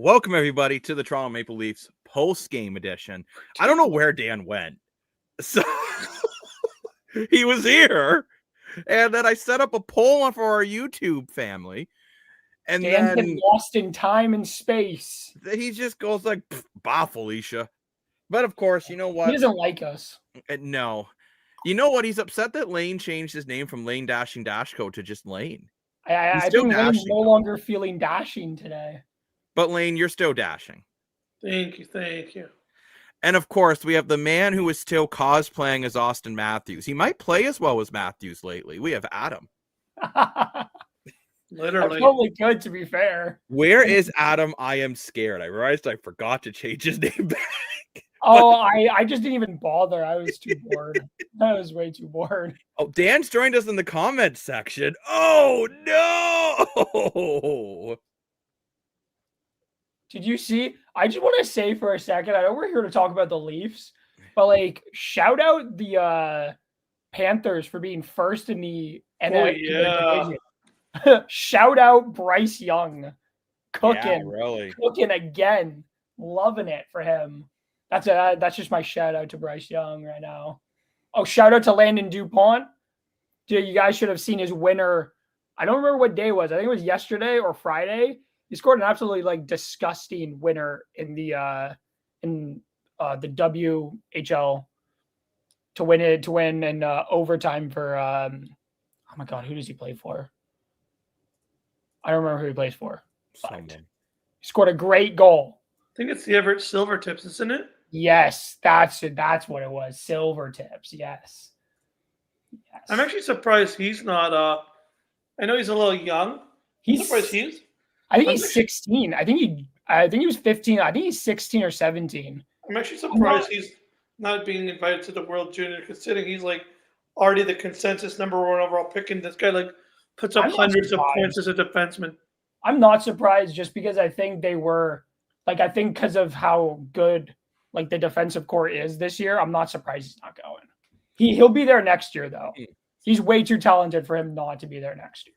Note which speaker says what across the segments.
Speaker 1: Welcome, everybody, to the Toronto Maple Leafs post-game edition. I don't know where Dan went. So he was here, and then I set up a poll for our YouTube family. And
Speaker 2: Dan's
Speaker 1: then
Speaker 2: been lost in time and space.
Speaker 1: He just goes like, "Bah, Felicia." But of course, you know what?
Speaker 2: He doesn't like us.
Speaker 1: No. You know what? He's upset that Lane changed his name from Lane Dashing Dashco to just Lane.
Speaker 2: I think Lane's no longer feeling dashing today.
Speaker 1: But Lane, you're still dashing.
Speaker 3: Thank you.
Speaker 1: And of course, we have the man who is still cosplaying as Austin Matthews. He might play as well as Matthews lately. We have Adam.
Speaker 3: Literally.
Speaker 2: That's totally good, to be fair.
Speaker 1: Where is Adam? I am scared. I realized I forgot to change his name back.
Speaker 2: Oh, I just didn't even bother. I was too bored. I was way too bored.
Speaker 1: Oh, Dan's joined us in the comments section. Oh, no!
Speaker 2: Did you see? I just want to say for a second, I know we're here to talk about the Leafs, but like, shout out the Panthers for being first in the division. Shout out Bryce Young, cooking again, loving it for him. That's just my shout out to Bryce Young right now. Oh, shout out to Landon Dupont. Dude, you guys should have seen his winner. I don't remember what day it was. I think it was yesterday or Friday. He scored an absolutely disgusting winner in the WHL to win in overtime for oh my god, who does he play for? I don't remember who he plays for. He scored a great goal.
Speaker 3: I think it's the Everett Silvertips, isn't it?
Speaker 2: Yes, that's what it was. Silvertips, yes.
Speaker 3: I'm actually surprised he's not I know he's a little young. I'm surprised he is.
Speaker 2: I think he's 16. I think he was 15. I think he's 16 or 17.
Speaker 3: I'm actually surprised he's not being invited to the World Junior, considering he's already the consensus #1 overall pick, and this guy puts up hundreds of points as a defenseman.
Speaker 2: I'm not surprised, just because I think they were I think because of how good the defensive core is this year. I'm not surprised he's not going. He'll be there next year though. He's way too talented for him not to be there next year.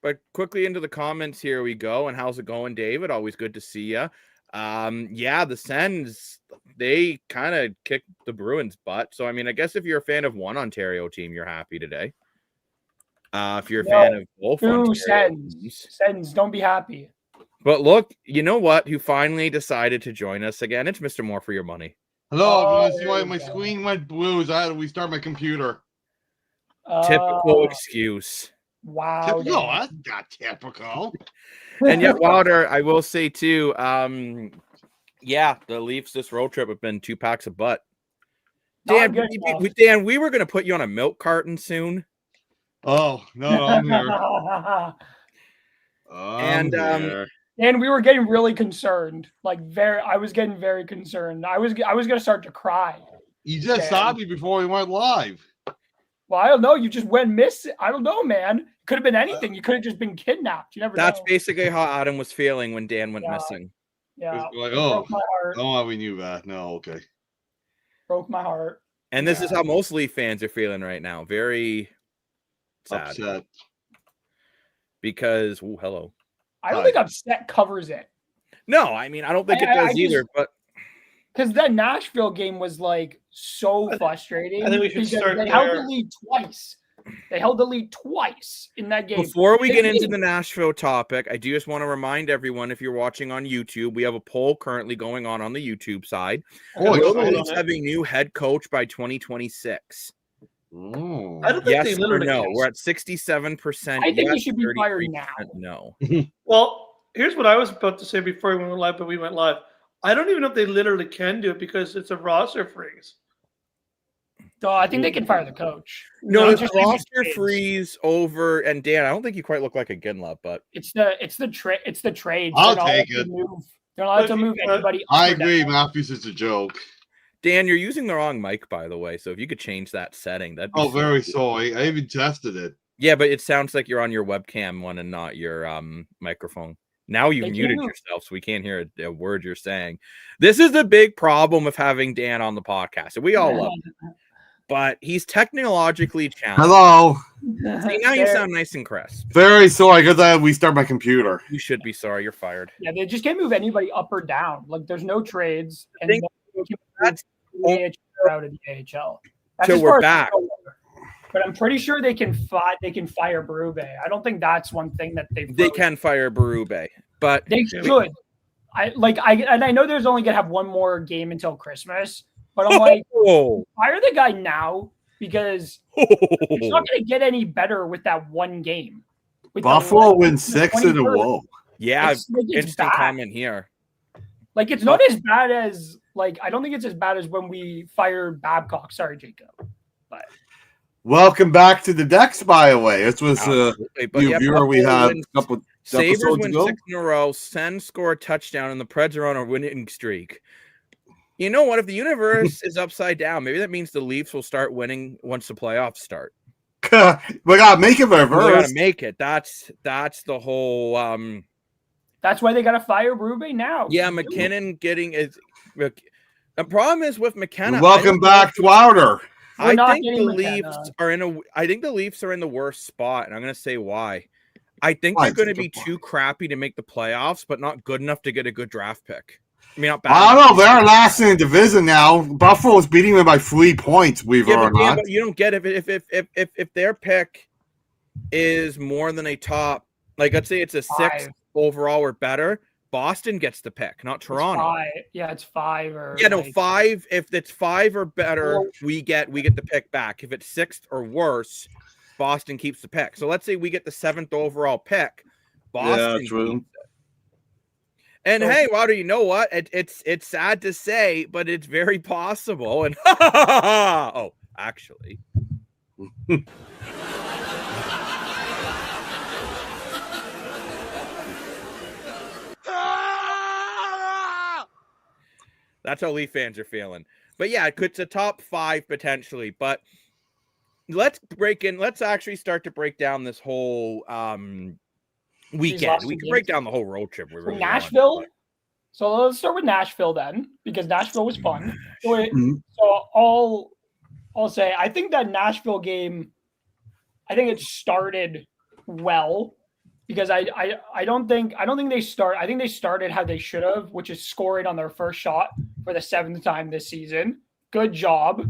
Speaker 1: But quickly into the comments here we go. And how's it going, David? Always good to see you. The Sens, they kind of kicked the Bruins' butt. So, I mean, I guess if you're a fan of one Ontario team, you're happy today. If you're a fan of both
Speaker 2: Sens, don't be happy.
Speaker 1: But look, you know what? Who finally decided to join us again? It's Mr. More for Your Money.
Speaker 4: Hello, if you see why my screen went blue, I had to restart my computer.
Speaker 1: Typical excuse.
Speaker 2: Wow.
Speaker 4: No, that's not typical.
Speaker 1: And yet, Wilder, I will say too, the Leafs this road trip have been 2 packs of butt. Dan, we were going to put you on a milk carton soon.
Speaker 4: Oh, no, I'm here.
Speaker 2: And we were getting really concerned. I was getting very concerned. I was going to start to cry.
Speaker 4: You just saw me before we went live.
Speaker 2: Well, I don't know. You just went missing. I don't know, man. Could have been anything. You could have just been kidnapped. You never know.
Speaker 1: That's basically how Adam was feeling when Dan went missing.
Speaker 2: Yeah.
Speaker 4: We knew that. No, okay.
Speaker 2: Broke my heart.
Speaker 1: And this is how most Leaf fans are feeling right now. Very sad.
Speaker 4: Upset.
Speaker 1: Because, hello.
Speaker 2: I don't think upset covers it.
Speaker 1: No, I mean, I don't think it does either, but.
Speaker 2: Because that Nashville game was so frustrating.
Speaker 3: I think we should start
Speaker 2: They held the lead twice. They held the lead twice in that game.
Speaker 1: Before we get into the Nashville topic, I do just want to remind everyone, if you're watching on YouTube, we have a poll currently going on the YouTube side. Will the Leafs have a new head coach by 2026?
Speaker 4: Oh.
Speaker 3: I don't think
Speaker 1: yes or no? We're at 67%.
Speaker 2: I think he should be fired now.
Speaker 1: No.
Speaker 3: Well, here's what I was about to say before we went live, but we went live. I don't even know if they literally can do it because it's a roster freeze.
Speaker 2: So I think they can fire the coach.
Speaker 1: No, it's a roster freeze over. And Dan, I don't think you quite look like a Ginla, but
Speaker 2: it's the trade.
Speaker 4: I'll take it.
Speaker 2: They're not allowed to move anybody.
Speaker 4: I agree. Matthews is a joke.
Speaker 1: Dan, you're using the wrong mic, by the way. So if you could change that setting, that'd be
Speaker 4: very sorry. I even tested it.
Speaker 1: Yeah, but it sounds like you're on your webcam one and not your microphone. Now you've muted yourself, so we can't hear a word you're saying. This is the big problem with having Dan on the podcast. And we all love him. But he's technologically challenged.
Speaker 4: Hello.
Speaker 1: See, now you sound nice and crisp.
Speaker 4: Very sorry because I restart my computer.
Speaker 1: You should be sorry. You're fired.
Speaker 2: Yeah, they just can't move anybody up or down. Like, there's no trades, and
Speaker 1: think that's
Speaker 2: out of the AHL. That's
Speaker 1: till
Speaker 2: as
Speaker 1: we're
Speaker 2: far as
Speaker 1: back.
Speaker 2: I know. But I'm pretty sure they can fire Berube. I don't think that's one thing that
Speaker 1: they can fire Berube, but
Speaker 2: they should. I know there's only gonna have one more game until Christmas, but I'm like, fire the guy now because it's not gonna get any better with that one game.
Speaker 4: Buffalo wins 6 in a row.
Speaker 1: Yeah,
Speaker 2: it's
Speaker 1: interesting comment here.
Speaker 2: Like, it's not as bad as I don't think it's as bad as when we fired Babcock. Sorry, Jacob. But
Speaker 4: welcome back to the decks, by the way. This was a viewer we had a couple
Speaker 1: Sabres
Speaker 4: episodes
Speaker 1: win
Speaker 4: ago.
Speaker 1: 6 in a row. Sens score a touchdown, and the Preds are on a winning streak. You know what? If the universe is upside down, maybe that means the Leafs will start winning once the playoffs start.
Speaker 4: We gotta make it reverse.
Speaker 1: We gotta make it. That's the whole.
Speaker 2: That's why they gotta fire Berube now.
Speaker 1: Yeah, McKinnon getting is. The problem is with McKenna.
Speaker 4: Welcome back to Wilder.
Speaker 1: I think the Leafs are in a. I think the Leafs are in the worst spot, and I'm going to say why. I think they're going to be too crappy to make the playoffs, but not good enough to get a good draft pick. I mean, not bad.
Speaker 4: I don't know. They're last in the division now. Buffalo's beating them by 3 points. But
Speaker 1: you don't get if their pick is more than a top. Like, let's say it's a 6 overall or better. Boston gets the pick, not Toronto.
Speaker 2: It's 5 or
Speaker 1: 5. If it's 5 or better, we get the pick back. If it's 6th or worse, Boston keeps the pick. So let's say we get the 7th overall pick. Boston keeps it. And hey, Wilder, you know what? It's sad to say, but it's very possible. And actually. That's how Leaf fans are feeling. But yeah, it's a top 5 potentially. But let's actually start to break down this whole weekend. We can break down the whole road trip.
Speaker 2: Nashville. So let's start with Nashville then, because Nashville was fun. So I'll say I think that Nashville game, I think it started well. Because I don't think they start. I think they started how they should have, which is scoring on their first shot for the 7th time this season. Good job,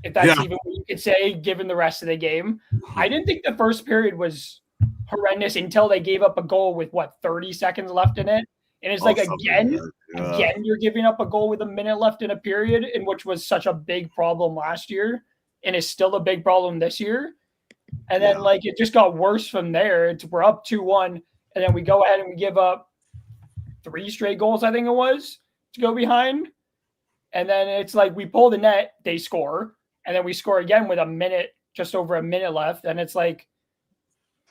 Speaker 2: if that's even what you could say, given the rest of the game. I didn't think the first period was horrendous until they gave up a goal with 30 seconds left in it, and it's again you're giving up a goal with a minute left in a period, in which was such a big problem last year, and is still a big problem this year. And then, it just got worse from there. We're up 2-1, and then we go ahead and we give up 3 straight goals, I think it was, to go behind. And then it's we pull the net, they score, and then we score again with just over a minute left. And it's what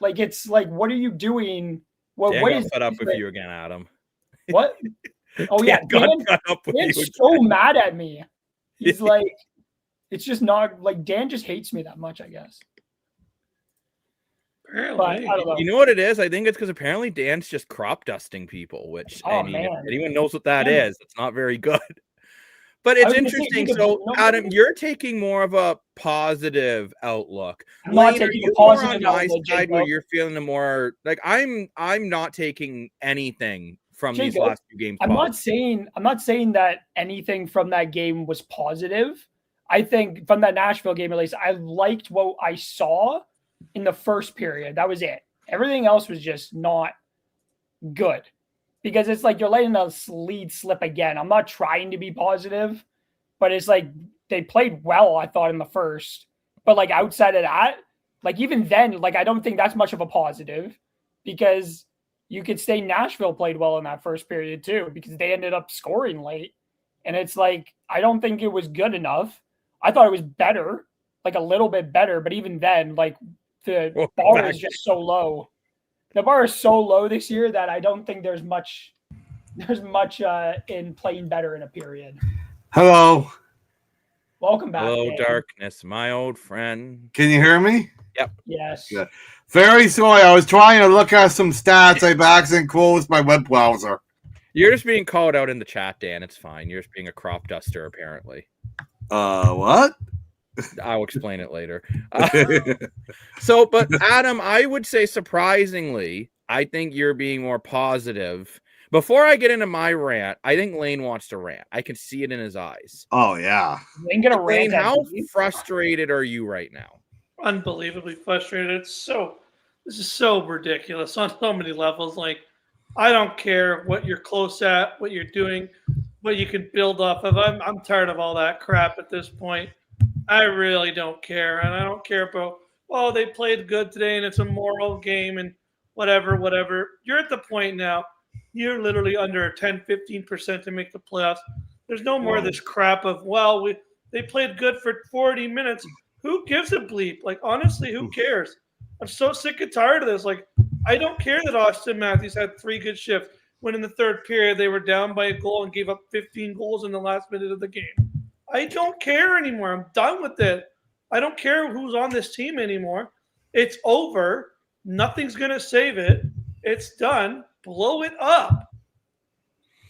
Speaker 2: are you doing? What is
Speaker 1: fed up with you again, Adam?
Speaker 2: What? Oh, yeah. Dan's so mad at me. He's it's just not, Dan just hates me that much, I guess. But, I don't know.
Speaker 1: You know what it is? I think it's because apparently Dan's just crop dusting people, which if anyone knows what that is, it's not very good. But it's interesting. So, Adam, you're taking more of a positive outlook.
Speaker 2: I'm not taking a positive
Speaker 1: more on my side where you're feeling more I'm not taking anything from these last 2 games.
Speaker 2: I'm not saying that anything from that game was positive. I think from that Nashville game, at least, I liked what I saw in the first period. That was it. Everything else was just not good, because it's you're letting the lead slip again. I'm not trying to be positive, but it's they played well, I thought, in the first, but outside of that, even then, I don't think that's much of a positive, because you could say Nashville played well in that first period too, because they ended up scoring late, and it's I don't think it was good enough. I thought it was better, a little bit better, but even then, the bar is just so low. The bar is so low this year that I don't think there's much in playing better in a period.
Speaker 4: Hello.
Speaker 2: Welcome back.
Speaker 1: Hello,
Speaker 2: Dan.
Speaker 1: darkness, my old friend.
Speaker 4: Can you hear me?
Speaker 1: Yep.
Speaker 2: Yes.
Speaker 4: Good. Very sorry. I was trying to look at some stats. I accidentally closed my web browser.
Speaker 1: You're just being called out in the chat, Dan. It's fine. You're just being a crop duster, apparently.
Speaker 4: What?
Speaker 1: I'll explain it later. But Adam, I would say surprisingly, I think you're being more positive. Before I get into my rant, I think Lane wants to rant. I can see it in his eyes.
Speaker 4: Oh yeah.
Speaker 2: Lane gonna rant.
Speaker 1: Lane, how frustrated are you right now?
Speaker 3: Unbelievably frustrated. This is so ridiculous on so many levels. Like, I don't care what you're close at, what you're doing, what you can build off of. I'm tired of all that crap at this point. I really don't care. And I don't care about, oh, they played good today and it's a moral game and whatever. You're at the point now, you're literally under 10, 15% to make the playoffs. There's no more of this crap of, well, they played good for 40 minutes. Who gives a bleep? Like, honestly, who cares? I'm so sick and tired of this. Like, I don't care that Austin Matthews had 3 good shifts when in the third period they were down by a goal and gave up 15 goals in the last minute of the game. I don't care anymore. I'm done with it. I don't care who's on this team anymore. It's over. Nothing's going to save it. It's done. Blow it up.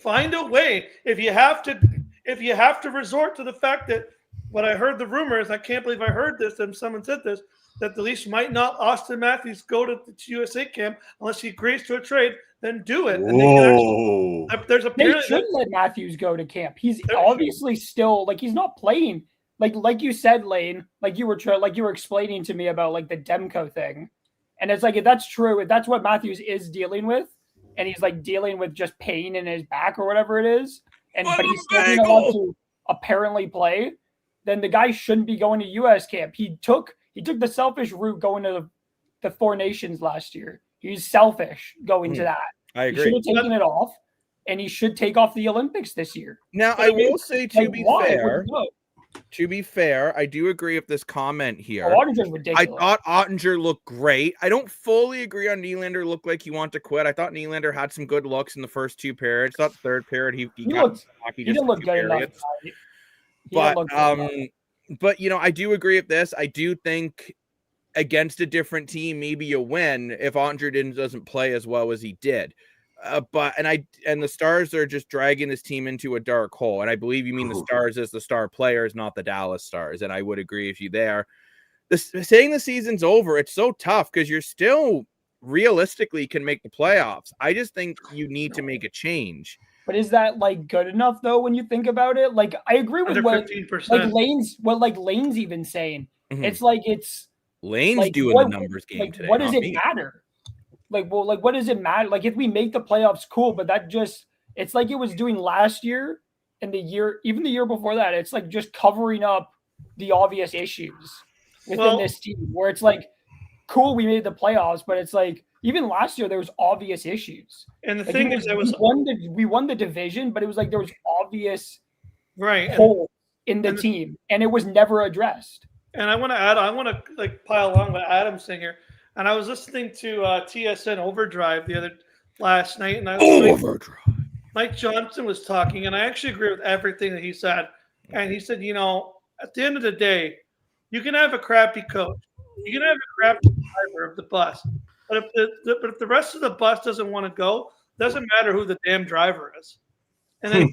Speaker 3: Find a way. If you have to resort to the fact that what I heard the rumors, I can't believe I heard this, and someone said this, that the Leafs might not Austin Matthews go to the USA camp unless he agrees to a trade, then do it. And
Speaker 2: they should let Matthews go to camp. He's obviously still, like, he's not playing. Like you said, Lane, like you were explaining to me about like the Demko thing. And it's like, if that's true, if that's what Matthews is dealing with, and he's like dealing with just pain in his back or whatever it is, but he's still being allowed to apparently play, then the guy shouldn't be going to US camp. He took the selfish route going to the 4 Nations last year. He's selfish going to that.
Speaker 1: I agree.
Speaker 2: He should have taken it off, and he should take off the Olympics this year.
Speaker 1: Now, I will say, to be fair, I do agree with this comment here.
Speaker 2: Ottinger's ridiculous.
Speaker 1: I thought Ottinger looked great. I don't fully agree on Nylander. Looked like he wanted to quit. I thought Nylander had some good looks in the first 2 periods. Thought the third period he
Speaker 2: didn't look good enough.
Speaker 1: But you know, I do agree with this. I do think against a different team, maybe you win if Ottinger doesn't play as well as he did. And the Stars are just dragging this team into a dark hole. And I believe you mean the Stars as the star players, not the Dallas Stars. And I would agree with you there. Saying the season's over, it's so tough because you're still realistically can make the playoffs. I just think you need to make a change.
Speaker 2: But is that like good enough though when you think about it? Like, I agree with what Lane's even saying. Mm-hmm. It's like
Speaker 1: Lane's
Speaker 2: like,
Speaker 1: doing the numbers game today.
Speaker 2: What does it matter? What does it matter? Like, if we make the playoffs, cool, but it's like it was doing last year and the year before that. It's like just covering up the obvious issues within this team where it's like, cool, we made the playoffs, but it's like, even last year there was obvious issues.
Speaker 3: And the thing is,
Speaker 2: we won the division, but it was like there was obvious
Speaker 3: holes
Speaker 2: in the team, and it was never addressed.
Speaker 3: And I want to like pile on what Adam's saying here. And I was listening to TSN Overdrive last night, and Mike Johnson was talking, and I actually agree with everything that he said. And he said, you know, at the end of the day, you can have a crappy coach, you can have a crappy driver of the bus, but if the rest of the bus doesn't want to go, it doesn't matter who the damn driver is. And then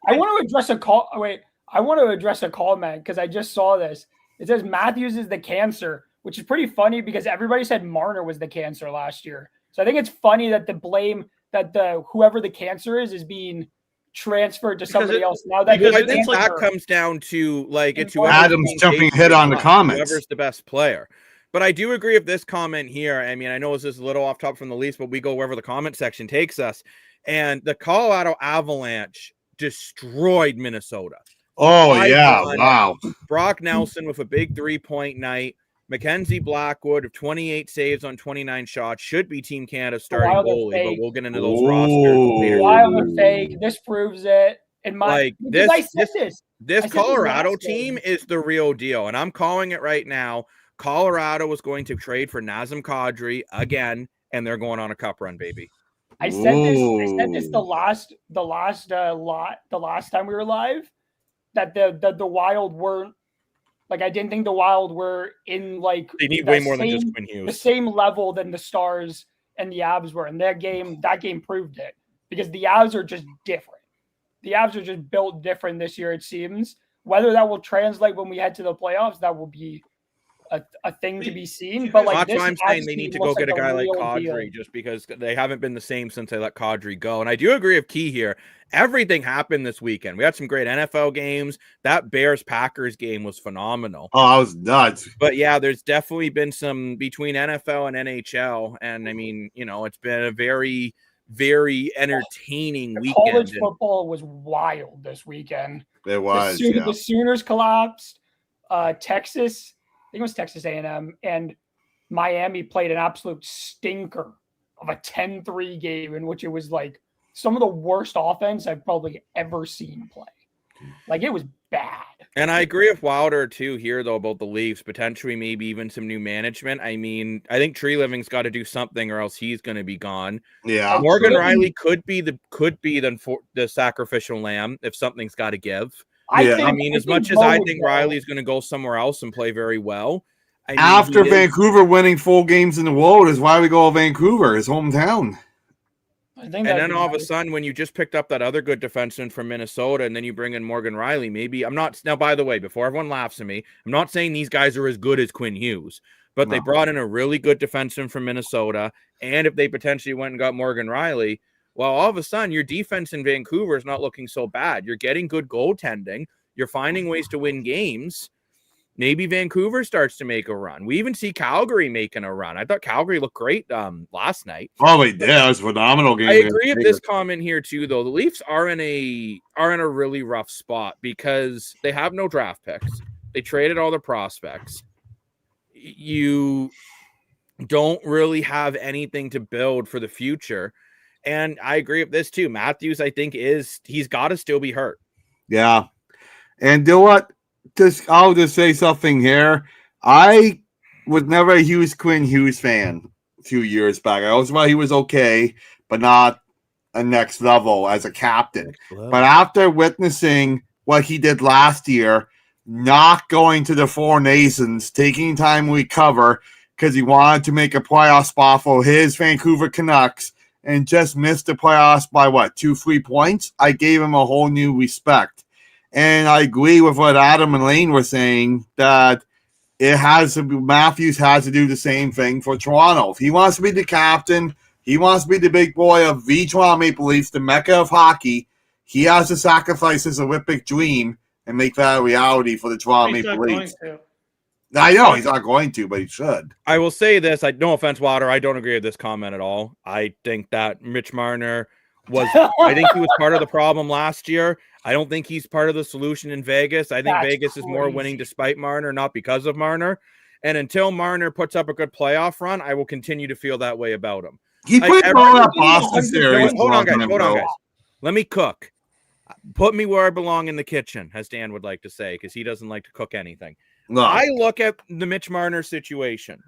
Speaker 2: I want to address a call. Wait, I want to address a comment because I just saw this. It says Matthews is the cancer, which is pretty funny because everybody said Marner was the cancer last year. So I think it's funny that the blame that whoever the cancer is being transferred to somebody else. Now that
Speaker 1: I think that comes down to like it's
Speaker 4: Adam's jumping hit on the comments.
Speaker 1: Whoever's the best player. But I do agree with this comment here. I mean, I know this is a little off top from the Leafs, but we go wherever the comment section takes us. And the Colorado Avalanche destroyed Minnesota.
Speaker 4: Oh, yeah. Wow.
Speaker 1: Brock Nelson with a big 3-point night. Mackenzie Blackwood of 28 saves on 29 shots should be Team Canada's starting goalie, but we'll get into those rosters later.
Speaker 2: Wild and fake. This proves it.
Speaker 1: This Colorado team is the real deal, and I'm calling it right now. Colorado is going to trade for Nazem Kadri again, and they're going on a cup run, baby.
Speaker 2: I said this the last time we were live, that the Wild weren't, like, I didn't think the Wild were in, like,
Speaker 1: they need way more than just Quinn Hughes.
Speaker 2: The same level than the Stars and the Avs were. And that game proved it, because the Avs are just different. The Avs are just built different this year, it seems. Whether that will translate when we head to the playoffs, that will be a thing to be seen. But like,
Speaker 1: that's why I'm saying they need to go get a guy like Kadri,
Speaker 2: deal.
Speaker 1: just because they haven't been the same since they let Kadri go. And I do agree with Key here. Everything happened this weekend. We had some great NFL games. That Bears-Packers game was phenomenal.
Speaker 4: Oh, I was nuts.
Speaker 1: But yeah, there's definitely been some between NFL and NHL. And I mean, it's been a very, very entertaining weekend.
Speaker 2: College football was wild this weekend.
Speaker 4: It was.
Speaker 2: The Sooners collapsed. Texas, I think it was Texas A&M, and Miami played an absolute stinker of a 10-3 game in which it was like some of the worst offense I've probably ever seen play. Like, it was bad.
Speaker 1: And I agree with Wilder too here, though, about the Leafs, potentially maybe even some new management. I mean, I think Tree Living's got to do something or else he's going to be gone.
Speaker 4: Yeah.
Speaker 1: Morgan Riley could be the sacrificial lamb if something's got to give. I mean, as much as I think Riley's going to go somewhere else and play very well.
Speaker 4: After Vancouver winning 4 games in a row is why we go to Vancouver, his hometown.
Speaker 1: And then all of a sudden, when you just picked up that other good defenseman from Minnesota and then you bring in Morgan Riley, maybe now, by the way, before everyone laughs at me, I'm not saying these guys are as good as Quinn Hughes, but they brought in a really good defenseman from Minnesota. And if they potentially went and got Morgan Riley, well, all of a sudden, your defense in Vancouver is not looking so bad. You're getting good goaltending. You're finding ways to win games. Maybe Vancouver starts to make a run. We even see Calgary making a run. I thought Calgary looked great last night.
Speaker 4: Oh, they did. It was a phenomenal game.
Speaker 1: I agree with this comment here too, though. The Leafs are in a really rough spot because they have no draft picks. They traded all their prospects. You don't really have anything to build for the future. And I agree with this too. Matthews, I think, he's got to still be hurt.
Speaker 4: Yeah. And you know what? I'll just say something here. I was never a huge Quinn Hughes fan a few years back. I always thought he was okay, but not a next level as a captain. But after witnessing what he did last year, not going to the Four Nations, taking time to recover because he wanted to make a playoff spot for his Vancouver Canucks, and just missed the playoffs by 2-3 points, I gave him a whole new respect. And I agree with what Adam and Lane were saying that Matthews has to do the same thing for Toronto. If he wants to be the captain, he wants to be the big boy of the Toronto Maple Leafs, the mecca of hockey, he has to sacrifice his Olympic dream and make that a reality for the Toronto Maple Leafs. I know he's not going to, but he should.
Speaker 1: I will say this. No offense, Water. I don't agree with this comment at all. I think that Mitch Marner I think he was part of the problem last year. I don't think he's part of the solution in Vegas. I think Vegas is more winning despite Marner, not because of Marner. And until Marner puts up a good playoff run, I will continue to feel that way about him.
Speaker 4: He played all that Boston series.
Speaker 1: Hold on, guys. Let me cook. Put me where I belong in the kitchen, as Dan would like to say, because he doesn't like to cook anything. No. I look at the Mitch Marner situation,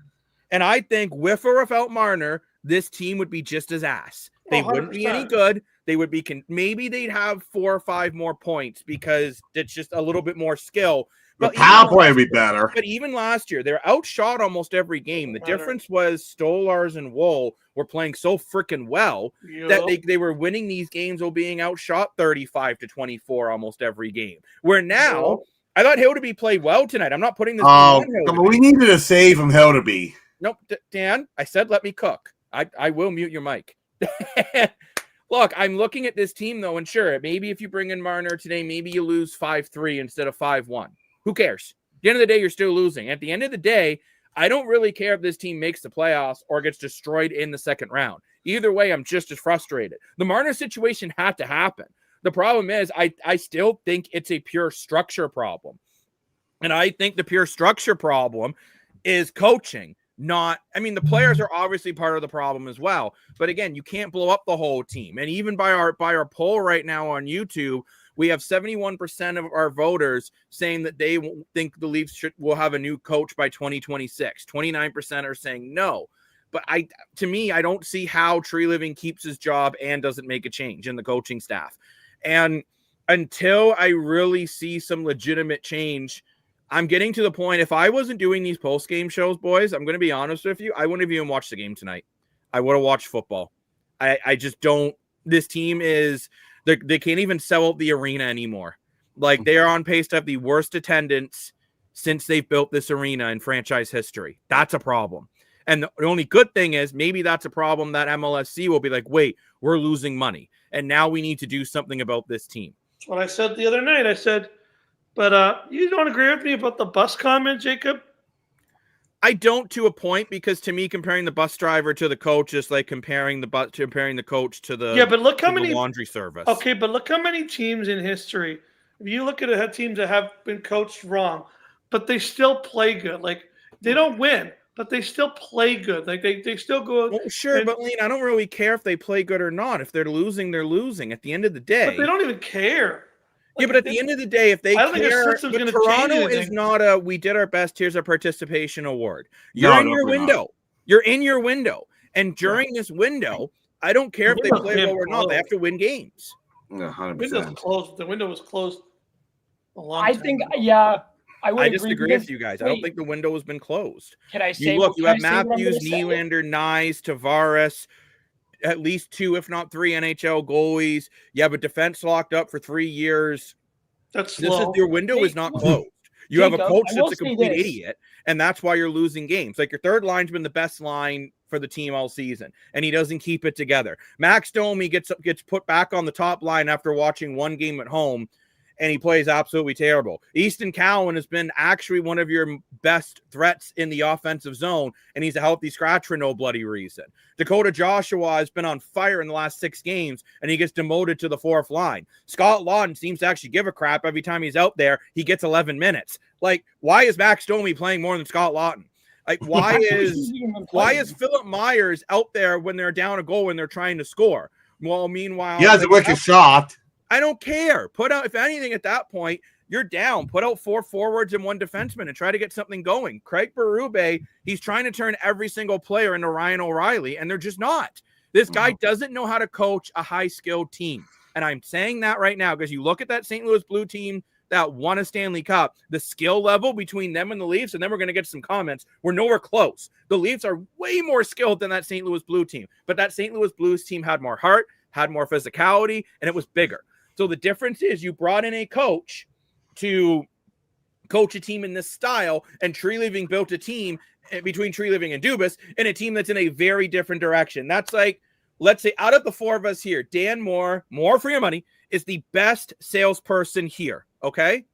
Speaker 1: and I think with or without Marner, this team would be just as ass. They 100%. Wouldn't be any good. They would be maybe they'd have 4 or 5 more points because it's just a little bit more skill.
Speaker 4: But power play would be better.
Speaker 1: But even last year, they're outshot almost every game. The difference was Stolars and Woll were playing so freaking well that they were winning these games while being outshot 35-24 almost every game. Where now, I thought Hildeby played well tonight. I'm not putting this on Hildeby.
Speaker 4: We needed to save him, Hildeby.
Speaker 1: Nope, Dan, I said let me cook. I will mute your mic. Look, I'm looking at this team, though, and sure, maybe if you bring in Marner today, maybe you lose 5-3 instead of 5-1. Who cares? At the end of the day, you're still losing. At the end of the day, I don't really care if this team makes the playoffs or gets destroyed in the second round. Either way, I'm just as frustrated. The Marner situation had to happen. The problem is I still think it's a pure structure problem. And I think the pure structure problem is coaching. The players are obviously part of the problem as well. But again, you can't blow up the whole team. And even by our poll right now on YouTube, we have 71% of our voters saying that they think the Leafs will have a new coach by 2026. 29% are saying no. But to me, I don't see how Tree Living keeps his job and doesn't make a change in the coaching staff. And until I really see some legitimate change, I'm getting to the point, if I wasn't doing these post-game shows, boys, I'm going to be honest with you, I wouldn't have even watched the game tonight. I would have watched football. I just don't. This team is, they can't even sell out the arena anymore. Like, they are on pace to have the worst attendance since they've built this arena in franchise history. That's a problem. And the only good thing is maybe that's a problem that MLSC will be like, wait, we're losing money. And now we need to do something about this team.
Speaker 3: That's what I said the other night. I said, but you don't agree with me about the bus comment, Jacob?
Speaker 1: I don't, to a point, because to me, comparing the bus driver to the coach is like comparing the coach to the
Speaker 3: but look how many
Speaker 1: laundry service.
Speaker 3: Okay, but look how many teams in history. If you look at teams that have been coached wrong, but they still play good. Like, they don't win, but they still play good. Like, they still go.
Speaker 1: Well, sure, but Lean, I don't really care if they play good or not. If they're losing, they're losing. At the end of the day,
Speaker 3: but they don't even care.
Speaker 1: Yeah, but at the end of the day, if they
Speaker 3: I don't think
Speaker 1: care,
Speaker 3: their system's gonna
Speaker 1: Toronto
Speaker 3: change
Speaker 1: is
Speaker 3: anything.
Speaker 1: not a we did our best, here's our participation award. You're in your window. You're in your window. And during this window, I don't care if they play well or not. They have to win games.
Speaker 4: Yeah, 100%.
Speaker 3: Window's closed. The window was closed a long
Speaker 2: I
Speaker 3: time
Speaker 2: think,
Speaker 3: ago.
Speaker 2: yeah, I would
Speaker 1: I
Speaker 2: agree
Speaker 1: disagree with you guys. I don't
Speaker 2: wait,
Speaker 1: think the window has been closed.
Speaker 2: Can I say?
Speaker 1: You
Speaker 2: can
Speaker 1: have
Speaker 2: I say what I'm
Speaker 1: Matthews,
Speaker 2: gonna say?
Speaker 1: Nylander, Nyes, Tavares, at least 2, if not 3 NHL goalies. You have a defense locked up for 3 years.
Speaker 3: That's
Speaker 1: This
Speaker 3: slow.
Speaker 1: is your window is not closed. You have a
Speaker 2: Jacob,
Speaker 1: coach
Speaker 2: I will
Speaker 1: that's a
Speaker 2: say
Speaker 1: complete
Speaker 2: this.
Speaker 1: idiot, and that's why you're losing games. Like, your third line's been the best line for the team all season, and he doesn't keep it together. Max Domi gets put back on the top line after watching one game at home, and he plays absolutely terrible. Easton Cowan has been actually one of your best threats in the offensive zone, and he's a healthy scratch for no bloody reason. Dakota Joshua has been on fire in the last 6 games, and he gets demoted to the 4th line. Scott Lawton seems to actually give a crap every time he's out there. He gets 11 minutes. Like, why is Max Domi playing more than Scott Lawton? Like, why is Philip Myers out there when they're down a goal and they're trying to score? Well, meanwhile,
Speaker 4: He has a wicked shot.
Speaker 1: I don't care. Put out, if anything, at that point, you're down. Put out 4 forwards and 1 defenseman and try to get something going. Craig Berube, he's trying to turn every single player into Ryan O'Reilly, and they're just not. This guy doesn't know how to coach a high-skilled team. And I'm saying that right now because you look at that St. Louis Blue team that won a Stanley Cup, the skill level between them and the Leafs, and then we're going to get some comments, we're nowhere close. The Leafs are way more skilled than that St. Louis Blue team. But that St. Louis Blues team had more heart, had more physicality, and it was bigger. So the difference is you brought in a coach to coach a team in this style, and Tree Living built a team between Tree Living and Dubas in a team that's in a very different direction. That's like, let's say out of the 4 of us here, Dan Moore for your money, is the best salesperson here, okay?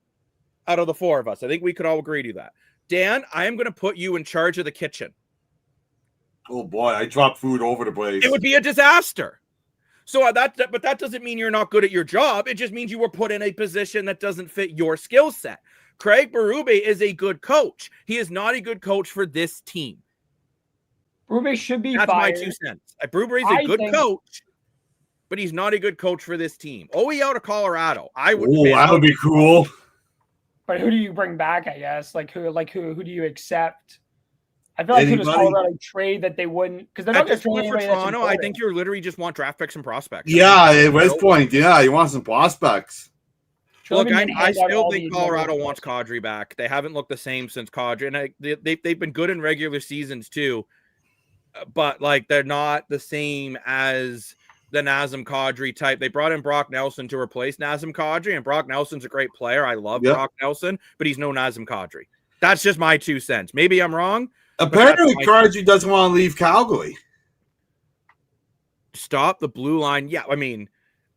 Speaker 1: Out of the 4 of us. I think we could all agree to that. Dan, I am going to put you in charge of the kitchen.
Speaker 4: Oh, boy, I dropped food over the place.
Speaker 1: It would be a disaster. So but that doesn't mean you're not good at your job. It just means you were put in a position that doesn't fit your skill set. Craig Berube is a good coach. He is not a good coach for this team.
Speaker 2: Berube should be
Speaker 1: That's
Speaker 2: fired.
Speaker 1: my 2 cents. Berube is a good coach, but he's not a good coach for this team. OE out of Colorado.
Speaker 4: That would be cool.
Speaker 2: But who do you bring back, I guess? Who do you accept? I feel like who does Colorado trade that they wouldn't, because they're not going to trade
Speaker 1: for Toronto. I think you literally just want draft picks and prospects.
Speaker 4: Yeah, at West Point, yeah, you want some prospects.
Speaker 1: Look, I still think Colorado wants Kadri back. They haven't looked the same since Kadri, and they've been good in regular seasons too, but like they're not the same as the Nazem Kadri type. They brought in Brock Nelson to replace Nazem Kadri, and Brock Nelson's a great player. I love Brock Nelson, but he's no Nazem Kadri. That's just my 2 cents. Maybe I'm wrong.
Speaker 4: Apparently, Kadri doesn't want to leave Calgary.
Speaker 1: Stop the blue line. Yeah, I mean,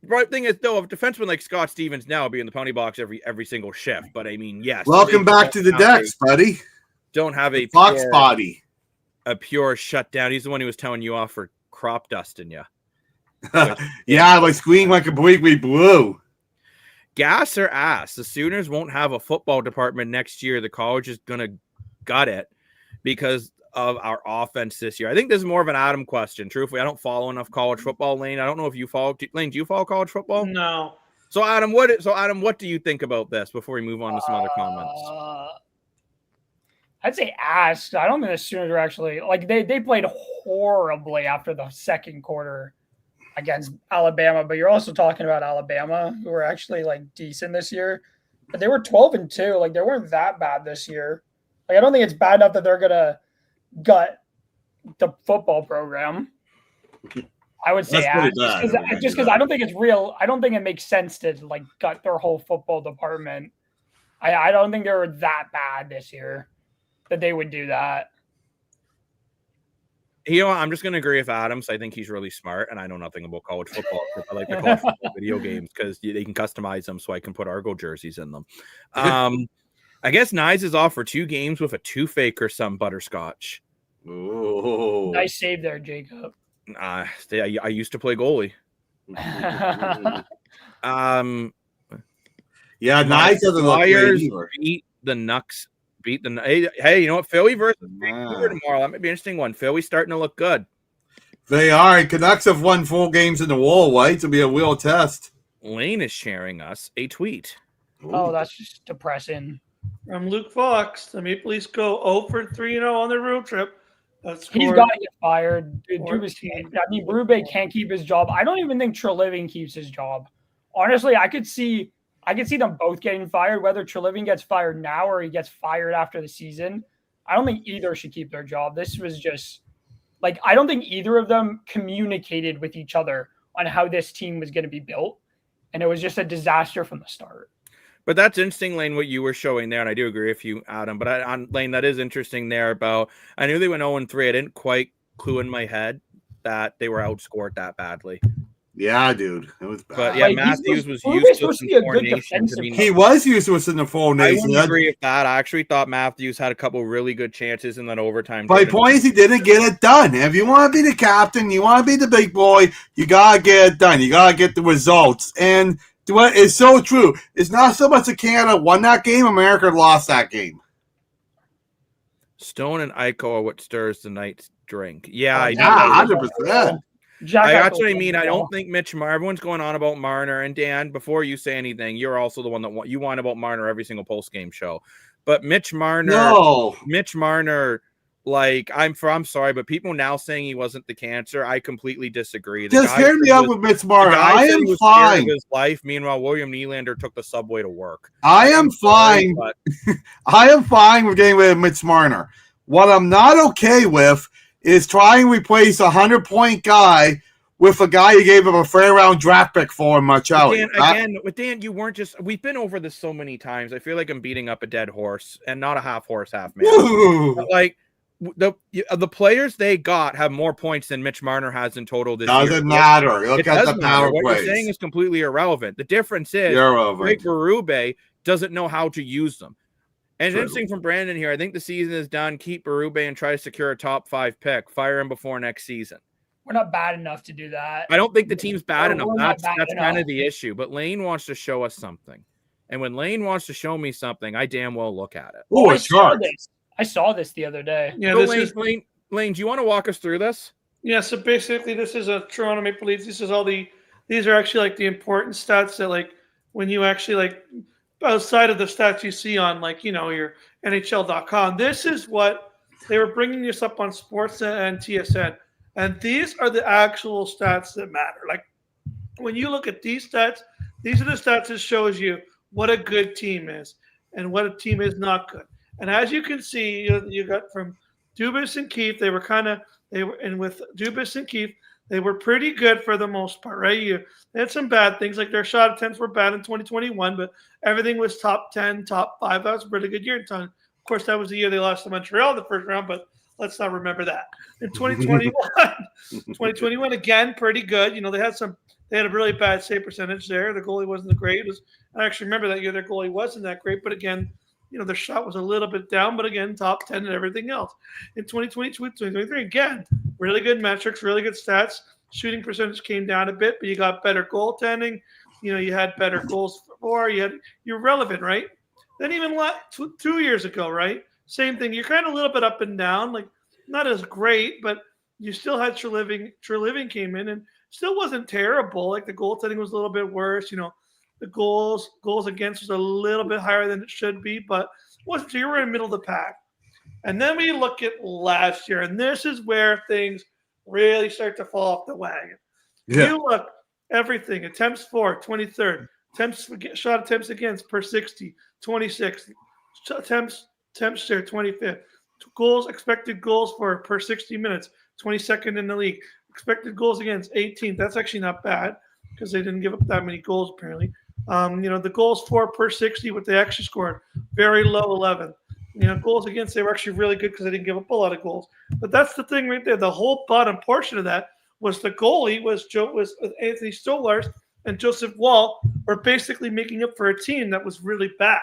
Speaker 1: the right thing is, though, a defenseman like Scott Stevens now will be in the penalty box every single shift. But I mean, yes.
Speaker 4: Welcome back to the decks, buddy.
Speaker 1: Don't have a
Speaker 4: Fox body.
Speaker 1: A pure shutdown. He's the one who was telling you off for crop dusting you.
Speaker 4: Yeah, like squealing like a completely blue.
Speaker 1: Gas or ass? The Sooners won't have a football department next year. The college is gonna gut it because of our offense this year. I think this is more of an Adam question. Truthfully, I don't follow enough college football, Lane. I don't know if you follow. Lane, do you follow college football?
Speaker 3: No.
Speaker 1: So Adam, what do you think about this before we move on to some other comments?
Speaker 2: I'd say asked. I don't think the Sooners are actually they played horribly after the second quarter against Alabama, but you're also talking about Alabama, who were actually decent this year. But they were 12-2. They weren't that bad this year. I don't think it's bad enough that they're gonna gut the football program. I would say
Speaker 4: That's pretty
Speaker 2: Adams,
Speaker 4: bad.
Speaker 2: just because I don't think it's real. I don't think it makes sense to like gut their whole football department. I don't think they were that bad this year that they would do that.
Speaker 1: You know, I'm just going to agree with Adams. I think he's really smart, and I know nothing about college football. I like the college football video games because they can customize them, so I can put Argo jerseys in them. I guess Nyes is off for 2 games with a toothache or some butterscotch.
Speaker 4: Oh,
Speaker 2: Nice save there, Jacob.
Speaker 1: I used to play goalie.
Speaker 4: Yeah, Nice doesn't look great
Speaker 1: Flyers
Speaker 4: either.
Speaker 1: beat the Nucks. Hey, you know what? Philly versus Vancouver tomorrow. That might be an interesting one. Philly's starting to look good.
Speaker 4: They are. Canucks have won 4 games in a row, right? To be a real test.
Speaker 1: Lane is sharing us a tweet.
Speaker 2: Oh, that's just depressing.
Speaker 3: From Luke Fox, the Maple Leafs go 0-3-0 on their road trip.
Speaker 2: He's got to get fired. Berube can't keep his job. I don't even think Treliving keeps his job. Honestly, I could see them both getting fired, whether Treliving gets fired now or he gets fired after the season. I don't think either should keep their job. This was just like, I don't think either of them communicated with each other on how this team was going to be built. And it was just a disaster from the start.
Speaker 1: But that's interesting, Lane, what you were showing there, and I do agree with you, Adam. But on Lane, that is interesting there about, I knew they went 0-3. I didn't quite clue in my head that they were outscored that badly.
Speaker 4: Yeah, dude. It was bad.
Speaker 1: But yeah, Matthews was useless in 4 nations.
Speaker 4: He was useless in the 4 nations.
Speaker 1: I wouldn't agree with that. I actually thought Matthews had a couple really good chances in that overtime.
Speaker 4: My point is he didn't get it done. If you want to be the captain, you want to be the big boy, you got to get it done. You got to get the results. And what is so true. It's not so much that Canada won that game, America lost that game.
Speaker 1: Stone and Eichel are what stirs the night's drink. Yeah, I
Speaker 4: 100%.
Speaker 1: That's what I mean. I don't think everyone's going on about Marner. And Dan, before you say anything, you're also the one that you whine about Marner every single post-game show. But Mitch Marner, like, I'm sorry, but people now saying he wasn't the cancer, I completely disagree.
Speaker 4: Just hear me up with Mitch Marner. I am fine.
Speaker 1: His life. Meanwhile, William Nylander took the subway to work.
Speaker 4: I am fine. I am fine with getting rid of Mitch Marner. What I'm not okay with is trying to replace a 100-point guy with a guy who gave him a fair-round draft pick for Marcelli.
Speaker 1: Dan, you weren't just – we've been over this so many times. I feel like I'm beating up a dead horse and not a half horse, half man. But like, the players they got have more points than Mitch Marner has in total this year.
Speaker 4: Doesn't matter. Look at the power plays.
Speaker 1: What you're saying is completely irrelevant. The difference is Greg Berube doesn't know how to use them. And it's interesting from Brandon here. I think the season is done. Keep Berube and try to secure a top 5 pick. Fire him before next season.
Speaker 2: We're not bad enough to do that.
Speaker 1: I don't think the team's bad enough. That's kind of the issue. But Lane wants to show us something. And when Lane wants to show me something, I damn well look at it.
Speaker 4: Oh, it's hard.
Speaker 2: I saw this the other day.
Speaker 3: Yeah,
Speaker 1: so Lane, do you want to walk us through this?
Speaker 3: Yeah, so basically this is a Toronto Maple Leafs. These are actually like the important stats that like when you actually like outside of the stats you see on like, you know, your NHL.com. This is what they were bringing this up on Sportsnet and TSN. And these are the actual stats that matter. Like when you look at these stats, these are the stats that shows you what a good team is and what a team is not good. And as you can see, you got from Dubas and Keefe, with Dubas and Keefe, they were pretty good for the most part, right? They had some bad things, like their shot attempts were bad in 2021, but everything was top 10, top 5. That was a pretty good year. Of course, that was the year they lost to Montreal in the first round, but let's not remember that. In 2021, again, pretty good. You know, they had a really bad save percentage there. The goalie wasn't the greatest. I actually remember that year their goalie wasn't that great, but again, you know, their shot was a little bit down, but again, top 10 and everything else. In 2022, 2023, again, really good metrics, really good stats. Shooting percentage came down a bit, but you got better goaltending. You know, you had better goals for. You're relevant, right? Then even 2 years ago, right? Same thing. You're kind of a little bit up and down, like not as great, but you still had Treliving came in and still wasn't terrible. Like the goaltending was a little bit worse. You know, the goals against was a little bit higher than it should be, but wasn't. So you were in the middle of the pack. And then we look at last year, and this is where things really start to fall off the wagon. Yeah. You look everything: attempts for 23rd, shot attempts against per 60, 26th, attempts share 25th, expected goals for per 60 minutes, 22nd in the league, expected goals against 18th. That's actually not bad because they didn't give up that many goals apparently. The goals for per 60, what they actually scored, very low 11. Goals against, they were actually really good because they didn't give up a lot of goals. But that's the thing right there. The whole bottom portion of that was the goalie was Anthony Stolars and Joseph Wall were basically making up for a team that was really bad.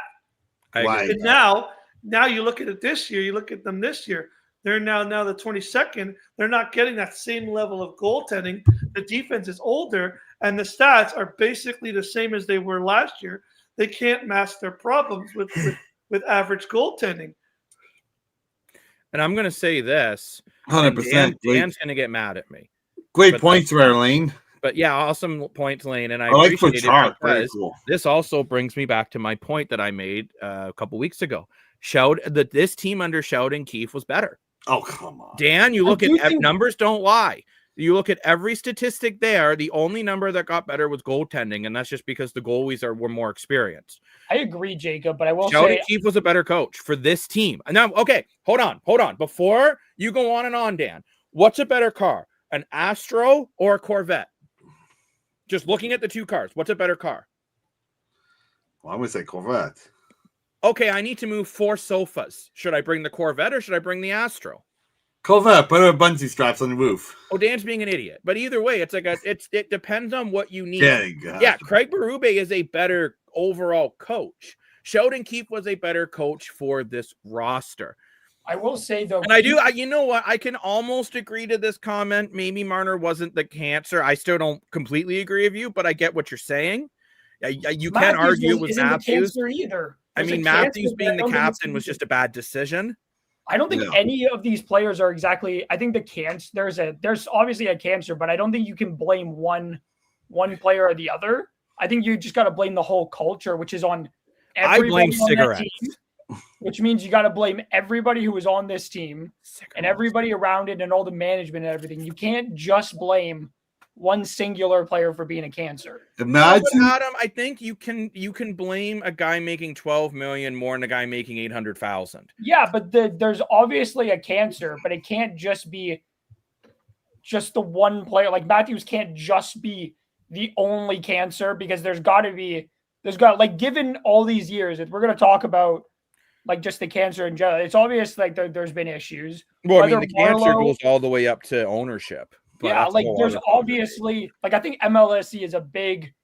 Speaker 4: Right.
Speaker 3: And now you look at it this year, you look at them this year, they're now the 22nd. They're not getting that same level of goaltending. The defense is older, and the stats are basically the same as they were last year. They can't mask their problems with average goaltending.
Speaker 1: And I'm going to say this.
Speaker 4: 100%.
Speaker 1: Dan's going to get mad at me.
Speaker 4: Great points there, Lane.
Speaker 1: But yeah, awesome points, Lane. And I
Speaker 4: like for
Speaker 1: appreciate
Speaker 4: chart.
Speaker 1: it
Speaker 4: Very
Speaker 1: because
Speaker 4: cool.
Speaker 1: this also brings me back to my point that I made a couple weeks ago. That this team under Shout and Keefe was better.
Speaker 4: Oh, come on.
Speaker 1: Dan, you look at numbers don't lie. You look at every statistic there. The only number that got better was goaltending, and that's just because the goalies were more experienced.
Speaker 2: I agree, Jacob, but I will
Speaker 1: Shout
Speaker 2: say
Speaker 1: and Keefe was a better coach for this team. Now, okay, hold on. Before you go on and on, Dan, what's a better car, an Astro or a Corvette? Just looking at the two cars, what's a better car?
Speaker 4: Well, I'm going to say Corvette.
Speaker 1: Okay, I need to move 4 sofas. Should I bring the Corvette or should I bring the Astro?
Speaker 4: Corvette, put a bungee straps on the roof.
Speaker 1: Oh, Dan's being an idiot. But either way, it's like it depends on what you need.
Speaker 4: Yeah,
Speaker 1: yeah, Craig Berube is a better overall coach. Sheldon Keefe was a better coach for this roster.
Speaker 2: I will say though,
Speaker 1: and you know what? I can almost agree to this comment. Maybe Marner wasn't the cancer. I still don't completely agree with you, but I get what you're saying. You can't argue with Matthews
Speaker 2: either.
Speaker 1: I mean, Matthews being the captain was just a bad decision.
Speaker 2: I don't think any of these players are exactly. I think the cancer. There's obviously a cancer, but I don't think you can blame one player or the other. I think you just got to blame the whole culture, which is on everybody. I blame cigarettes, team, which means you got to blame everybody who was on this team and everybody around it and all the management and everything. You can't just blame one singular player for being a cancer.
Speaker 4: Imagine,
Speaker 1: Adam, I think you can blame a guy making 12 million more than a guy making 800,000.
Speaker 2: Yeah, but there's obviously a cancer, but it can't just be just the one player. Like Matthews can't just be the only cancer because there's got given all these years, if we're going to talk about like just the cancer in general, it's obvious like there's been issues.
Speaker 1: Well, I mean, the cancer goes all the way up to ownership.
Speaker 2: Yeah, like there's obviously like I think MLSE is a big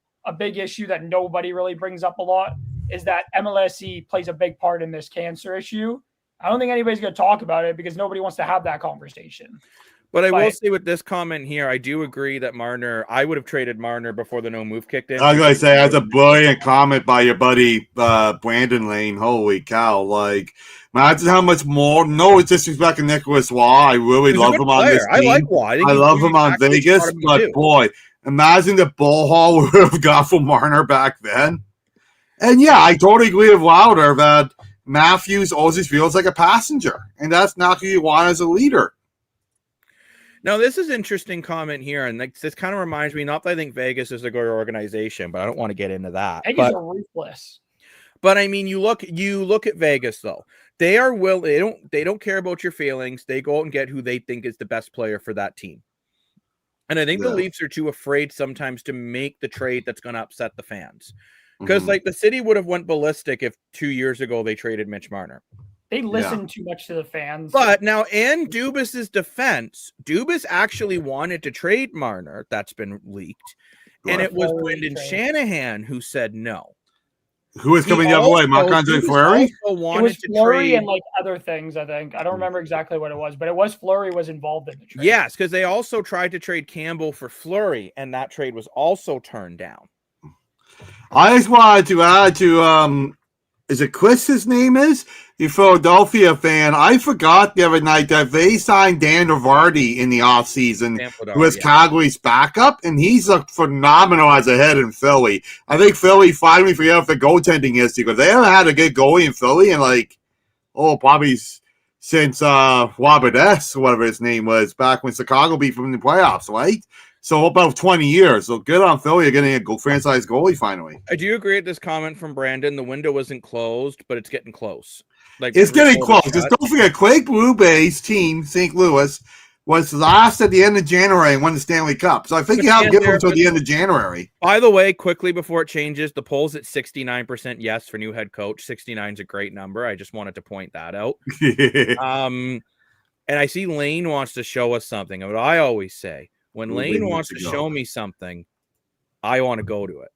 Speaker 2: issue that nobody really brings up a lot, is that MLSE plays a big part in this cancer issue. I don't think anybody's going to talk about it because nobody wants to have that conversation.
Speaker 1: But I will say with this comment here, I do agree that Marner, I would have traded Marner before the no move kicked in.
Speaker 4: I was going to say, that's a brilliant comment by your buddy Brandon Lane. Holy cow. Like, imagine how much more. No, it's disrespecting Nicholas Waugh. I really love him on this team.
Speaker 1: I like Waugh.
Speaker 4: I love him on Vegas, but boy, imagine the bull haul we would have got from Marner back then. And yeah, I totally agree with Wilder that Matthews always feels like a passenger, and that's not who you want as a leader.
Speaker 1: Now, this is an interesting comment here, and like, this kind of reminds me, not that I think Vegas is a good organization, but I don't want to get into that.
Speaker 2: Vegas are ruthless.
Speaker 1: But I mean, you look at Vegas though. They are they don't care about your feelings. They go out and get who they think is the best player for that team. And I think the Leafs are too afraid sometimes to make the trade that's going to upset the fans. Because like the city would have went ballistic if 2 years ago they traded Mitch Marner.
Speaker 2: They listen too much to the fans.
Speaker 1: But now, in Dubas's defense, Dubas actually wanted to trade Marner. That's been leaked. And it was Brendan Shanahan who said no.
Speaker 4: Who is coming the other way? Marc-Andre Fleury?
Speaker 2: It was Fleury and like other things, I think. I don't remember exactly what it was, but it was Fleury was involved in the trade.
Speaker 1: Yes, because they also tried to trade Campbell for Fleury, and that trade was also turned down.
Speaker 4: I just wanted to add to is it Chris his name is? The Philadelphia fan. I forgot the other night that they signed Dan Rivardi in the offseason who was Calgary's backup, and he's looked phenomenal as a head in Philly. I think Philly finally figured out if the goaltending is because they haven't had a good goalie in Philly in probably since Robert S., whatever his name was, back when Chicago beat them in the playoffs, right? So about 20 years. So good on Philly getting a franchise goalie finally.
Speaker 1: I do agree with this comment from Brandon. The window isn't closed, but it's getting close. Like
Speaker 4: it's getting close. Just don't forget Craig Berube's team, St. Louis, was last at the end of January and won the Stanley Cup. So I think you have to give him until the end of January.
Speaker 1: By the way, quickly before it changes, the poll's at 69% yes for new head coach. 69 is a great number. I just wanted to point that out. And I see Lane wants to show us something. What I always say, when Lane wants to show me something, I want to go to it.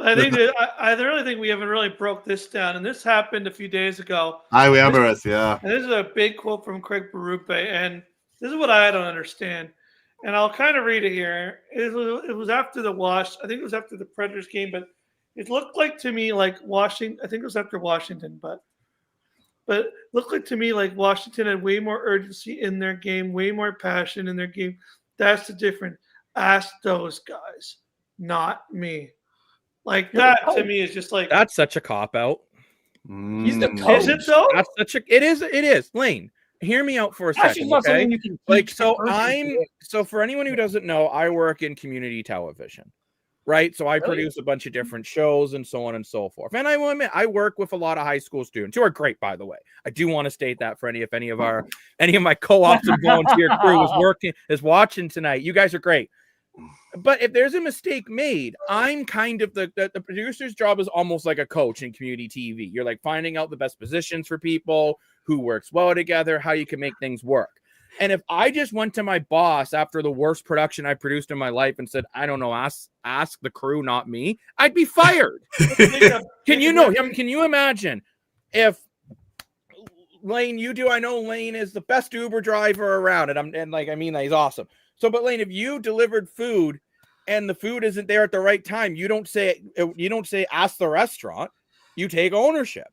Speaker 3: I think I really think we haven't really broke this down, and this happened a few days ago.
Speaker 4: I remember it, yeah.
Speaker 3: And this is a big quote from Craig Berube, and this is what I don't understand. And I'll kind of read it here. It was after the wash. I think it was after the Predators game, but it looked like to me like Washington. I think it was after Washington, but it looked like to me like Washington had way more urgency in their game, way more passion in their game. That's the difference. Ask those guys, not me. Like that to me is just like
Speaker 1: that's such a cop out.
Speaker 2: He's the coach.
Speaker 3: Is it though?
Speaker 1: That's such a it is. Lane, hear me out for a second. Okay? Like so for anyone who doesn't know, I work in community television. Right. So I produce a bunch of different shows and so on and so forth. And I will admit, I work with a lot of high school students who are great, by the way. I do want to state that for any of my co-ops and volunteer crew is watching tonight. You guys are great. But if there's a mistake made, I'm kind of the producer's job is almost like a coach in community TV. You're like finding out the best positions for people, who works well together, how you can make things work. And if I just went to my boss after the worst production I produced in my life and said, I don't know, ask the crew, not me, I'd be fired. Can you imagine if Lane, I know Lane is the best Uber driver around, and he's awesome. So, but Lane, if you delivered food and the food isn't there at the right time, you don't say ask the restaurant, you take ownership.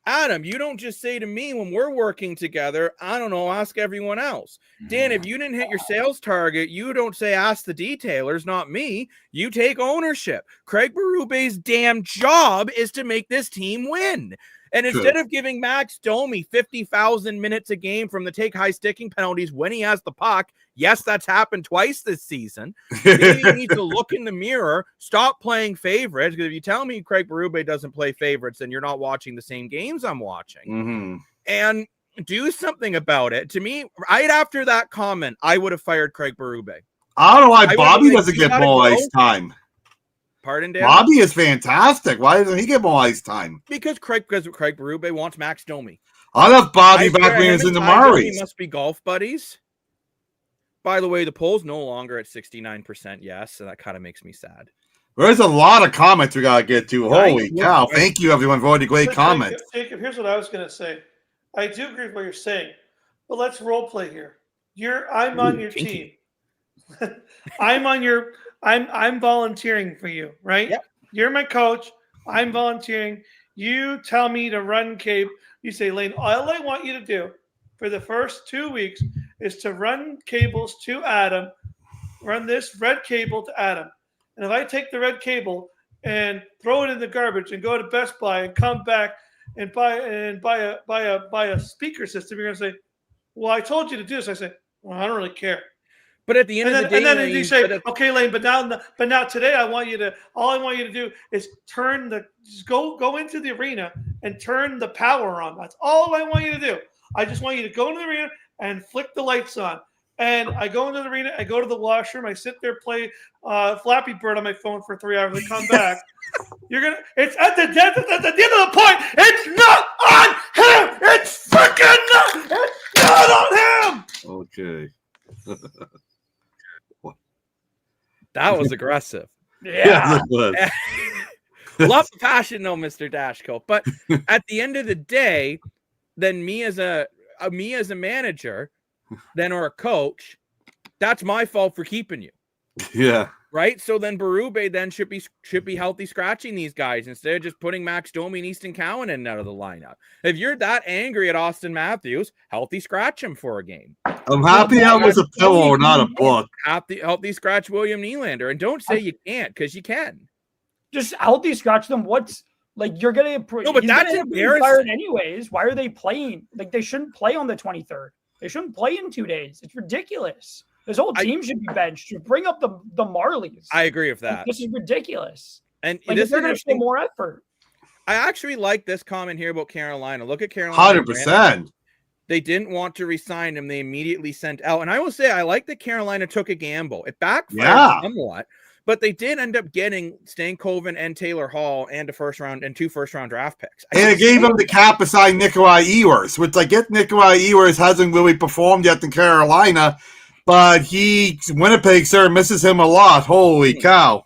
Speaker 1: Adam, you don't just say to me when we're working together, I don't know, ask everyone else. Dan, if you didn't hit your sales target, you don't say ask the detailers, not me. You take ownership. Craig Berube's damn job is to make this team win. And instead of giving Max Domi 50,000 minutes a game from the take high sticking penalties when he has the puck, yes, that's happened twice this season. Maybe you need to look in the mirror, stop playing favorites. Because if you tell me Craig Berube doesn't play favorites, then you're not watching the same games I'm watching. Mm-hmm. And do something about it. To me, right after that comment, I would have fired Craig Berube.
Speaker 4: I don't know why Bobby doesn't get more ice time.
Speaker 1: Pardon, Dan?
Speaker 4: Bobby is fantastic. Why doesn't he get more ice time?
Speaker 1: Because Craig Berube wants Max Domi.
Speaker 4: I love Bobby back when he was in the Murrays.
Speaker 1: He must be golf buddies. By the way, the poll's no longer at 69% yes, so that kind of makes me sad.
Speaker 4: There's a lot of comments we got to get to. Holy cow. Thank you, everyone, for all the great comments.
Speaker 3: Jacob, here's what I was going to say. I do agree with what you're saying, but let's role play here. I'm on your team. I'm volunteering for you, right? Yep. You're my coach. I'm volunteering. You tell me to run cable. You say, Lane, all I want you to do for the first 2 weeks is to run cables to Adam, run this red cable to Adam. And if I take the red cable and throw it in the garbage and go to Best Buy and come back and buy a speaker system, you're going to say, well, I told you to do this. I say, well, I don't really care.
Speaker 1: But at the end of the day,
Speaker 3: and then you say, okay, Lane, but now today all I want you to do is just go into the arena and turn the power on. That's all I want you to do. I just want you to go into the arena and flick the lights on. And I go into the arena, I go to the washroom, I sit there, play Flappy Bird on my phone for 3 hours, I come back. It's at the end of the point, it's not on him! It's freaking not on him!
Speaker 4: Okay.
Speaker 1: That was aggressive.
Speaker 2: Yeah.
Speaker 1: Love the passion, though, Mr. Dashko. But at the end of the day, then me as a manager, or a coach, that's my fault for keeping you.
Speaker 4: Yeah.
Speaker 1: Right. So then Berube then should be healthy scratching these guys instead of just putting Max Domi and Easton Cowan in out of the lineup. If you're that angry at Austin Matthews, healthy scratch him for a game.
Speaker 4: I'm happy that was a pillow, not a book.
Speaker 1: Healthy scratch William Nylander, and don't say you can't, because you can.
Speaker 2: Just healthy scratch them. What's like you're gonna
Speaker 1: no, but that's
Speaker 2: embarrassing. Anyways, why are they playing? Like they shouldn't play on the 23rd. They shouldn't play in 2 days. It's ridiculous. This whole team should be benched. To bring up the Marlies.
Speaker 1: I agree with that.
Speaker 2: Like, this is ridiculous.
Speaker 1: And
Speaker 2: like, they're going to show more effort.
Speaker 1: I actually like this comment here about Carolina. Look at Carolina.
Speaker 4: 100%.
Speaker 1: They didn't want to resign him. They immediately sent out. And I will say, I like that Carolina took a gamble. It backfired somewhat, but they did end up getting Stankoven and Taylor Hall and 2 first-round draft picks.
Speaker 4: And it gave him the cap beside Nikolai Ewers, which I get Nikolai Ewers hasn't really performed yet in Carolina, but Winnipeg, sir, misses him a lot. Holy cow.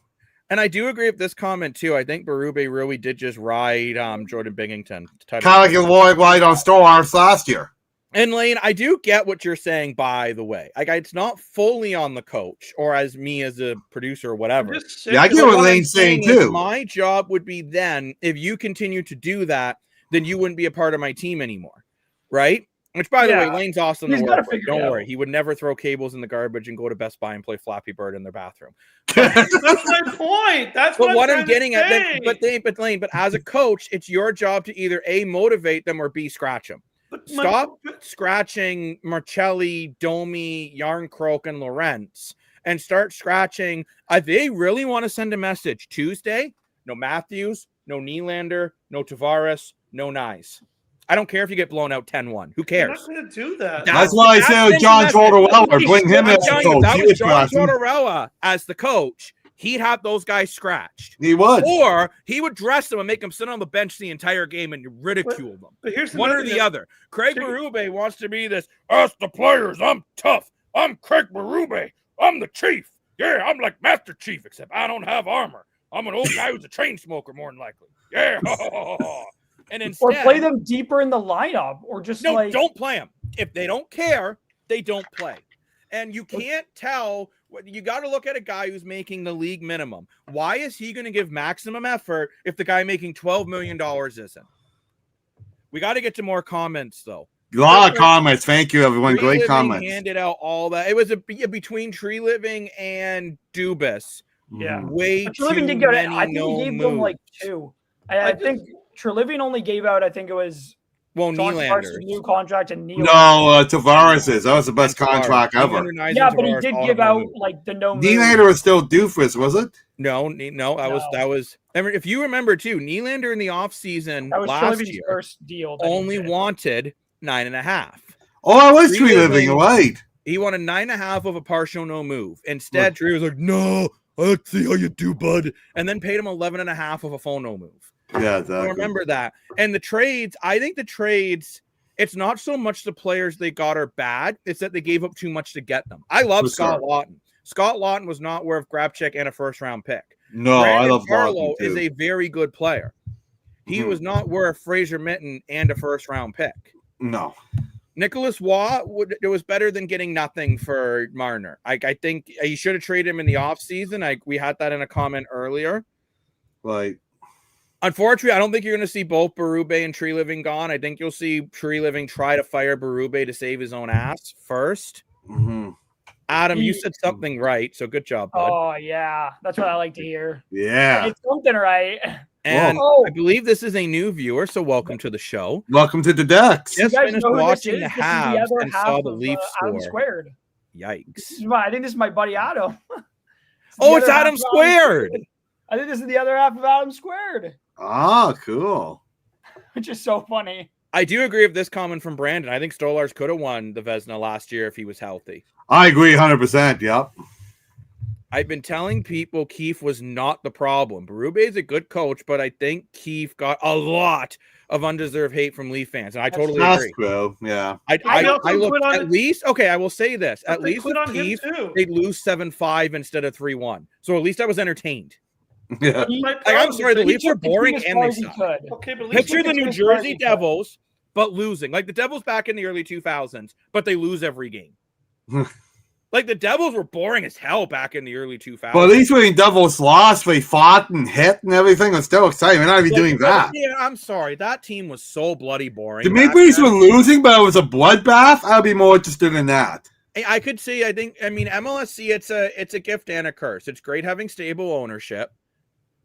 Speaker 1: And I do agree with this comment, too. I think Berube really did just ride Jordan Binnington.
Speaker 4: Kind of like a Lloyd White on Stolarz last year.
Speaker 1: And Lane, I do get what you're saying, by the way. Like, it's not fully on the coach or as me as a producer or whatever.
Speaker 4: Yeah, I get what Lane's saying too.
Speaker 1: My job would be then, if you continue to do that, then you wouldn't be a part of my team anymore. Right? Which, by the way, Lane's awesome to work with. Don't worry. He would never throw cables in the garbage and go to Best Buy and play Flappy Bird in their bathroom.
Speaker 3: That's my point. That's what I'm
Speaker 1: getting at. But Lane, but as a coach, it's your job to either A, motivate them, or B, scratch them. Stop scratching Marcelli, Domi, Yarncroke, and Lawrence, and start scratching. They really want to send a message. Tuesday, no Matthews, no Nylander, no Tavares, no Nyes. I don't care if you get blown out 10-1. Who cares?
Speaker 3: I'm not going to do that.
Speaker 4: That's why I said John Tortorella. Bring him as the coach.
Speaker 1: That was John Tortorella as the coach. He'd have those guys scratched.
Speaker 4: He would.
Speaker 1: Or he would dress them and make them sit on the bench the entire game and ridicule them.
Speaker 3: But here's
Speaker 1: one or the other. Craig Berube wants to be this, us the players, I'm tough. I'm Craig Berube. I'm the chief. Yeah, I'm like Master Chief, except I don't have armor. I'm an old guy who's a chain smoker, more than likely. Yeah. And instead,
Speaker 2: or play them deeper in the lineup, or just
Speaker 1: don't play them. If they don't care, they don't play. And you can't tell. You got to look at a guy who's making the league minimum. Why is he going to give maximum effort if the guy making $12 million isn't? We got to get to more comments, though.
Speaker 4: A lot of comments. Thank you, everyone. Great comments.
Speaker 1: Handed out all that. It was between Tree Living and Dubas.
Speaker 2: Yeah.
Speaker 1: Way too
Speaker 2: Living did go.
Speaker 1: many
Speaker 2: I think he gave them like 2. I think Treliving only gave out. I think it was.
Speaker 1: Well, Nylander's
Speaker 2: new contract and
Speaker 4: Tavares's. That was the best contract ever.
Speaker 2: Yeah, but he did give out like the no.
Speaker 4: Nylander was still doofus, was it?
Speaker 1: No. That was. If you remember too, Nylander in the offseason last year
Speaker 2: first deal
Speaker 1: only wanted 9.5.
Speaker 4: Oh, I was Tree Living, right?
Speaker 1: He wanted 9.5 of a partial no move. Instead, Tree was like, "No, let's see how you do, bud," and then paid him 11.5 of a full no move.
Speaker 4: Yeah, exactly.
Speaker 1: I remember that. And the trades, I think the trades, it's not so much the players they got are bad. It's that they gave up too much to get them. I love Scott Lawton. Scott Lawton was not worth Grabcheck and a first-round pick.
Speaker 4: No,
Speaker 1: Brandon
Speaker 4: I love
Speaker 1: Carlo is a very good player. He was not worth Fraser Mitten and a first-round pick.
Speaker 4: No.
Speaker 1: Nicholas Waugh, it was better than getting nothing for Marner. I think he should have traded him in the offseason. We had that in a comment earlier.
Speaker 4: Like,
Speaker 1: unfortunately, I don't think you're going to see both Berube and Tree Living gone. I think you'll see Tree Living try to fire Berube to save his own ass first.
Speaker 4: Mm-hmm.
Speaker 1: Adam, you said something right, so good job, bud.
Speaker 2: Oh, yeah. That's what I like to hear.
Speaker 4: Yeah.
Speaker 2: It's something right.
Speaker 1: And I believe this is a new viewer, so welcome to the show.
Speaker 4: Welcome to the Ducks.
Speaker 1: Just finished watching the Habs and saw the Leafs score.
Speaker 2: Squared.
Speaker 1: Yikes.
Speaker 2: I think this is my buddy Adam.
Speaker 1: It's Adam Squared.
Speaker 2: I think this is the other half of Adam Squared.
Speaker 4: Oh, cool.
Speaker 2: Which is so funny.
Speaker 1: I do agree with this comment from Brandon. I think Stolarz could have won the Vezina last year if he was healthy.
Speaker 4: I agree 100%. Yep.
Speaker 1: I've been telling people Keefe was not the problem. Berube is a good coach, but I think Keefe got a lot of undeserved hate from Leaf fans, and I totally agree.
Speaker 4: True. Yeah.
Speaker 1: I look at least. Okay, I will say this: at least with Keefe, they'd lose 7-5 instead of 3-1. So at least I was entertained.
Speaker 4: Yeah.
Speaker 1: I'm sorry, the Leafs were boring and they suck.
Speaker 3: Okay, but
Speaker 1: picture the New Jersey Devils, but losing. Like the Devils back in the early 2000s, but they lose every game. Like the Devils were boring as hell back in the early 2000s.
Speaker 4: But at least when the Devils lost, they fought and hit and everything. It's still exciting. We're not even doing that.
Speaker 1: Yeah, I'm sorry. That team was so bloody boring.
Speaker 4: The Maple Leafs were losing, but it was a bloodbath. I'd be more interested in that.
Speaker 1: I could see. I mean, MLSC. It's a gift and a curse. It's great having stable ownership,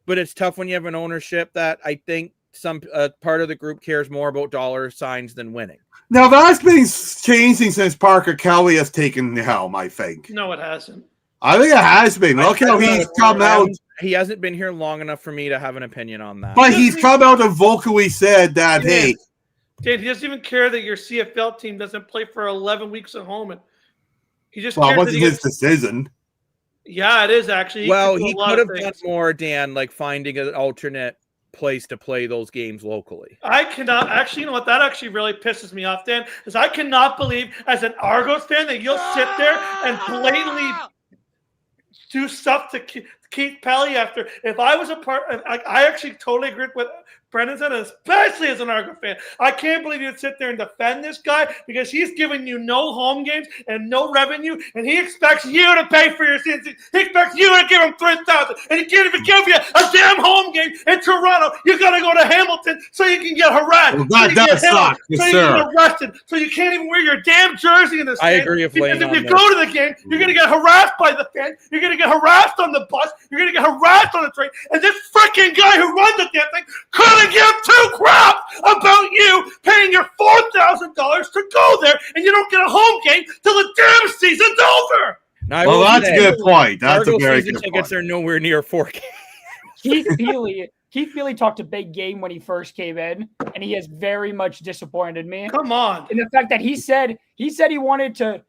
Speaker 1: but it's tough when you have an ownership that I think some part of the group cares more about dollar signs than winning.
Speaker 4: Now, that's been changing since Parker Kelly has taken the helm, I think.
Speaker 3: No, it hasn't.
Speaker 4: I think it has been. Look how he's come out.
Speaker 1: He hasn't been here long enough for me to have an opinion on that.
Speaker 4: But he's come out and vocally said that, hey,
Speaker 3: Dan, he doesn't even care that your CFL team doesn't play for 11 weeks at home, and he just
Speaker 4: Well, it
Speaker 3: cares that
Speaker 4: wasn't
Speaker 3: he
Speaker 4: his
Speaker 3: gets.
Speaker 4: decision.
Speaker 3: Yeah, it is actually.
Speaker 1: Well,
Speaker 3: could do
Speaker 1: he
Speaker 3: a lot
Speaker 1: could
Speaker 3: of
Speaker 1: have done
Speaker 3: things.
Speaker 1: more, Dan, like finding an alternate place to play those games locally.
Speaker 3: I cannot actually. You know what? That actually really pisses me off, Dan, is I cannot believe as an Argos fan that you'll sit there and blatantly do stuff to Keith Pelly after. If I was a part, I actually totally agree with Brendan said, especially as an Argo fan. I can't believe you'd sit there and defend this guy because he's giving you no home games and no revenue, and he expects you to pay for your sins. He expects you to give him $3,000, and he can't even give you a damn home game in Toronto. You got to go to Hamilton so you can get harassed.
Speaker 4: Well, that does suck,
Speaker 3: so you
Speaker 4: sir.
Speaker 3: can get arrested. So you can't even wear your damn jersey in this
Speaker 1: I
Speaker 3: game.
Speaker 1: agree with
Speaker 3: Because
Speaker 1: Lane
Speaker 3: if
Speaker 1: on
Speaker 3: you
Speaker 1: this.
Speaker 3: go to the game, you're going to get harassed by the fans. You're going to get harassed on the bus. You're going to get harassed on the train. And this freaking guy who runs the damn thing couldn't give two crap about you paying your $4,000 to go there, and you don't get a home game till the damn season's over.
Speaker 1: Now, I
Speaker 4: Well,
Speaker 1: will
Speaker 4: that's a
Speaker 1: say,
Speaker 4: good point. That's a
Speaker 1: Argo
Speaker 4: very
Speaker 1: season
Speaker 4: good
Speaker 1: tickets
Speaker 4: point.
Speaker 1: are nowhere near 4K.
Speaker 2: Keith Feely talked a big game when he first came in, and he has very much disappointed me.
Speaker 3: Come on.
Speaker 2: In the fact that he said he wanted to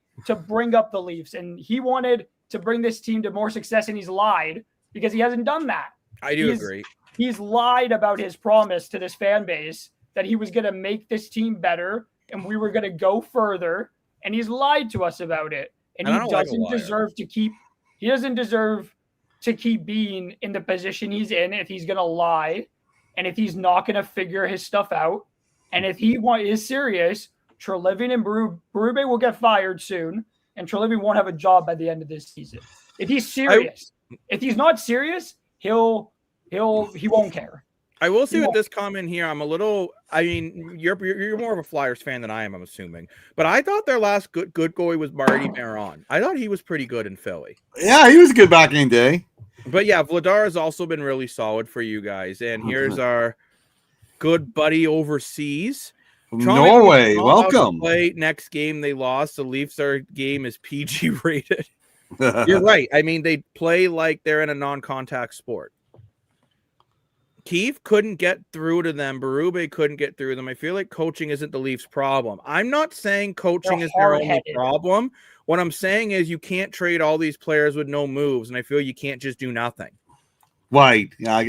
Speaker 2: bring up the Leafs and he wanted to bring this team to more success, and he's lied because he hasn't done that.
Speaker 1: I do agree.
Speaker 2: He's lied about his promise to this fan base that he was going to make this team better and we were going to go further, and he's lied to us about it. And he doesn't deserve to keep. He doesn't deserve to keep being in the position he's in if he's going to lie, and if he's not going to figure his stuff out, and if he is serious. Treliving and Berube will get fired soon, and Treliving won't have a job by the end of this season. If he's serious, if he's not serious, he won't care.
Speaker 1: I will say with this comment here, I'm a little. I mean, you're more of a Flyers fan than I am, I'm assuming. But I thought their last good goalie was Marty Baron. I thought he was pretty good in Philly.
Speaker 4: Yeah, he was good back in the day.
Speaker 1: But yeah, Vladar has also been really solid for you guys. And here's our good buddy overseas.
Speaker 4: From Norway, welcome.
Speaker 1: Play next game they lost. The Leafs game is PG rated. You're right. I mean, they play like they're in a non-contact sport. Keefe couldn't get through to them. Berube couldn't get through them. I feel like coaching isn't the Leafs' problem. I'm not saying coaching is their only problem. What I'm saying is you can't trade all these players with no moves, and I feel you can't just do nothing.
Speaker 4: Right. Yeah, I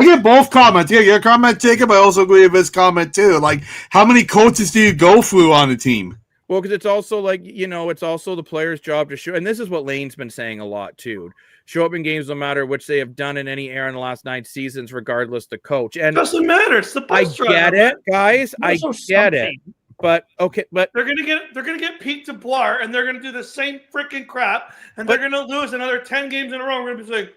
Speaker 4: get both comments. Yeah, your comment, Jacob. I also agree with his comment too. Like, how many coaches do you go through on a team?
Speaker 1: Well, because it's also like, it's also the player's job to show. And this is what Lane's been saying a lot too. Show up in games no matter which they have done in any era in the last 9 seasons, regardless the coach. And
Speaker 3: doesn't matter. It's the
Speaker 1: I get it, guys. I get it. But okay, but
Speaker 3: they're gonna get Pete DeBoer, and they're gonna do the same freaking crap, and they're gonna lose another 10 games in a row. We're gonna be like,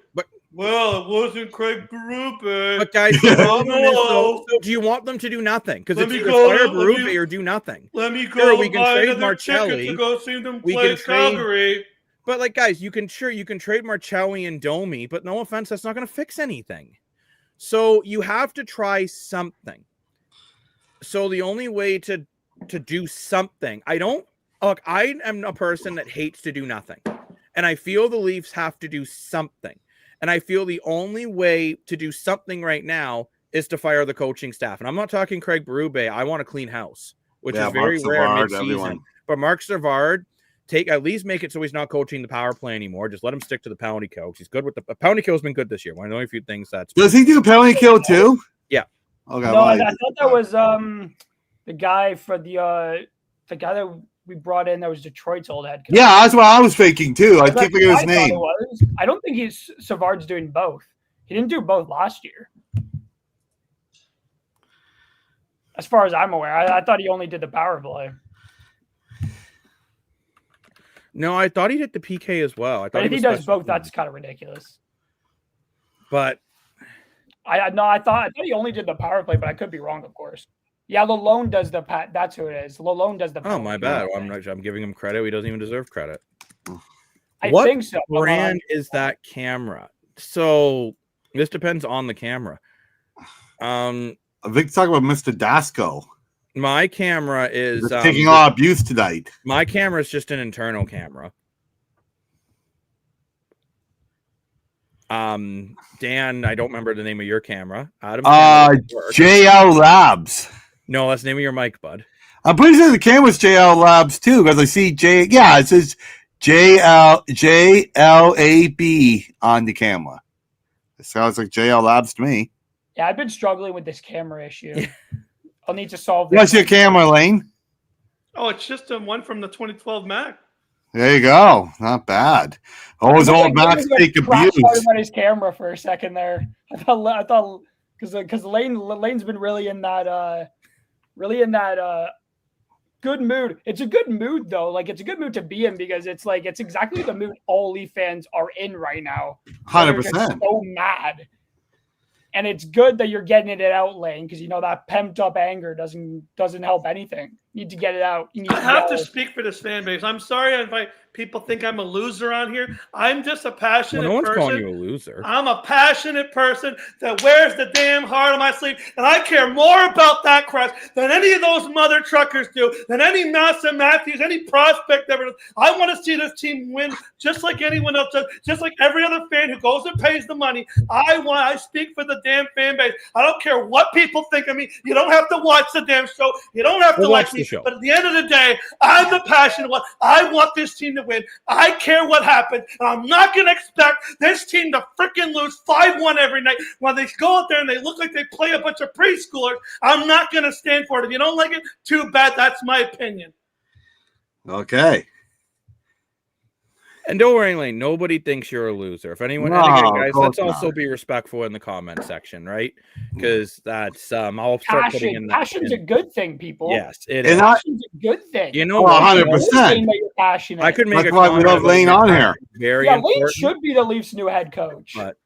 Speaker 3: well, it wasn't Craig Berube.
Speaker 1: But guys, the problem is, so do you want them to do nothing? Because if you fire Berube or do nothing.
Speaker 3: Let me go.
Speaker 1: We can trade Marcelli
Speaker 3: to go see them play Calgary.
Speaker 1: But like, guys, you can trade Marcelli and Domi, but no offense, that's not going to fix anything. So you have to try something. So the only way to do something, I am a person that hates to do nothing, and I feel the Leafs have to do something. And I feel the only way to do something right now is to fire the coaching staff. And I'm not talking Craig Berube. I want a clean house, which is very rare mid-season. But Mark Savard, at least make it so he's not coaching the power play anymore. Just let him stick to the penalty kill. He's good with the penalty kill. Has been good this year. One of the only few things that's.
Speaker 4: Does he do penalty kill too?
Speaker 1: Yeah.
Speaker 2: Okay. No, I thought that was the guy for the guy that we brought in that was Detroit's old head coach.
Speaker 4: Yeah, that's what I was thinking too. I can't figure his name.
Speaker 2: I don't think Savard's doing both. He didn't do both last year. As far as I'm aware, I thought he only did the power play.
Speaker 1: No, I thought he did the PK as well.
Speaker 2: But if he does both, that's kind of ridiculous.
Speaker 1: But
Speaker 2: I thought he only did the power play, but I could be wrong, of course. Yeah, Lalone does the pat. That's who it is. Lalone does the.
Speaker 1: Oh, my bad. I'm giving him credit. He doesn't even deserve credit.
Speaker 2: I think so.
Speaker 1: What brand is that camera? So this depends on the camera.
Speaker 4: Vic's talking about Mr. Dasco.
Speaker 1: My camera is
Speaker 4: taking a lot of abuse tonight.
Speaker 1: My camera is just an internal camera. Dan, I don't remember the name of your camera. Adam,
Speaker 4: JL Labs.
Speaker 1: No, that's the name of your mic, bud.
Speaker 4: I'm pretty sure the camera's JL Labs too, because I see J. Yeah, it says JLAB on the camera. It sounds like JL Labs to me.
Speaker 2: Yeah, I've been struggling with this camera issue. I'll need to solve this.
Speaker 4: What's your camera, Lane?
Speaker 3: Oh, it's just a one from the 2012 Mac.
Speaker 4: There you go. Not bad. Always old Macs take abuse.
Speaker 2: About his camera for a second there. I thought because Lane's been really in that good mood. It's a good mood though. Like it's a good mood to be in because it's exactly the mood all Leaf fans are in right now.
Speaker 4: 100%.
Speaker 2: So mad. And it's good that you're getting it out, Lane, because that pent up anger doesn't help anything. You need to get it out.
Speaker 3: I have to speak for this fan base. I'm sorry if people think I'm a loser on here. I'm just a passionate
Speaker 1: no one's
Speaker 3: person.
Speaker 1: calling you a loser.
Speaker 3: I'm a passionate person that wears the damn heart on my sleeve, and I care more about that crest than any of those mother truckers do, than any Massa Matthews, any prospect ever does. I want to see this team win just like anyone else does, just like every other fan who goes and pays the money. I speak for the damn fan base. I don't care what people think of me. You don't have to watch the damn show. You don't have to like me. But at the end of the day, I'm the passionate one. I want this team to win. I care what happens. And I'm not going to expect this team to freaking lose 5-1 every night when they go out there and they look like they play a bunch of preschoolers. I'm not going to stand for it. If you don't like it, too bad. That's my opinion.
Speaker 4: Okay.
Speaker 1: And don't worry, Lane. Nobody thinks you're a loser. If anyone,
Speaker 4: No,
Speaker 1: and again, guys, let's
Speaker 4: not.
Speaker 1: also be respectful in the comment section, right? Because that's I'll start putting in that.
Speaker 2: Passion's a good thing, people.
Speaker 1: Yes, it is.
Speaker 2: Passion's a good thing.
Speaker 1: You know,
Speaker 4: 100%.
Speaker 2: Passionate.
Speaker 1: I could make
Speaker 4: That's why we love Lane on here.
Speaker 1: Very
Speaker 2: Lane
Speaker 1: important.
Speaker 2: should be the Leafs' new head coach.
Speaker 1: But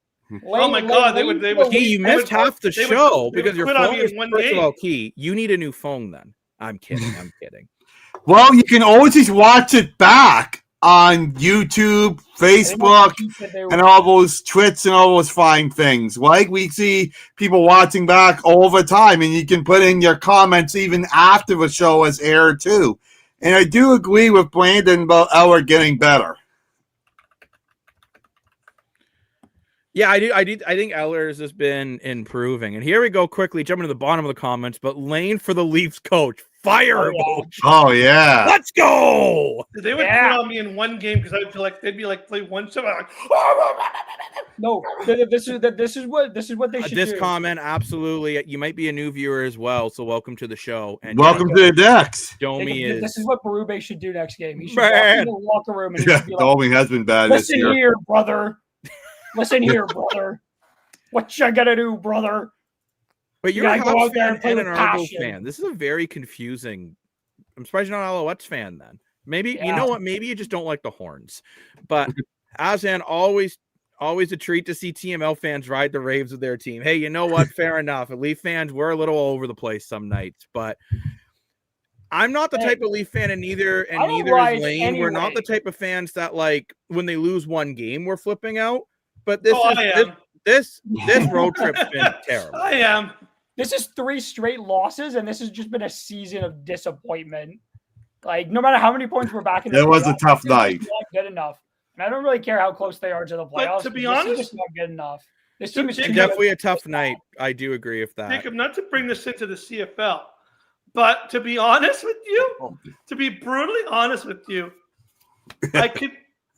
Speaker 3: oh my God, they would.
Speaker 1: Key, you missed half the show because your
Speaker 3: quit on
Speaker 1: phone
Speaker 3: me
Speaker 1: is
Speaker 3: in one
Speaker 1: first of
Speaker 3: game.
Speaker 1: all, Key. You need a new phone then. I'm kidding. I'm kidding.
Speaker 4: Well, you can always just watch it back on YouTube, Facebook, and all those twits and all those fine things. Like we see people watching back all the time, and you can put in your comments even after the show has aired too. And I do agree with Brandon about Eller getting better.
Speaker 1: Yeah, I do. I think Ellers has been improving. And here we go quickly, jumping to the bottom of the comments. But Lane for the Leafs coach. Fire emoji.
Speaker 4: Oh, yeah.
Speaker 1: Let's go.
Speaker 3: They would put on me in one game because I feel like they'd be like play one show. Like,
Speaker 2: no, this is what they should do.
Speaker 1: This comment, absolutely. You might be a new viewer as well, so welcome to the show. And
Speaker 4: welcome to the decks.
Speaker 1: Domi is.
Speaker 2: This is what Berube should do next game. He should walk in the locker room and
Speaker 4: Yeah,
Speaker 2: be like,
Speaker 4: Domi has been bad this
Speaker 2: listen
Speaker 4: year.
Speaker 2: here, brother. Listen here, brother. What you gotta do, brother?
Speaker 1: But you're
Speaker 2: gotta
Speaker 1: a
Speaker 2: go
Speaker 1: Habs
Speaker 2: out there
Speaker 1: fan
Speaker 2: and play
Speaker 1: and
Speaker 2: with
Speaker 1: an Argos
Speaker 2: passion.
Speaker 1: fan. This is a very confusing. I'm surprised you're not an Alouettes fan then. Maybe you know what? Maybe you just don't like the Horns. But Azan, always a treat to see TML fans ride the raves of their team. Hey, you know what? Fair enough. Leaf fans, we're a little all over the place some nights, but I'm not the type of Leaf fan, and neither is Lane.
Speaker 2: Anyway.
Speaker 1: We're not the type of fans that like when they lose one game, we're flipping out. But this road trip's been terrible.
Speaker 3: I am.
Speaker 2: This is 3 straight losses, and this has just been a season of disappointment. Like, no matter how many points we're back in the
Speaker 4: It was a tough night.
Speaker 2: Not good enough. And I don't really care how close they are to the playoffs.
Speaker 3: But to be honest,
Speaker 2: it's not good enough. This team is
Speaker 1: definitely a tough night. I do agree with that.
Speaker 3: Jacob, not to bring this into the CFL, but to be honest with you, to be brutally honest with you, I could.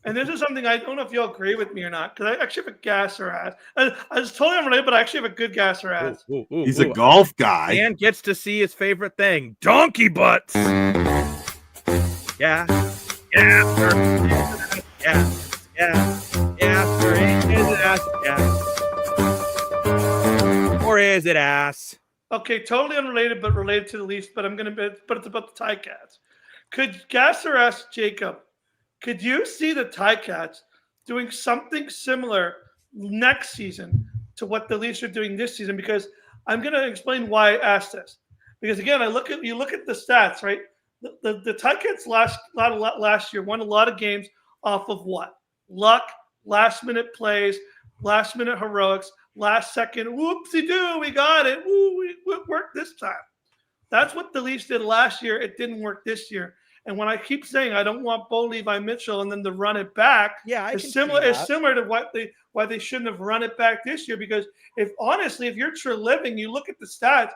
Speaker 3: And this is something I don't know if you'll agree with me or not, because I actually have a gasser ass. I was totally unrelated, but I actually have a good gasser ass.
Speaker 4: He's a golf guy.
Speaker 1: And gets to see his favorite thing, donkey butts. Yeah. Or is it ass?
Speaker 3: Okay, totally unrelated, but related to the Leafs. But it's about the Ticats. Could Gasser ask Jacob? Could you see the Ticats doing something similar next season to what the Leafs are doing this season? Because I'm going to explain why I asked this. Because again, you look at the stats, right? The Ticats last year won a lot of games off of what? Luck, last minute plays, last minute heroics, last second whoopsie-doo, we got it. Ooh, it worked this time. That's what the Leafs did last year. It didn't work this year. And when I keep saying I don't want Bo Levi Mitchell and then to run it back, it's similar to why they shouldn't have run it back this year. Because if you're true living, you look at the stats,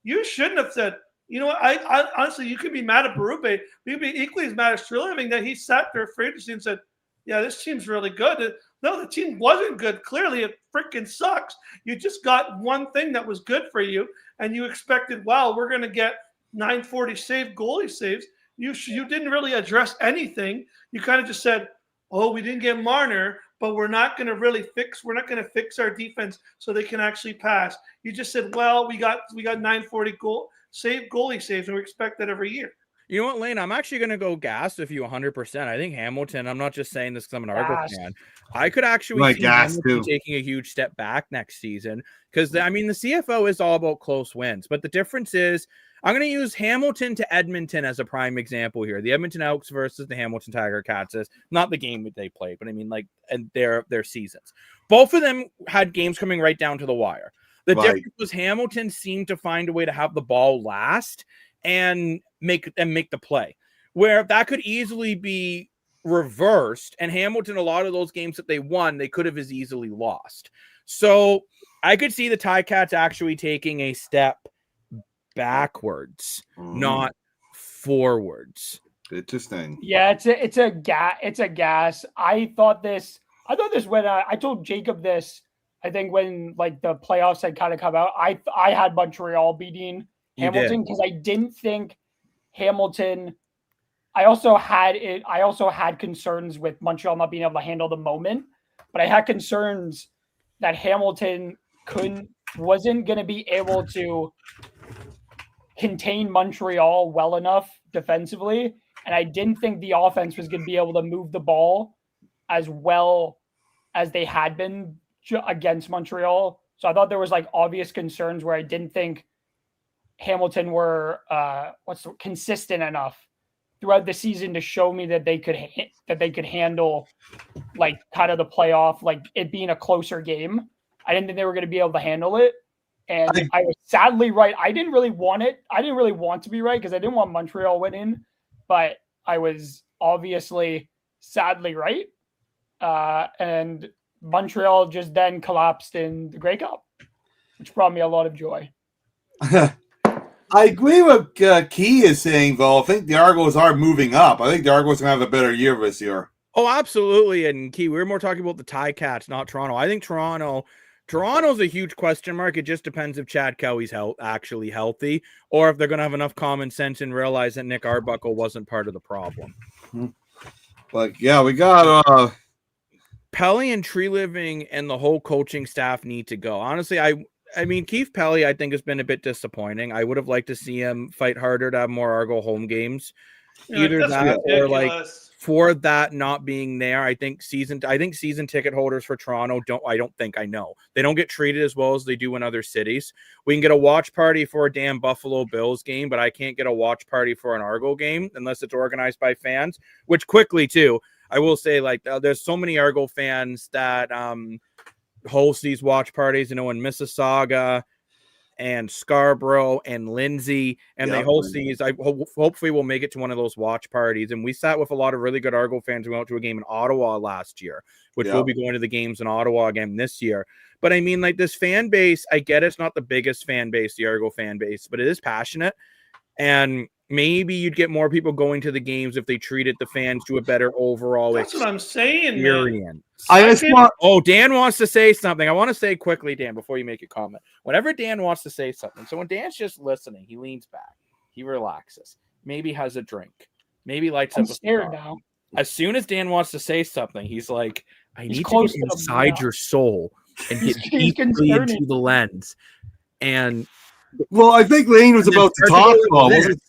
Speaker 3: you shouldn't have said, You know what? I honestly, you could be mad at Berube. You could be equally as mad as Treliving that he sat there free agency and said, "Yeah, this team's really good." No, the team wasn't good. Clearly, it freaking sucks. You just got one thing that was good for you, and you expected, wow, we're going to get 940 goalie saves. You didn't really address anything. You kind of just said, "Oh, we didn't get Marner, but we're not going to fix our defense so they can actually pass." You just said, "Well, we got 940 goalie saves, and we expect that every year."
Speaker 1: You know what, Lane? I'm actually going to go gas with you 100%. I think Hamilton, I'm not just saying this because I'm an Argo fan. I could actually see Hamilton taking a huge step back next season because, the CFO is all about close wins. But the difference is I'm going to use Hamilton to Edmonton as a prime example here. The Edmonton Elks versus the Hamilton Tiger Cats is not the game that they played, but and their seasons. Both of them had games coming right down to the wire. The difference was Hamilton seemed to find a way to have the ball last and make the play, where that could easily be reversed. And Hamilton, a lot of those games that they won, they could have as easily lost. So I could see the Ticats actually taking a step backwards, not forwards.
Speaker 4: Interesting.
Speaker 2: Yeah, it's a gas. I thought this when I told Jacob this. I think when the playoffs had kind of come out, I had Montreal beating Hamilton because I didn't think Hamilton. I also had concerns with Montreal not being able to handle the moment, but I had concerns that Hamilton wasn't going to be able to contain Montreal well enough defensively, and I didn't think the offense was going to be able to move the ball as well as they had been against Montreal. So I thought there was obvious concerns where I didn't think Hamilton were consistent enough throughout the season to show me that they could handle kind of the playoff, it being a closer game. I didn't think they were going to be able to handle it. And I was sadly right. I didn't really want it. I didn't really want to be right because I didn't want Montreal winning, but I was obviously sadly right. And Montreal just then collapsed in the Grey Cup, which brought me a lot of joy.
Speaker 4: I agree with Key is saying, though. I think the Argos are moving up. I think the Argos are going to have a better year this year.
Speaker 1: Oh, absolutely. And Key, we were more talking about the Ticats, not Toronto. I think Toronto's a huge question mark. It just depends if Chad Kelly's actually healthy or if they're going to have enough common sense and realize that Nick Arbuckle wasn't part of the problem.
Speaker 4: But, yeah, we got
Speaker 1: Pelly and Tree Living and the whole coaching staff need to go. Honestly, I mean, Keith Pelly, I think, has been a bit disappointing. I would have liked to see him fight harder to have more Argo home games. Either that or for that not being there. I think season ticket holders for Toronto they don't get treated as well as they do in other cities. We can get a watch party for a damn Buffalo Bills game, but I can't get a watch party for an Argo game unless it's organized by fans, which quickly too. I will say, there's so many Argo fans that host these watch parties, in Mississauga and Scarborough and Lindsay, and they host these. Hopefully we'll make it to one of those watch parties. And we sat with a lot of really good Argo fans. We went to a game in Ottawa last year, which we'll be going to the games in Ottawa again this year. But I mean, this fan base, I get it's not the biggest fan base, the Argo fan base, but it is passionate. And maybe you'd get more people going to the games if they treated the fans to a better overall
Speaker 3: experience. That's what I'm saying, man.
Speaker 1: Dan wants to say something. I want to say quickly, Dan, before you make a comment. Whenever Dan wants to say something, so when Dan's just listening, he leans back, he relaxes, maybe has a drink, maybe lights up a cigar.
Speaker 2: Now.
Speaker 1: As soon as Dan wants to say something, he's like, I need to get inside your soul and get deeply into the lens. And
Speaker 4: well, I think Lane was about to talk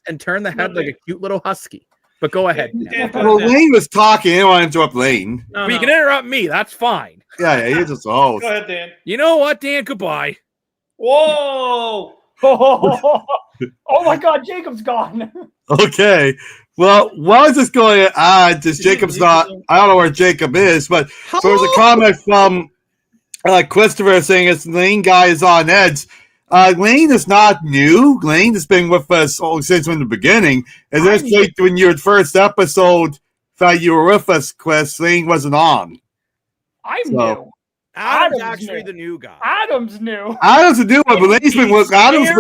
Speaker 1: and turn the head like a cute little husky. But go ahead.
Speaker 4: Well, Lane was talking. I didn't want to interrupt Lane.
Speaker 1: No. You can interrupt me. That's fine.
Speaker 4: Yeah, he's just a host.
Speaker 3: Go ahead, Dan.
Speaker 1: You know what, Dan? Goodbye.
Speaker 3: Whoa!
Speaker 2: Oh my God, Jacob's gone.
Speaker 4: Okay. Well, what I was just going to add is Jacob's not. I don't know where Jacob is, but there was a comment from Christopher saying it's Lane guy is on edge. Lane is not new. Lane has been with us since from the beginning. And this like when your first episode that you were with us, Chris, Lane wasn't on.
Speaker 2: I'm new.
Speaker 1: Adam's actually the new guy.
Speaker 2: Adam's new.
Speaker 4: Adam's a new one, but Adam's been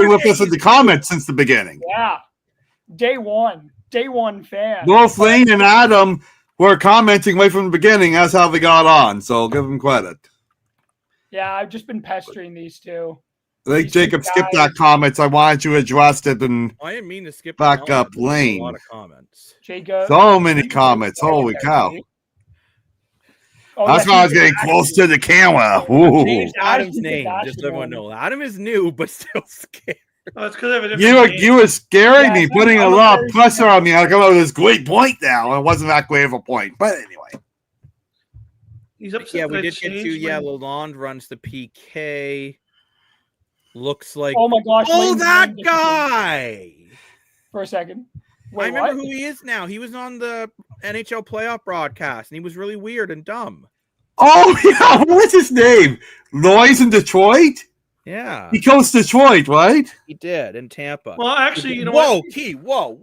Speaker 4: with us in the comments since the beginning.
Speaker 2: Yeah. Day one fan.
Speaker 4: Both Lane and Adam were commenting right from the beginning. That's how they got on. So give them credit.
Speaker 2: Yeah, I've just been pestering these two.
Speaker 4: I think Jacob skipped that comments. I wanted you to address it and
Speaker 1: I didn't mean to skip
Speaker 4: back up
Speaker 1: A
Speaker 4: Lane.
Speaker 1: lot of comments.
Speaker 2: Jacob.
Speaker 4: So many comments. Holy cow.
Speaker 2: Oh,
Speaker 4: That's why I was getting close to the camera.
Speaker 1: Change
Speaker 4: Ooh.
Speaker 1: Adam's name, just so everyone knows. Adam is new, but still scared.
Speaker 3: Oh, it's because I have a different name.
Speaker 4: You were scaring me,
Speaker 2: Yeah,
Speaker 4: putting a
Speaker 2: I'm
Speaker 4: lot of
Speaker 2: very
Speaker 4: pressure on me. I come up with this great point now. It wasn't that great of a point. But anyway.
Speaker 3: He's upset.
Speaker 1: Yeah,
Speaker 3: that
Speaker 1: we
Speaker 3: I
Speaker 1: did get to.
Speaker 3: changed
Speaker 1: Yeah,
Speaker 3: my-
Speaker 1: Lalonde runs the PK. Looks like.
Speaker 2: Oh my gosh.
Speaker 1: Oh,
Speaker 2: Lane's
Speaker 1: that
Speaker 2: name disappeared
Speaker 1: guy!
Speaker 2: For a second.
Speaker 1: I
Speaker 2: Wait,
Speaker 1: remember
Speaker 2: what?
Speaker 1: who he is now. He was on the NHL playoff broadcast, and he was really weird and dumb.
Speaker 4: Oh, yeah. What's his name? Noise in Detroit?
Speaker 1: Yeah,
Speaker 4: He goes to Detroit, right?
Speaker 1: he did in Tampa.
Speaker 3: Well, actually, you know
Speaker 1: whoa,
Speaker 3: what?
Speaker 1: Key, whoa.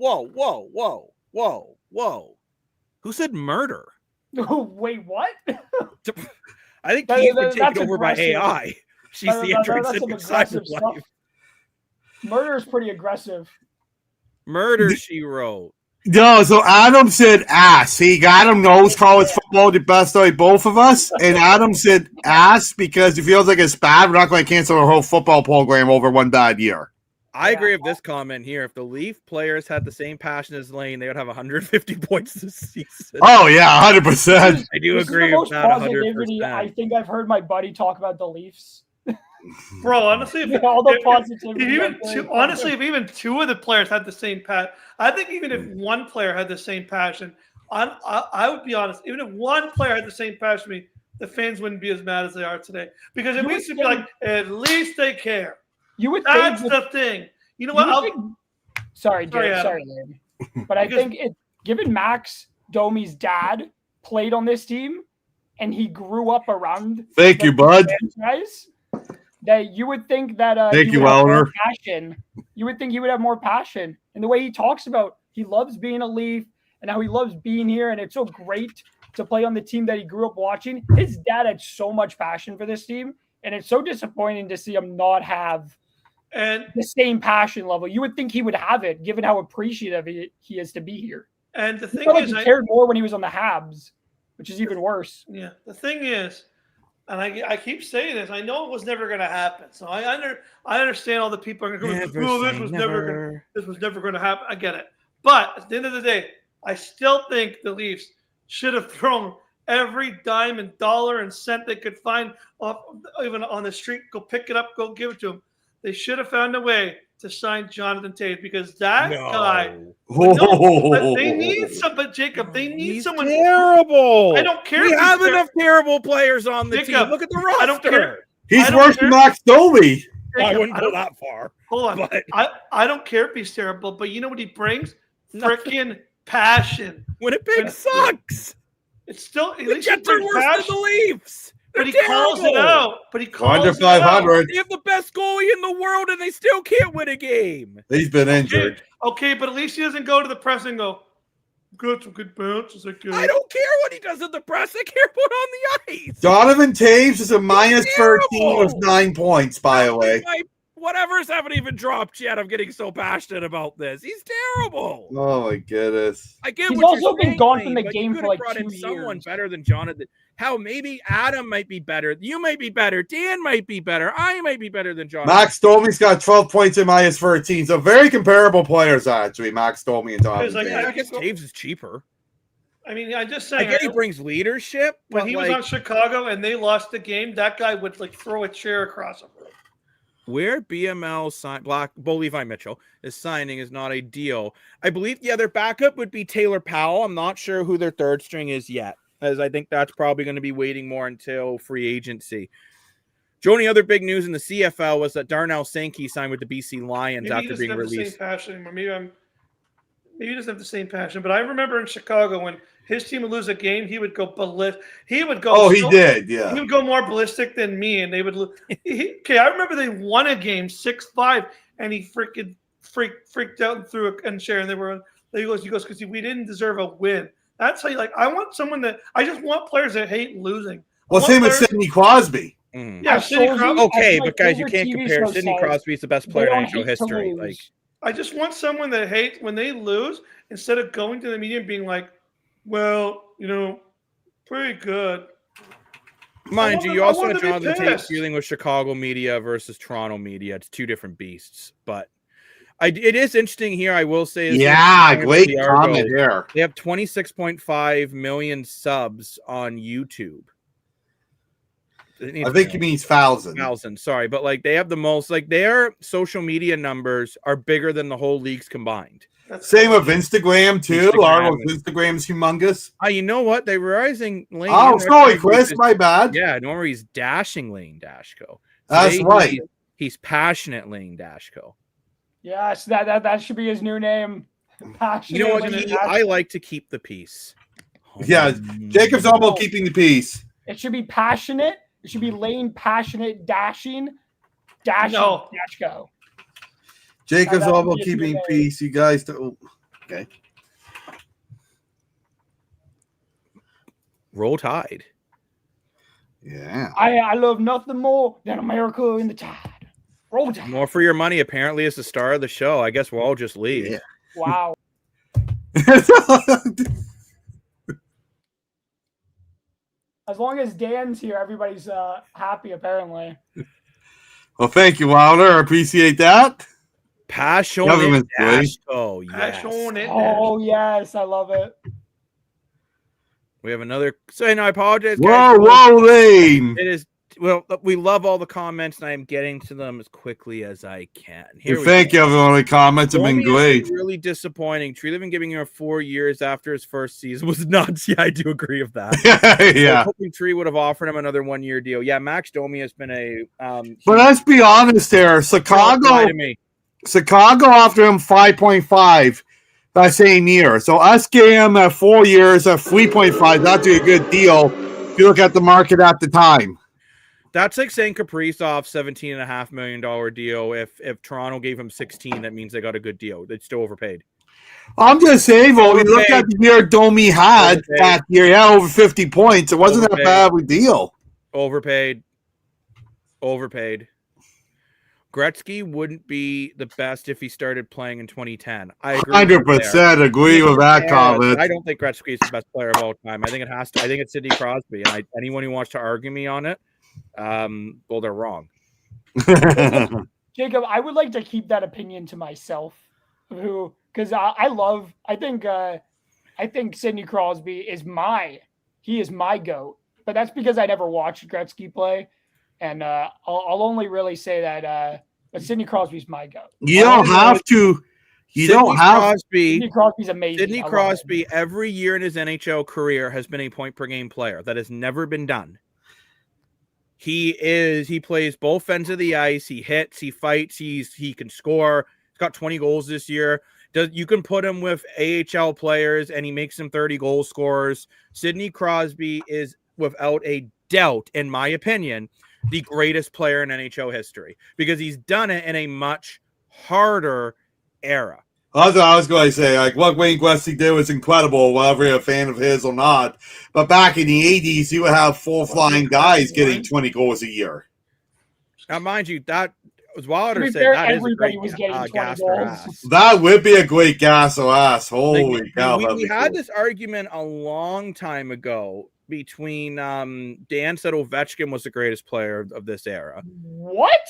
Speaker 1: Who said murder?
Speaker 2: Wait, what?
Speaker 1: I think
Speaker 2: That-
Speaker 1: Key's been
Speaker 2: that's
Speaker 1: taken over by
Speaker 2: aggressive.
Speaker 1: AI. She's the entrance
Speaker 2: That's some
Speaker 1: into
Speaker 2: aggressive
Speaker 1: cyber
Speaker 2: stuff.
Speaker 1: life.
Speaker 2: Murder is pretty aggressive.
Speaker 1: Murder, she wrote.
Speaker 4: No, so Adam said ass. Adam knows college football the best out of both of us. And Adam said ass because he feels like it's bad. We're not going to cancel our whole football program over one bad year.
Speaker 1: I agree with this comment here. If the Leaf players had the same passion as Lane, they would have 150 points this season.
Speaker 4: Oh, yeah, 100%.
Speaker 1: I do
Speaker 2: This is
Speaker 1: agree
Speaker 2: the
Speaker 1: with
Speaker 2: most
Speaker 1: that
Speaker 2: positivity
Speaker 1: 100%.
Speaker 2: I think I've heard my buddy talk about the Leafs.
Speaker 3: Bro, honestly,
Speaker 2: All the
Speaker 3: if
Speaker 2: positivity.
Speaker 3: even
Speaker 2: I've heard.
Speaker 3: honestly, if even two of the players had the same passion, I think even if one player had the same passion, I would be honest. Even if one player had the same passion as me, the fans wouldn't be as mad as they are today. Because at
Speaker 2: You
Speaker 3: least
Speaker 2: would
Speaker 3: it'd be like, at least they care.
Speaker 2: You would
Speaker 3: That's
Speaker 2: think.
Speaker 3: the thing. You know
Speaker 2: You
Speaker 3: what?
Speaker 2: would
Speaker 3: I'll-
Speaker 2: think- Sorry,
Speaker 3: Sorry,
Speaker 2: Dave.
Speaker 3: Adam.
Speaker 2: Sorry, Lynn. But I
Speaker 3: Because-
Speaker 2: think given Max Domi's dad played on this team and he grew up around
Speaker 4: Thank you, bud.
Speaker 2: franchise, that you would think that
Speaker 4: Thank
Speaker 2: he
Speaker 4: you,
Speaker 2: would have more
Speaker 4: Eleanor.
Speaker 2: passion. You would think he would have more passion in the way he talks about he loves being a Leaf and how he loves being here, and it's so great to play on the team that he grew up watching. His dad had so much passion for this team, and it's so disappointing to see him not have
Speaker 3: and
Speaker 2: the same passion level. You would think he would have it, given how appreciative he is to be here.
Speaker 3: and the
Speaker 2: He
Speaker 3: thing
Speaker 2: felt like
Speaker 3: is,
Speaker 2: he cared more when he was on the Habs, which is even worse.
Speaker 3: yeah, the thing is, and I keep saying this. I know it was never going to happen. So I understand all the people are going to go, "Oh, this was never going to happen." I get it, but at the end of the day, I still think the Leafs should have thrown every dime and dollar and cent they could find, off, even on the street. Go pick it up, go give it to them. They should have found a way to sign Jonathan Tate because that guy. But they need some. But Jacob, they need
Speaker 1: He's
Speaker 3: someone.
Speaker 1: terrible.
Speaker 3: I don't care.
Speaker 1: We
Speaker 3: if he's
Speaker 1: have
Speaker 3: ter-
Speaker 1: enough terrible players on the
Speaker 3: Jacob,
Speaker 1: team. Look at the roster.
Speaker 3: I don't care.
Speaker 4: He's
Speaker 3: I don't
Speaker 4: worse
Speaker 3: care.
Speaker 4: than Max Domi.
Speaker 1: I
Speaker 3: Jacob,
Speaker 1: wouldn't
Speaker 3: I
Speaker 1: go
Speaker 3: don't-
Speaker 1: that far.
Speaker 3: Hold on.
Speaker 1: But
Speaker 3: I don't care if he's terrible, but you know what he brings?
Speaker 1: Nothing.
Speaker 3: Freaking passion.
Speaker 1: Winnipeg
Speaker 3: When-
Speaker 1: sucks.
Speaker 3: It's still at
Speaker 1: The
Speaker 3: least he
Speaker 1: Jets are
Speaker 3: brings
Speaker 1: worse than
Speaker 3: passion,
Speaker 1: the Leafs. They're
Speaker 3: but he calls it
Speaker 1: terrible.
Speaker 3: out. But he calls
Speaker 4: Under
Speaker 3: it out.
Speaker 4: 500.
Speaker 1: They have the best goalie in the world, and they still can't win a game.
Speaker 4: He's been injured.
Speaker 3: Okay, but at least he doesn't go to the press and go, "Got some good bounces."
Speaker 1: I don't care what he does in the press. I care what on the ice.
Speaker 4: Jonathan Taves is a minus 13
Speaker 1: terrible.
Speaker 4: with 9 points, by the way.
Speaker 1: My whatever's haven't even dropped yet. I'm getting so passionate about this. He's terrible.
Speaker 4: Oh, my goodness.
Speaker 1: I get
Speaker 2: He's
Speaker 1: what you're
Speaker 2: also been
Speaker 1: saying,
Speaker 2: gone
Speaker 1: Lane,
Speaker 2: from the
Speaker 1: but
Speaker 2: game
Speaker 1: you
Speaker 2: for
Speaker 1: could have
Speaker 2: like
Speaker 1: brought in
Speaker 2: 2
Speaker 1: someone
Speaker 2: years.
Speaker 1: better than Jonathan. How maybe Adam might be better. You might be better. Dan might be better. I might be better than Jonathan.
Speaker 4: Max Domi's got 12 points in minus 13. So very comparable players, actually, Max Domi and Jonathan
Speaker 3: Because, like,
Speaker 4: Taves.
Speaker 1: I guess Taves is cheaper.
Speaker 3: I mean, I'm just
Speaker 1: I
Speaker 3: saying.
Speaker 1: get he brings leadership,
Speaker 3: when
Speaker 1: but
Speaker 3: he was
Speaker 1: like,
Speaker 3: on Chicago and they lost the game, that guy would like throw a chair across him.
Speaker 1: where BML Bo Levi Mitchell is signing is not ideal. I believe their backup would be Taylor Powell. I'm not sure who their third string is yet, as I think that's probably going to be waiting more until free agency. Joe, any other big news in the CFL was that Darnell Sankey signed with the BC Lions
Speaker 3: Maybe he
Speaker 1: after
Speaker 3: doesn't
Speaker 1: being
Speaker 3: have the same
Speaker 1: released.
Speaker 3: passion anymore. Maybe he doesn't have the same passion. But I remember in Chicago when his team would lose a game, he would go ballistic. He would go.
Speaker 4: Oh, he did, yeah.
Speaker 3: He would go more ballistic than me, and they would. Okay, I remember they won a game 6-5, and he freaking freaked out and threw a chair, and he goes because we didn't deserve a win. That's how you like. I want someone that I just want players that hate losing.
Speaker 4: Well, same with Sidney Crosby.
Speaker 3: Yeah, Sidney Crosby.
Speaker 1: Okay,
Speaker 2: my
Speaker 1: but guys, you
Speaker 2: favorite
Speaker 1: can't
Speaker 2: TV
Speaker 1: compare.
Speaker 2: show
Speaker 1: Sidney
Speaker 2: says
Speaker 1: Crosby is the best
Speaker 2: they
Speaker 1: player in
Speaker 2: don't
Speaker 1: NHL
Speaker 2: hate to
Speaker 1: history.
Speaker 2: lose.
Speaker 1: Like,
Speaker 3: I just want someone that hates when they lose, instead of going to the media and being like, well, pretty good.
Speaker 1: mind you, you also have Jonathan Tate
Speaker 3: pissed.
Speaker 1: dealing with Chicago media versus Toronto media. It's two different beasts, but it is interesting here. I will say,
Speaker 4: Yeah, great comment here.
Speaker 1: They have 26.5 million subs on YouTube.
Speaker 4: I think he means thousand.
Speaker 1: Sorry, but like they have the most. Like their social media numbers are bigger than the whole league's combined.
Speaker 4: Same with Instagram too. Instagram's humongous.
Speaker 1: You know what? They were rising Lane.
Speaker 4: Oh, sorry, Chris. My bad.
Speaker 1: Yeah, normally he's dashing Lane Dashko.
Speaker 4: That's right.
Speaker 1: He's passionate Lane Dashko.
Speaker 2: Yes, that should be his new name. Passionate.
Speaker 1: You know what? I like to keep the peace.
Speaker 4: Yeah, Jacob's all about keeping the peace.
Speaker 2: It should be passionate. It should be Lane passionate dashing. Dashko.
Speaker 4: Jacob's all about keeping peace. You guys do. Okay.
Speaker 1: Roll Tide.
Speaker 4: Yeah.
Speaker 2: I love nothing more than America in the Tide. Roll Tide.
Speaker 1: More for your money, apparently, is the star of the show. I guess we'll all just leave.
Speaker 4: Yeah.
Speaker 2: Wow. As long as Dan's here, everybody's happy, apparently.
Speaker 4: Well, thank you, Wilder. I appreciate that.
Speaker 1: Passionate Dashko. Yes.
Speaker 2: Oh, yes. I love it.
Speaker 1: We have another. So, I apologize.
Speaker 4: Whoa, Lane.
Speaker 1: It is. Well, we love all the comments, and I am getting to them as quickly as I can.
Speaker 4: Thank you, everyone. The comments have been great.
Speaker 1: Really disappointing. Tree Living giving him 4 years after his first season was nuts. Yeah, I do agree with that.
Speaker 4: Yeah.
Speaker 1: I was hoping Tree would have offered him another 1 year deal. Yeah, Max Domi has been a.
Speaker 4: But let's be honest here. Chicago offered him 5.5 that same year. So us getting him at 4 years at 3.5, that's a good deal if you look at the market at the time.
Speaker 1: That's like saying Kaprizov's $17.5 million deal. If Toronto gave him 16, that means they got a good deal. They'd still overpaid.
Speaker 4: I'm just saying, well, we look at the year Domi had that year. He had over 50 points. It wasn't that bad of a deal.
Speaker 1: Overpaid. Gretzky wouldn't be the best if he started playing in 2010. I agree.
Speaker 4: 100% agree with that comment.
Speaker 1: I don't think Gretzky is the best player of all time. I think it's Sidney Crosby. And anyone who wants to argue me on it, well, they're wrong.
Speaker 2: Jacob, I would like to keep that opinion to myself, because I think Sidney Crosby is my GOAT, but that's because I never watched Gretzky play, and I'll only really say that. But Sidney Crosby's my GOAT.
Speaker 4: You don't have to.
Speaker 2: Sidney Crosby's amazing.
Speaker 1: Sidney Crosby every year in his NHL career has been a point per game player. That has never been done. He plays both ends of the ice. He hits, he fights, he can score. He's got 20 goals this year. You can put him with AHL players and he makes them 30 goal scorers. Sidney Crosby is, without a doubt, in my opinion, the greatest player in NHL history because he's done it in a much harder era.
Speaker 4: That's what I was going to say. Like, what Wayne Gretzky did was incredible, whether you're a fan of his or not. But back in the 80s, you would have full flying guys getting 20 goals a year.
Speaker 1: Now, mind you, that was Wilder said that is a great gas or ass.
Speaker 4: That would be a great gas or ass. Holy cow.
Speaker 1: We had this argument a long time ago between Dan said Ovechkin was the greatest player of this era.
Speaker 2: What?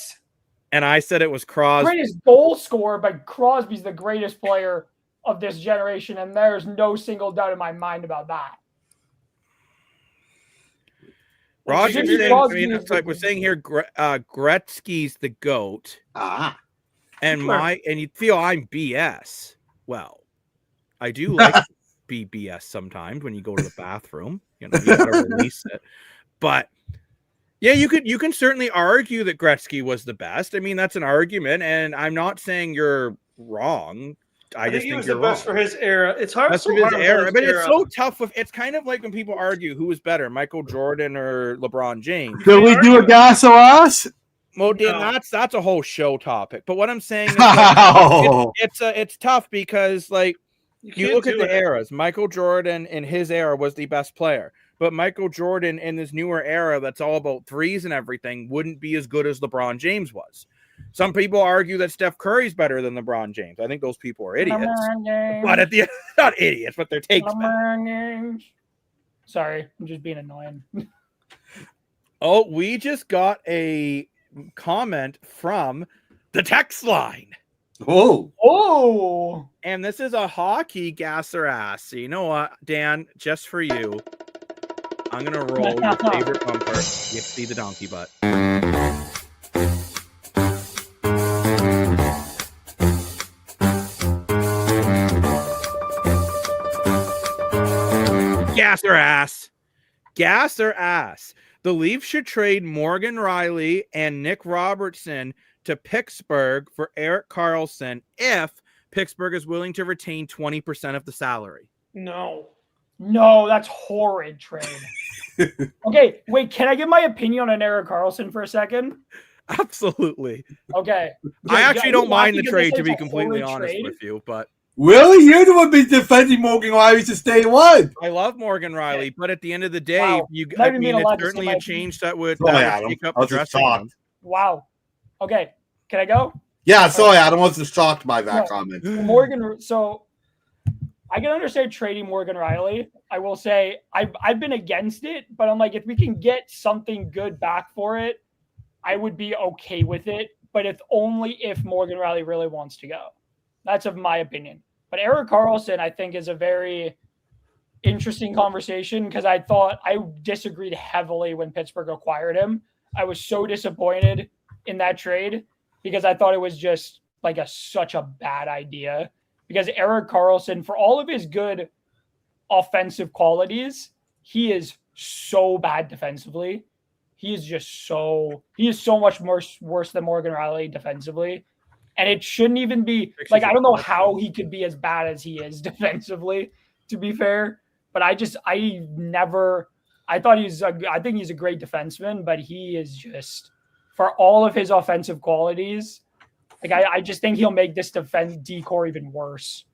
Speaker 1: And I said it was Crosby.
Speaker 2: Greatest goal scorer, but Crosby's the greatest player of this generation, and there's no single doubt in my mind about that.
Speaker 1: Roger, we're saying here Gretzky's the GOAT. And you feel I'm BS. Well, I do like to be BS sometimes when you go to the bathroom. You gotta release it. But yeah, you can certainly argue that Gretzky was the best. I mean, that's an argument, and I'm not saying you're wrong. I just think
Speaker 3: he was
Speaker 1: you're
Speaker 3: the best
Speaker 1: wrong.
Speaker 3: For his era. It's hard.
Speaker 1: Best for his era, but it's so tough. It's kind of like when people argue who was better, Michael Jordan or LeBron James.
Speaker 4: Can we do a gas or ass?
Speaker 1: Well, Dan, that's a whole show topic. But what I'm saying is, it's tough because You look at the eras. Michael Jordan in his era was the best player. But Michael Jordan in this newer era that's all about threes and everything wouldn't be as good as LeBron James was. Some people argue that Steph Curry's better than LeBron James. I think those people are idiots. But at the end, not idiots, but their takes back.
Speaker 2: Sorry, I'm just being annoying.
Speaker 1: Oh, we just got a comment from the text line.
Speaker 2: Oh.
Speaker 1: And this is a hockey gasser ass. So you know what, Dan, just for you, I'm going to roll your favorite bumper. You see the donkey butt. Gasser ass. Gasser ass. The Leafs should trade Morgan Riley and Nick Robertson to Pittsburgh for Erik Karlsson if Pittsburgh is willing to retain 20% of the salary.
Speaker 2: No, that's horrid trade. Okay, wait, can I give my opinion on Erik Karlsson for a second?
Speaker 1: Absolutely.
Speaker 2: Okay.
Speaker 1: I actually don't mind the trade, to be completely honest with you, but
Speaker 4: really? You're the one be defending Morgan Riley to stay one.
Speaker 1: I love Morgan Riley, but at the end of the day,
Speaker 2: wow.
Speaker 1: It's certainly a change that would take up the dressing room.
Speaker 2: Wow. Okay, can I go?
Speaker 4: Yeah, sorry, Adam was just shocked by that comment.
Speaker 2: Morgan, so I can understand trading Morgan Riley. I will say I've been against it, but I'm like, if we can get something good back for it, I would be okay with it. But it's only if Morgan Riley really wants to go. That's of my opinion. But Erik Karlsson, I think, is a very interesting conversation because I disagreed heavily when Pittsburgh acquired him. I was so disappointed in that trade because I thought it was just like such a bad idea. Because Erik Karlsson, for all of his good offensive qualities, he is so bad defensively. He is so much worse than Morgan Riley defensively. And it shouldn't even be like, I don't know how he could be as bad as he is defensively, to be fair. But I think he's a great defenseman, but he is just, for all of his offensive qualities, like I just think he'll make this decor even worse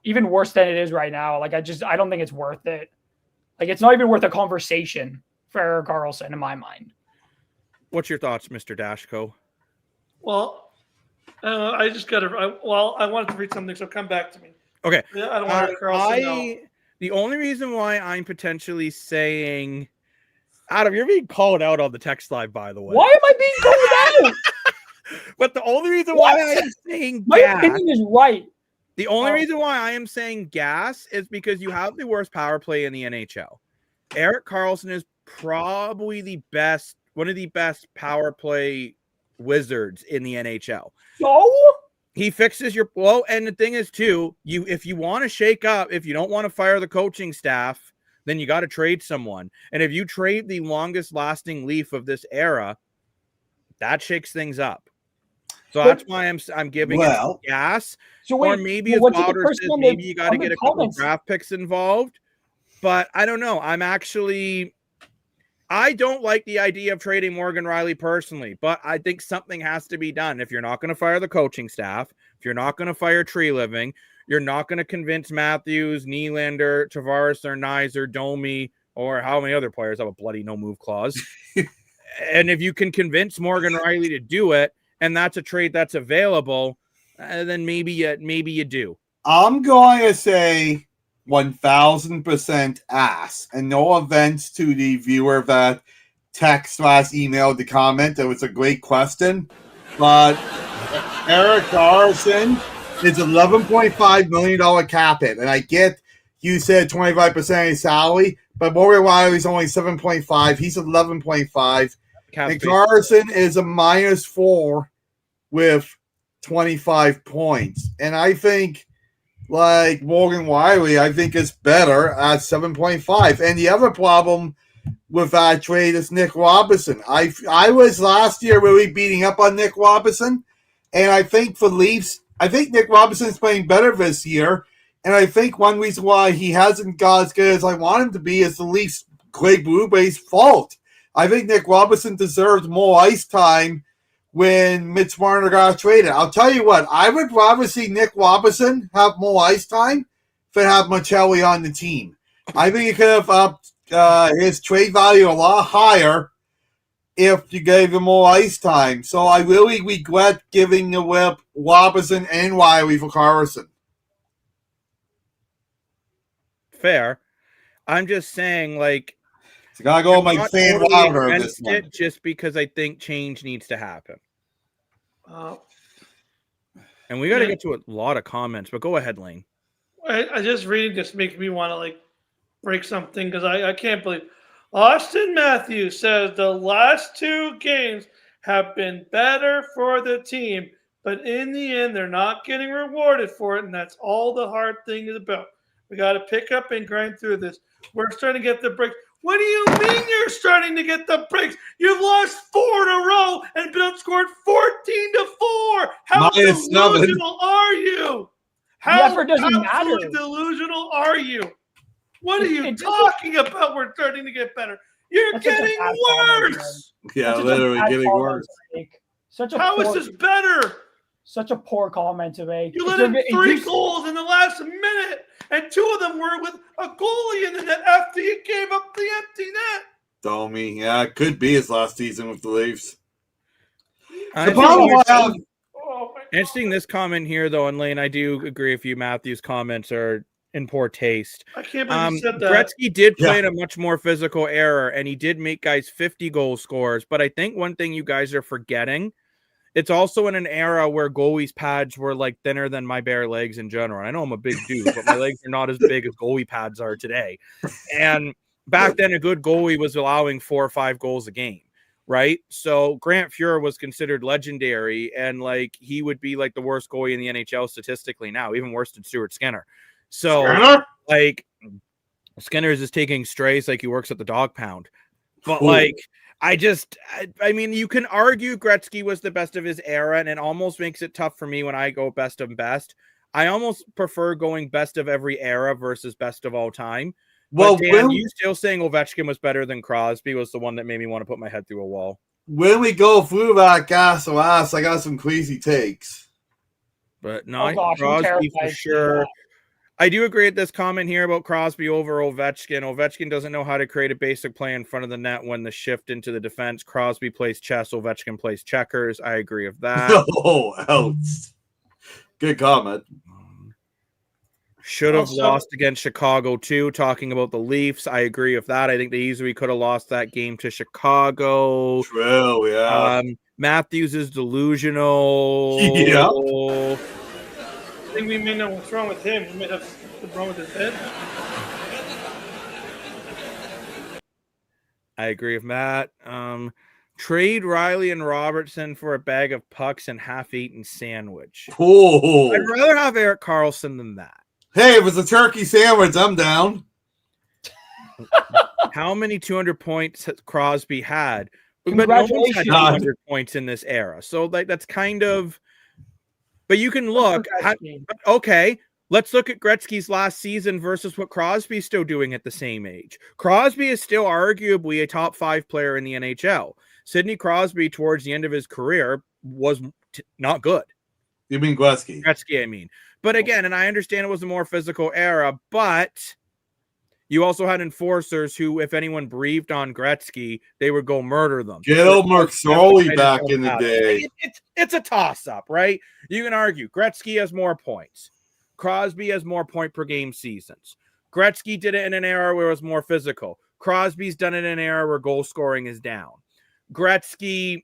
Speaker 2: than it is right now. Like I don't think it's worth it. Like it's not even worth a conversation for Erik Karlsson in my mind.
Speaker 1: What's your thoughts, Mr. Dashko?
Speaker 3: Well, I just got to. I wanted to read something, so come back to me.
Speaker 1: Okay.
Speaker 3: I don't want to
Speaker 1: The only reason why I'm potentially saying, Adam, you're being called out on the text line, by the way.
Speaker 2: Why am I being called out?
Speaker 1: But the only reason why I am saying
Speaker 2: my opinion is right.
Speaker 1: The only reason why I am saying gas is because you have the worst power play in the NHL. Erik Karlsson is probably one of the best power play wizards in the NHL.
Speaker 2: So
Speaker 1: he fixes and the thing is too, if you want to shake up, if you don't want to fire the coaching staff, then you got to trade someone. And if you trade the longest lasting Leaf of this era, that shakes things up. So that's why I'm giving it gas.
Speaker 2: So wait,
Speaker 1: or maybe as Wilder said, maybe you got to get a couple of draft picks involved. But I don't know. I don't like the idea of trading Morgan Riley personally, but I think something has to be done. If you're not going to fire the coaching staff, if you're not going to fire Tree Living, you're not going to convince Matthews, Nylander, Tavares, or Nyzer, Domi, or how many other players have a bloody no-move clause. And if you can convince Morgan Riley to do it, and that's a trade that's available, then maybe you do.
Speaker 4: I'm going to say 1,000% ass. And no offense to the viewer that text/emailed the comment. That was a great question. But Erik Karlsson is $11.5 million cap hit. And I get you said 25% of his salary, but Morgan Riley's only 7.5. He's 11.5. And Karlsson is a -4 with 25 points. And I think, like Morgan Riley, I think is better at 7.5. And the other problem with that trade is Nick Robinson. I was last year really beating up on Nick Robinson. And I think for Leafs, I think Nick Robinson's playing better this year. And I think one reason why he hasn't got as good as I want him to be is the Leafs' Greg Berube's fault. I think Nick Robinson deserved more ice time when Mitch Marner got traded. I'll tell you what, I would rather see Nick Robinson have more ice time to have Michelli on the team. I think it could have upped his trade value a lot higher if you gave him more ice time. So I really regret giving the whip Robinson and Wiley for Carlson.
Speaker 1: Fair. I'm just saying, like,
Speaker 4: So I gotta go
Speaker 1: I'm
Speaker 4: with my
Speaker 1: not
Speaker 4: fan
Speaker 1: totally
Speaker 4: wilder this
Speaker 1: against
Speaker 4: one.
Speaker 1: it just because I think change needs to happen. And we got to get to a lot of comments, but go ahead, Lane.
Speaker 3: I just reading this makes me want to like break something because I can't believe Austin Matthews says the last 2 games have been better for the team, but in the end they're not getting rewarded for it, and that's all the hard thing is about. We got to pick up and grind through this. We're starting to get the breaks. What do you mean you're starting to get the breaks? You've lost 4 in a row and been outscored 14-4. How
Speaker 4: Minus
Speaker 3: delusional are you? How
Speaker 2: The effort doesn't
Speaker 3: absolutely
Speaker 2: matter.
Speaker 3: delusional are you? What are you talking about? We're starting to get better. You're
Speaker 2: That's such a
Speaker 3: getting
Speaker 2: bad comment,
Speaker 3: worse.
Speaker 4: Yeah,
Speaker 2: That's such a
Speaker 4: literally
Speaker 2: bad
Speaker 4: getting
Speaker 2: comment
Speaker 4: worse.
Speaker 2: to make. Such a
Speaker 3: How is
Speaker 2: poor,
Speaker 3: this better?
Speaker 2: such a poor comment to make.
Speaker 3: You
Speaker 2: If
Speaker 3: let
Speaker 2: you're
Speaker 3: in
Speaker 2: go- if
Speaker 3: 3
Speaker 2: you-
Speaker 3: goals in the last minute, and 2 of them were with a goalie in the net after you gave up the empty net.
Speaker 4: Domi, yeah, it could be his last season with the Leafs.
Speaker 1: I
Speaker 4: The problem I have,
Speaker 3: Oh my
Speaker 1: Interesting this comment here, though, and Lane, I do agree with you. Matthew's comments are in poor taste.
Speaker 3: I can't believe you said that.
Speaker 1: Gretzky did play
Speaker 4: Yeah.
Speaker 1: in a much more physical era, and he did make guys 50 goal scorers. But I think one thing you guys are forgetting, it's also in an era where goalies' pads were like thinner than my bare legs in general. I know I'm a big dude, but my legs are not as big as goalie pads are today. And back then, a good goalie was allowing 4 or 5 goals a game. Right. So Grant Fuhrer was considered legendary, and like he would be like the worst goalie in the NHL statistically now, even worse than Stuart Skinner. So like Skinner's is taking strays like he works at the dog pound. But like I mean, you can argue Gretzky was the best of his era, and it almost makes it tough for me when I go best of best. I almost prefer going best of every era versus best of all time.
Speaker 4: well,
Speaker 1: Dan,
Speaker 4: when,
Speaker 1: you still saying Ovechkin was better than Crosby was the one that made me want to put my head through a wall.
Speaker 4: when we go through that gas last, I got some crazy takes.
Speaker 1: But no,
Speaker 2: Oh
Speaker 1: I think
Speaker 2: gosh, I'm
Speaker 1: Crosby
Speaker 2: terrified
Speaker 1: for
Speaker 2: to see
Speaker 1: sure.
Speaker 2: that.
Speaker 1: I do agree with this comment here about Crosby over Ovechkin. Ovechkin doesn't know how to create a basic play in front of the net when the shift into the defense. Crosby plays chess, Ovechkin plays checkers. I agree with that.
Speaker 4: Oh, ouch. Good comment.
Speaker 1: Should have
Speaker 3: Also-
Speaker 1: lost against Chicago too. Talking about the Leafs, I agree with that. I think they easily could have lost that game to Chicago.
Speaker 4: True, yeah.
Speaker 1: Matthews is delusional.
Speaker 4: Yeah.
Speaker 3: I think we may know what's wrong with him. He may have something wrong with his head.
Speaker 1: I agree with Matt. Trade Riley and Robertson for a bag of pucks and half-eaten sandwich.
Speaker 4: Oh.
Speaker 1: I'd rather have Erik Karlsson than that.
Speaker 4: Hey, if it's a turkey sandwich, I'm down.
Speaker 1: How many 200 points has Crosby had? But no one's had
Speaker 2: Congratulations.
Speaker 1: 200 points in this era. So like that's kind of. But you can look. Okay, let's look at Gretzky's last season versus what Crosby's still doing at the same age. Crosby is still arguably a top 5 player in the NHL. Sidney Crosby, towards the end of his career, was not good.
Speaker 4: You mean Gretzky?
Speaker 1: Gretzky, I mean. But again, and I understand it was a more physical era, but you also had enforcers who, if anyone breathed on Gretzky, they would go murder them.
Speaker 4: Gil McSorley back in the day.
Speaker 1: It's a toss-up, right? You can argue Gretzky has more points. Crosby has more point per game seasons. Gretzky did it in an era where it was more physical. Crosby's done it in an era where goal scoring is down. Gretzky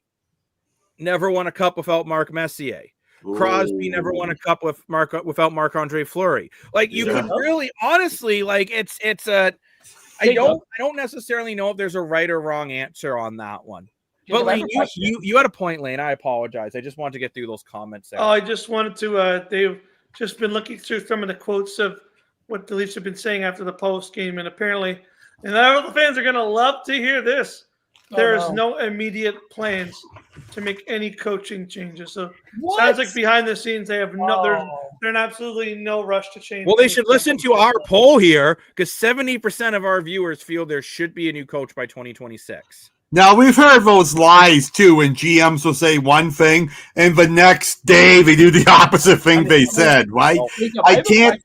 Speaker 1: never won a cup without Marc Messier. Crosby never won a cup without Marc-Andre Fleury. Like you could really, honestly, like it's a. I don't necessarily know if there's a right or wrong answer on that one. But Lane, you had a point, Lane. I apologize. I just wanted to get through those comments there.
Speaker 3: Oh, I just wanted to. They've just been looking through some of the quotes of what the Leafs have been saying after the post game, and apparently, and all the fans are going to love to hear this. There is no immediate plans to make any coaching changes. So sounds like behind the scenes they have there's absolutely no rush to change.
Speaker 1: Well, they should listen to our poll here because 70% of our viewers feel there should be a new coach by 2026.
Speaker 4: Now, we've heard those lies, too, when GMs will say one thing, and the next day they do the opposite thing they said, right?
Speaker 2: I can't.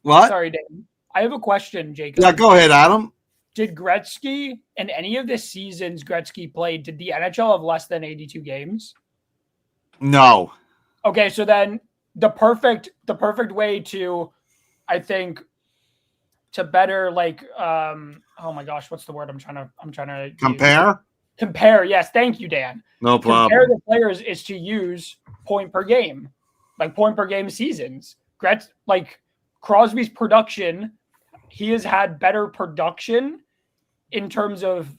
Speaker 4: What?
Speaker 2: Sorry, Dan. I have a question, Jacob.
Speaker 4: Yeah, go ahead, Adam.
Speaker 2: Did Gretzky in any of the seasons Gretzky played, did the NHL have less than 82 games?
Speaker 4: No.
Speaker 2: Okay, so then the perfect way to, I think, to better oh my gosh, what's the word I'm trying to use? Compare. Yes, thank you, Dan.
Speaker 4: No problem.
Speaker 2: Compare the players is to use point per game, like point per game seasons. Crosby's production, he has had better production in terms of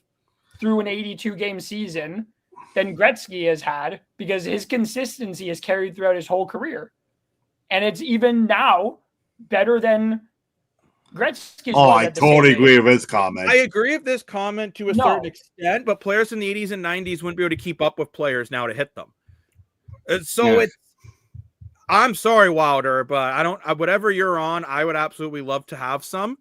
Speaker 2: through an 82 game season than Gretzky has had because his consistency has carried throughout his whole career. And it's even now better than Gretzky's.
Speaker 4: Oh, I totally agree with his comment.
Speaker 1: I agree with this comment to a certain extent, but players in the 80s and 90s wouldn't be able to keep up with players now to hit them. I'm sorry, Wilder, but whatever you're on, I would absolutely love to have some.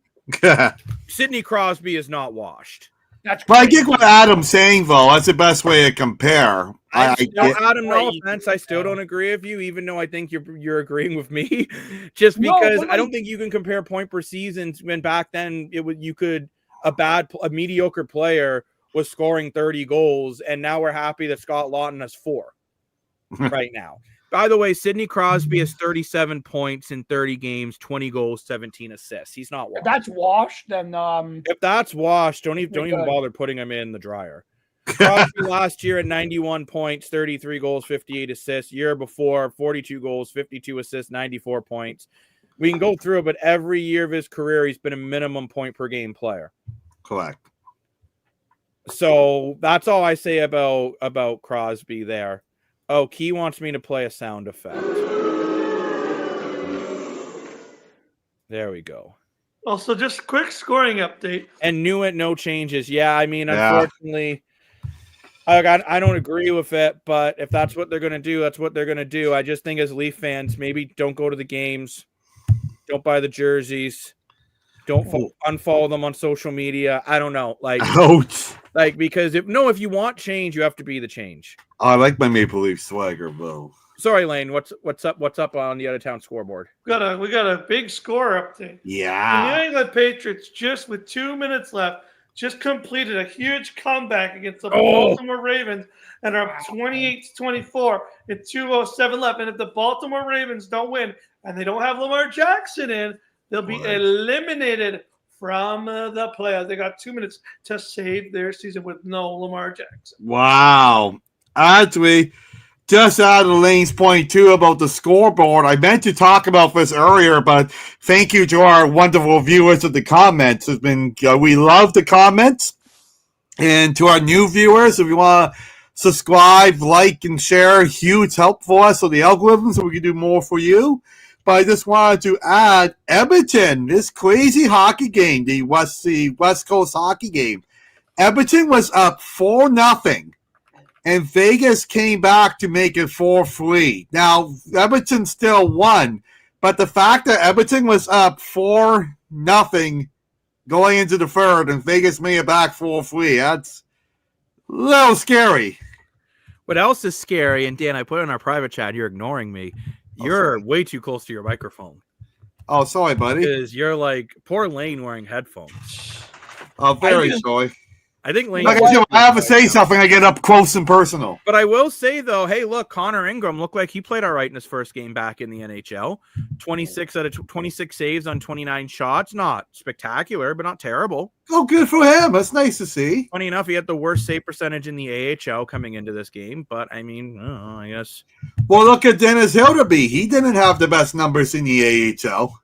Speaker 1: Sidney Crosby is not washed.
Speaker 2: That's
Speaker 4: but I get what Adam's saying, though. That's the best way to compare.
Speaker 1: Adam, no offense, I still don't agree with you, even though I think you're agreeing with me. Just because I don't think you can compare point per season when back then a mediocre player was scoring 30 goals, and now we're happy that Scott Lawton has 4 right now. By the way, Sidney Crosby has 37 points in 30 games, 20 goals, 17 assists. He's not washed.
Speaker 2: If that's washed, then
Speaker 1: if that's washed, don't even bother putting him in the dryer. Crosby last year at 91 points, 33 goals, 58 assists. Year before, 42 goals, 52 assists, 94 points. We can go through it, but every year of his career, he's been a minimum point per game player.
Speaker 4: Correct.
Speaker 1: So that's all I say about Crosby there. Oh, Key wants me to play a sound effect. There we go.
Speaker 3: Also, just a quick scoring update.
Speaker 1: And no changes. Yeah, I mean, unfortunately, I don't agree with it, but if that's what they're going to do, that's what they're going to do. I just think as Leaf fans, maybe don't go to the games. Don't buy the jerseys. Don't unfollow them on social media. I don't know. Because if you want change, you have to be the change.
Speaker 4: I like my Maple Leaf swagger, though.
Speaker 1: Sorry, Lane. What's up on the out of town scoreboard?
Speaker 3: We got a big score update.
Speaker 4: Yeah.
Speaker 3: The New England Patriots, just with 2 minutes left, just completed a huge comeback against the Baltimore Ravens and are 28-24 and 2:07 left. And if the Baltimore Ravens don't win and they don't have Lamar Jackson in, they'll be eliminated from the playoffs. They got 2 minutes to save their season with no Lamar Jackson.
Speaker 4: Wow. Actually, just out of Lane's point, too, about the scoreboard, I meant to talk about this earlier, but thank you to our wonderful viewers of the comments. We love the comments. And to our new viewers, if you want to subscribe, like, and share, huge help for us on the algorithm so we can do more for you. But I just wanted to add Edmonton, this crazy hockey game, the West Coast hockey game. Edmonton was up 4-0. And Vegas came back to make it 4-3. Now, Edmonton still won, but the fact that Edmonton was up 4-0 going into the third and Vegas made it back 4-3, that's a little scary.
Speaker 1: What else is scary, and Dan, I put it in our private chat, you're ignoring me. You're way too close to your microphone.
Speaker 4: Oh, sorry, buddy.
Speaker 1: Because you're like poor Lane wearing headphones.
Speaker 4: Oh, very sorry.
Speaker 1: I think Lane.
Speaker 4: I have to say something. I get up close and personal.
Speaker 1: But I will say though, hey, look, Connor Ingram looked like he played all right in his first game back in the NHL. 26 out of 26 saves on 29 shots. Not spectacular, but not terrible.
Speaker 4: Oh, good for him. That's nice to see.
Speaker 1: Funny enough, he had the worst save percentage in the AHL coming into this game. But I mean, I guess.
Speaker 4: Well, look at Dennis Hilderby. He didn't have the best numbers in the AHL.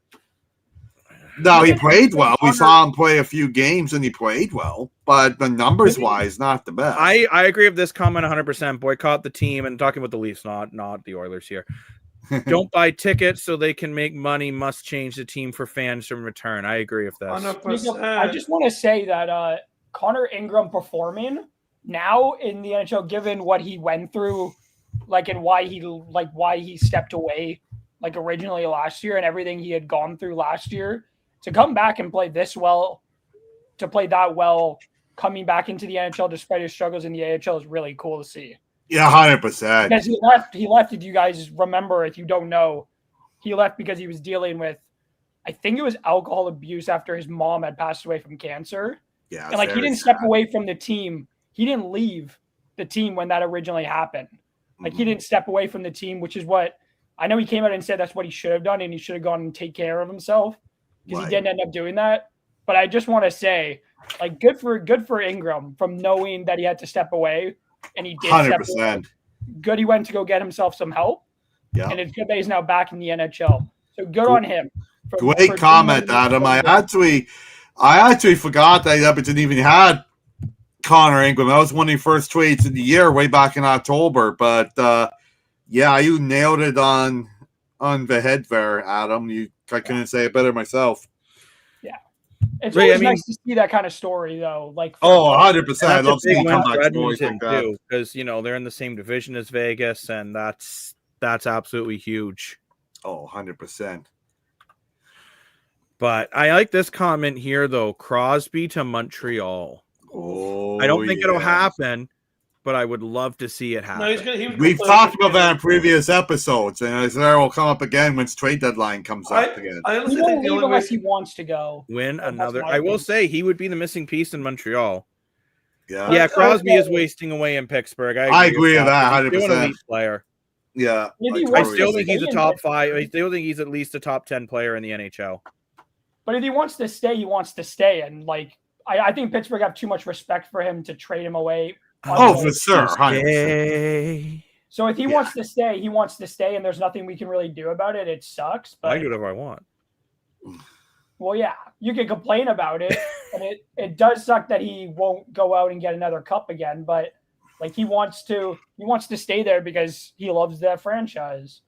Speaker 4: No, he played well. We saw him play a few games, and he played well. But the numbers-wise, not the best.
Speaker 1: I agree with this comment 100%. Boycott the team, and talking about the Leafs, not the Oilers here. Don't buy tickets so they can make money. Must change the team for fans in return. I agree with this.
Speaker 3: 100%.
Speaker 2: I just want to say that Connor Ingram performing now in the NHL, given what he went through, and why he stepped away, originally last year and everything he had gone through last year. To come back and play that well, coming back into the NHL despite his struggles in the AHL is really cool to see.
Speaker 4: Yeah, 100%.
Speaker 2: Because he left, if you guys remember, if you don't know, he left because he was dealing with, I think it was alcohol abuse after his mom had passed away from cancer.
Speaker 4: Yeah,
Speaker 2: And like he didn't step away from the team. He didn't leave the team when that originally happened. Like he didn't step away from the team, which is what I know he came out and said that's what he should have done, and he should have gone and take care of himself because he didn't end up doing that. But I just want to say, like, good for Ingram from knowing that he had to step away, and he did.
Speaker 4: 100%.
Speaker 2: Good, he went to go get himself some help.
Speaker 4: Yeah,
Speaker 2: and it's good that he's now back in the NHL. So good on him.
Speaker 4: Great comment, Adam. I actually forgot that Edmonton even had Connor Ingram. That was one of the first trades of the year, way back in October. But yeah, you nailed it on the head there, Adam. I couldn't say it better myself.
Speaker 2: Yeah, it's always nice to see that kind of story, though. Like,
Speaker 4: 100%. I love seeing comeback stories like that
Speaker 1: too, because they're in the same division as Vegas, and that's absolutely huge.
Speaker 4: 100%.
Speaker 1: But I like this comment here, though. Crosby to Montreal.
Speaker 4: Oh,
Speaker 1: I don't think it'll happen, but I would love to see it happen.
Speaker 3: No,
Speaker 4: we've talked about that in previous episodes, and there will come up again when trade deadline comes up again.
Speaker 3: I honestly
Speaker 2: he
Speaker 3: think
Speaker 2: won't leave unless he wants to go.
Speaker 1: Win another. I will say he would be the missing piece in Montreal.
Speaker 4: Yeah,
Speaker 1: Crosby is wasting away in Pittsburgh.
Speaker 4: I agree with that. 100%.
Speaker 1: He's an elite player.
Speaker 4: Yeah,
Speaker 1: I still think he's a top 5. I still think he's at least a top 10 player in the NHL.
Speaker 2: But if he wants to stay, he wants to stay. And like, I think Pittsburgh have too much respect for him to trade him away.
Speaker 4: For sure. 100%.
Speaker 2: So if he wants to stay, he wants to stay, and there's nothing we can really do about it. It sucks. But
Speaker 1: I do whatever I want.
Speaker 2: Well, yeah, you can complain about it, and it does suck that he won't go out and get another cup again. But like he wants to stay there because he loves that franchise.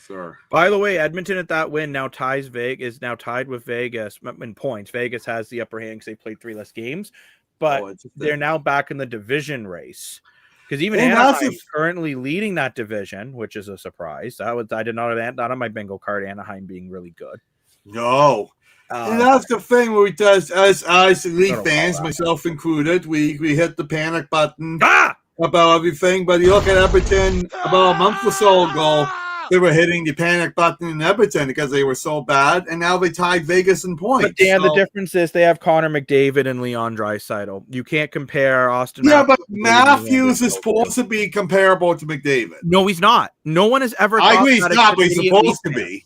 Speaker 4: Sure.
Speaker 1: By the way, Edmonton at that win now is now tied with Vegas in points. Vegas has the upper hand because they played 3 less games, but they're now back in the division race. Because even Anaheim's currently leading that division, which is a surprise. I did not have that on my bingo card. Anaheim being really good.
Speaker 4: No. And that's the thing where we does as Leaf fans, myself included, we hit the panic button about everything. But you look at Edmonton about a month or so ago, they were hitting the panic button in Edmonton because they were so bad, and now they tied Vegas in points.
Speaker 1: But Dan, the difference is they have Connor McDavid and Leon Draisaitl. You can't compare Austin.
Speaker 4: Yeah, but Matthews is supposed to be comparable to McDavid.
Speaker 1: No, he's not. No one has ever.
Speaker 4: I agree, he's not, but he's supposed to be.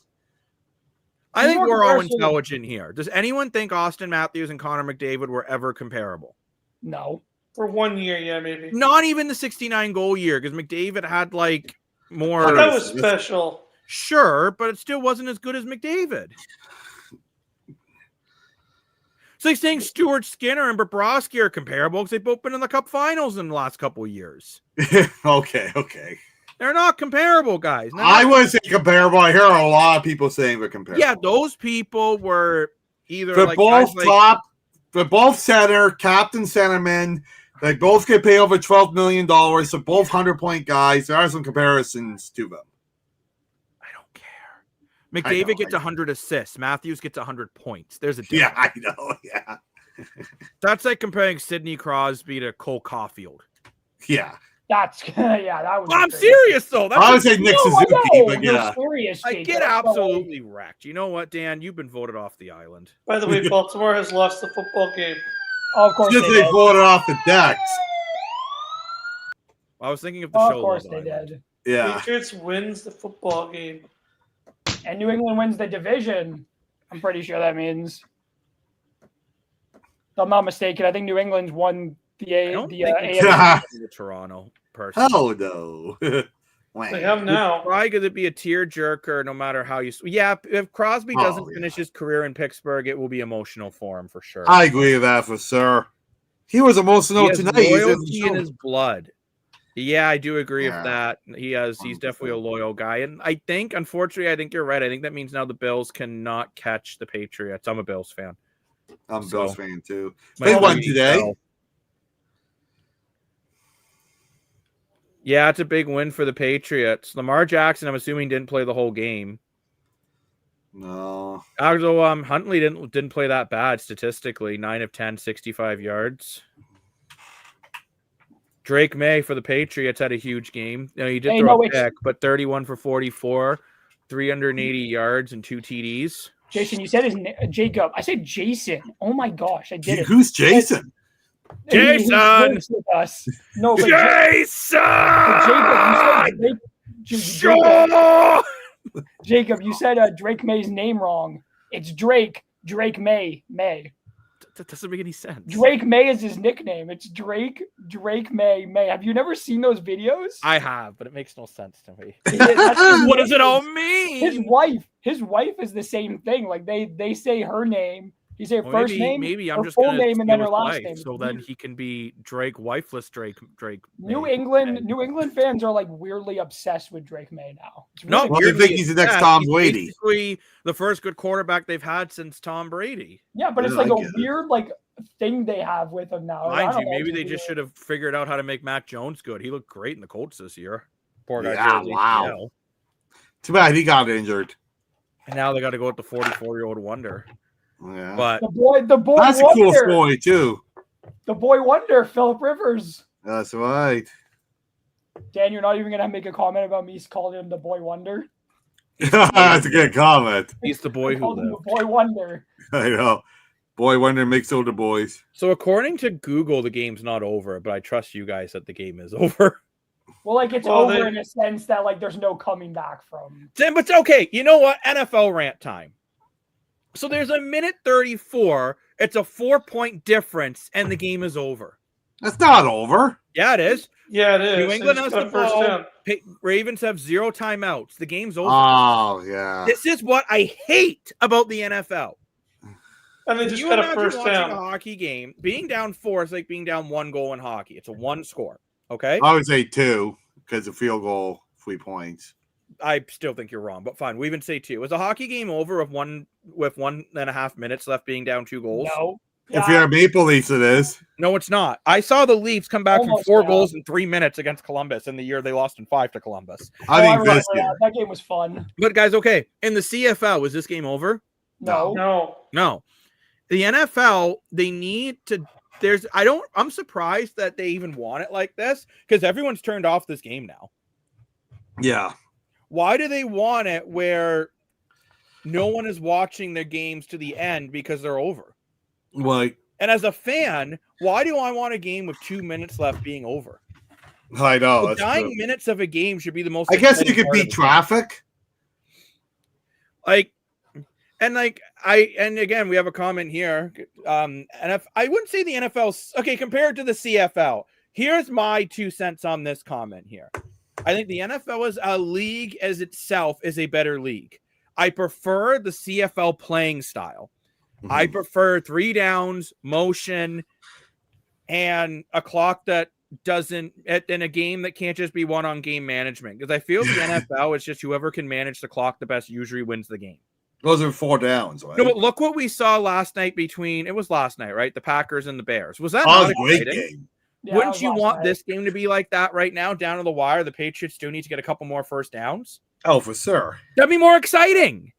Speaker 1: I think we're all intelligent here. Does anyone think Austin Matthews and Connor McDavid were ever comparable?
Speaker 2: No.
Speaker 3: For 1 year, yeah, maybe.
Speaker 1: Not even the 69 goal year, because McDavid had like more.
Speaker 3: That was special.
Speaker 1: Sure, but it still wasn't as good as McDavid. It's like saying Stuart Skinner and Bobrovsky are comparable because they've both been in the Cup Finals in the last couple of years.
Speaker 4: Okay.
Speaker 1: They're not comparable, guys.
Speaker 4: I wouldn't say comparable. I hear a lot of people saying they're comparable.
Speaker 1: Yeah, those people were either
Speaker 4: they're both top. They're both center, captain, centerman. They both get paid over $12 million. They're both 100-point guys. There are some comparisons to them.
Speaker 1: I don't care. McDavid gets 100 assists. Matthews gets 100 points. There's a difference.
Speaker 4: Yeah, I know. Yeah.
Speaker 1: That's like comparing Sidney Crosby to Cole Caulfield.
Speaker 4: Yeah.
Speaker 2: That was.
Speaker 1: Well, I'm serious though.
Speaker 4: I would say Nick Suzuki, but yeah.
Speaker 2: I
Speaker 1: get absolutely wrecked. You know what, Dan? You've been voted off the island.
Speaker 3: By the way, Baltimore has lost the football game.
Speaker 2: Oh, of course
Speaker 4: they voted off the decks.
Speaker 1: I was thinking of the show.
Speaker 2: Of course they did.
Speaker 4: Yeah.
Speaker 3: Patriots wins the football game.
Speaker 2: And New England wins the division. I'm pretty sure that means. If I'm not mistaken, I think New England's won the
Speaker 1: Toronto person.
Speaker 4: Oh no.
Speaker 3: They have now.
Speaker 1: Why could it be a tearjerker no matter how you... Yeah, if Crosby doesn't finish his career in Pittsburgh, it will be emotional for him for sure.
Speaker 4: I agree with that for sure. He was emotional tonight.
Speaker 1: Loyalty in his blood. Yeah, I do agree with that. He's definitely a loyal guy. And I think, unfortunately, I think you're right. I think that means now the Bills cannot catch the Patriots. I'm a Bills fan.
Speaker 4: I'm a Bills fan too. They won today.
Speaker 1: Yeah, it's a big win for the Patriots. Lamar Jackson, I'm assuming, didn't play the whole game.
Speaker 4: No.
Speaker 1: Although Huntley didn't play that bad statistically. 9 of 10, 65 yards. Drake May for the Patriots had a huge game. He did throw a pick, but 31 for 44. 380 yards and 2 TDs.
Speaker 2: Jason, you said his name, Jacob. I said Jason. Oh my gosh, I did it.
Speaker 4: Who's Jason?
Speaker 1: Jason!
Speaker 2: He works with us. No, but
Speaker 1: Jason!
Speaker 2: Jacob, you said Drake May's name wrong. It's Drake. Drake May.
Speaker 1: That doesn't make any sense.
Speaker 2: Drake May is his nickname. It's Drake May. Have you never seen those videos?
Speaker 1: I have, but it makes no sense to me.
Speaker 2: What
Speaker 1: What does it all mean?
Speaker 2: His wife is the same thing. Like they say her name. You say her first name,
Speaker 1: maybe I'm
Speaker 2: her
Speaker 1: just
Speaker 2: full
Speaker 1: gonna
Speaker 2: name, and then her
Speaker 1: steal his
Speaker 2: last
Speaker 1: wife,
Speaker 2: name.
Speaker 1: so then he can be Drake wifeless Drake.
Speaker 2: New
Speaker 1: May.
Speaker 2: England fans are like weirdly obsessed with Drake May now. It's
Speaker 1: No,
Speaker 2: really
Speaker 4: Well, they
Speaker 1: weirdly
Speaker 4: think he's the next
Speaker 1: obsessed.
Speaker 4: Tom
Speaker 1: He's
Speaker 4: Brady.
Speaker 1: basically the first good quarterback they've had since Tom Brady.
Speaker 2: yeah, but it's
Speaker 4: Yeah,
Speaker 2: like
Speaker 4: I
Speaker 2: a
Speaker 4: get it.
Speaker 2: weird like thing they have with him now. I
Speaker 1: Mind
Speaker 2: don't
Speaker 1: you,
Speaker 2: know,
Speaker 1: maybe
Speaker 2: it's
Speaker 1: they just
Speaker 2: weird.
Speaker 1: should have figured out how to make Mac Jones good. He looked great in the Colts this year. Poor guy.
Speaker 4: Yeah,
Speaker 1: tore his
Speaker 4: wow.
Speaker 1: ACL.
Speaker 4: Too bad he got injured.
Speaker 1: And now they got to go with the 44-year-old wonder.
Speaker 4: Yeah.
Speaker 1: But
Speaker 2: the boy
Speaker 4: That's a
Speaker 2: wonder.
Speaker 4: cool story, too.
Speaker 2: The boy wonder, Philip Rivers.
Speaker 4: That's right.
Speaker 2: Dan, you're not even gonna make a comment about me calling him the boy wonder.
Speaker 4: That's a good comment.
Speaker 1: he's the boy
Speaker 2: I
Speaker 1: who
Speaker 2: called him
Speaker 1: lived.
Speaker 2: the boy wonder.
Speaker 4: I know. Boy wonder makes older boys.
Speaker 1: So according to Google, the game's not over, but I trust you guys that the game is over.
Speaker 2: Well, like it's
Speaker 3: Well,
Speaker 2: over in a sense that like there's no coming back from.
Speaker 1: But it's okay. You know what? NFL rant time. So there's a minute 34. It's a 4-point difference, and the game is over.
Speaker 4: That's not over.
Speaker 1: Yeah, it is.
Speaker 3: Yeah, it is.
Speaker 1: New
Speaker 3: They
Speaker 1: England
Speaker 3: just
Speaker 1: has
Speaker 3: got
Speaker 1: the
Speaker 3: a first
Speaker 1: ball.
Speaker 3: down.
Speaker 1: Ravens have 0 timeouts. The game's over.
Speaker 4: Oh, yeah.
Speaker 1: This is what I hate about the NFL.
Speaker 3: And they
Speaker 1: Can
Speaker 3: just
Speaker 1: you
Speaker 3: got a
Speaker 1: imagine
Speaker 3: first
Speaker 1: watching
Speaker 3: down.
Speaker 1: a hockey game? Being down 4 is like being down 1 goal in hockey. It's a 1 score. Okay.
Speaker 4: I would say 2 because the field goal, 3 points.
Speaker 1: I still think you're wrong, but fine. We even say 2. Is a hockey game over with 1.5 minutes left, being down 2 goals?
Speaker 2: No.
Speaker 4: If you're a Maple Leafs, it is.
Speaker 1: No, it's not. I saw the Leafs come back
Speaker 2: Almost,
Speaker 1: from 4
Speaker 2: yeah.
Speaker 1: goals in 3 minutes against Columbus in the year they lost in 5 to Columbus.
Speaker 4: I think
Speaker 2: remember
Speaker 4: this year.
Speaker 2: that game was fun.
Speaker 1: But guys, okay, in the CFL, is this game over?
Speaker 2: No.
Speaker 1: No. The NFL, they need to. I'm surprised that they even want it like this because everyone's turned off this game now.
Speaker 4: Yeah.
Speaker 1: Why do they want it where no one is watching their games to the end because they're over?
Speaker 4: Like,
Speaker 1: And as a fan, why do I want a game with 2 minutes left being over?
Speaker 4: I know.
Speaker 1: The
Speaker 4: That's
Speaker 1: dying
Speaker 4: true.
Speaker 1: minutes of a game should be the most.
Speaker 4: I guess you
Speaker 1: exciting
Speaker 4: could
Speaker 1: part
Speaker 4: beat
Speaker 1: of the game.
Speaker 4: traffic.
Speaker 1: And again, we have a comment here. And if I wouldn't say the NFL, okay, compared to the CFL, here's my 2 cents on this comment here. I think the NFL as a league as itself is a better league. I prefer the CFL playing style. I prefer 3 downs, motion, and a clock that doesn't, in a game that can't just be won on game management. Because I feel the NFL is just whoever can manage the clock the best usually wins the game.
Speaker 4: Those are 4 downs, right?
Speaker 1: No, but look what we saw last night it was last night, right? The Packers and the Bears. Was that
Speaker 4: Oh,
Speaker 1: not
Speaker 4: it was a great
Speaker 1: exciting?
Speaker 4: game.
Speaker 2: Yeah,
Speaker 1: Wouldn't
Speaker 2: that was
Speaker 1: you
Speaker 2: last
Speaker 1: want
Speaker 2: night.
Speaker 1: this game to be like that right now, down to the wire? The Patriots do need to get a couple more first downs.
Speaker 4: Oh, for sure.
Speaker 1: That'd be more exciting.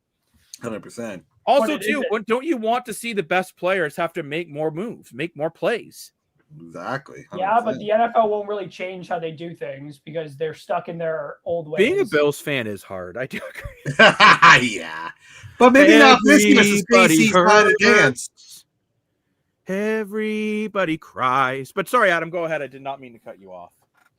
Speaker 4: 100%.
Speaker 1: Also,
Speaker 2: it
Speaker 1: too,
Speaker 2: isn't.
Speaker 1: don't you want to see the best players have to make more moves, make more plays?
Speaker 4: Exactly. 100%.
Speaker 2: Yeah, but the NFL won't really change how they do things because they're stuck in their old ways.
Speaker 1: Being a Bills fan is hard. I do agree.
Speaker 4: yeah. But maybe not this year. Since
Speaker 1: Everybody
Speaker 4: Stacey's trying to dance.
Speaker 1: hurts. Everybody cries. But sorry, Adam, go ahead. I did not mean to cut you off.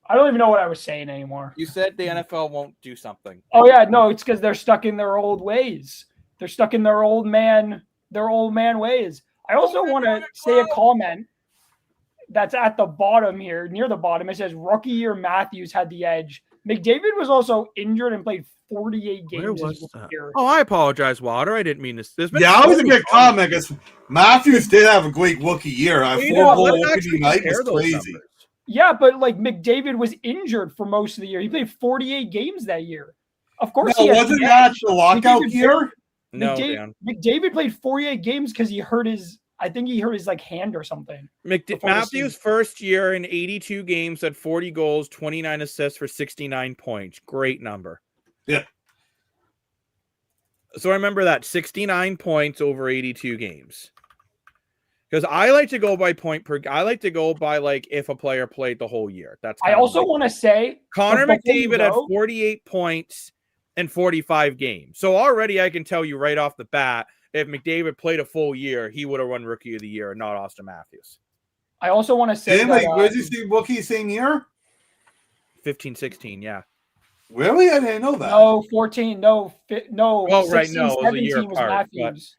Speaker 2: I don't even know what I was saying anymore.
Speaker 1: You said the NFL won't do something.
Speaker 2: Oh yeah, no, it's because they're stuck in their old ways. They're stuck in their old man ways. I also want to say a comment that's at the bottom here, near the bottom. It says rookie year Matthews had the edge. McDavid was also injured and played 48 games
Speaker 1: Where
Speaker 2: his
Speaker 1: was
Speaker 2: rookie
Speaker 1: that?
Speaker 2: year.
Speaker 1: Oh, I apologize, Water. I didn't mean this. There's been
Speaker 4: Yeah, that was a
Speaker 1: so
Speaker 4: good
Speaker 1: many
Speaker 4: comment because Matthews did have a great rookie year.
Speaker 1: Well,
Speaker 4: 4-goal
Speaker 1: let's
Speaker 4: opening
Speaker 1: actually
Speaker 4: night
Speaker 1: compare
Speaker 4: was
Speaker 1: those
Speaker 4: crazy.
Speaker 1: numbers.
Speaker 2: Yeah, but like McDavid was injured for most of the year. He played 48 games that year. Of course,
Speaker 4: No,
Speaker 2: he had
Speaker 4: wasn't
Speaker 2: the
Speaker 4: that
Speaker 2: edge.
Speaker 4: the lockout
Speaker 2: McDavid
Speaker 4: year?
Speaker 1: No, Dan.
Speaker 2: McDavid played 48 games because he hurt his. I think he hurt his like hand or something. before the
Speaker 1: Matthews'
Speaker 2: season.
Speaker 1: first year in 82 games had 40 goals, 29 assists for 69 points. Great number.
Speaker 4: Yeah.
Speaker 1: So I remember that 69 points over 82 games. Because I like to go by point per. I like to go by like if a player played the whole year. That's
Speaker 2: I also want to say
Speaker 1: Connor
Speaker 2: before you
Speaker 1: McDavid had
Speaker 2: go-
Speaker 1: 48 points in 45 games. So already I can tell you right off the bat, if McDavid played a full year, he would have won Rookie of the Year and not Austin Matthews.
Speaker 2: I also want to say that.
Speaker 4: Where did you see Wookie same year?
Speaker 1: 15-16, yeah.
Speaker 4: Really? I didn't know that.
Speaker 2: No, 14. No.
Speaker 1: Oh,
Speaker 2: 16,
Speaker 1: right. No, it was a year
Speaker 2: 17 was
Speaker 1: apart,
Speaker 2: Matthews.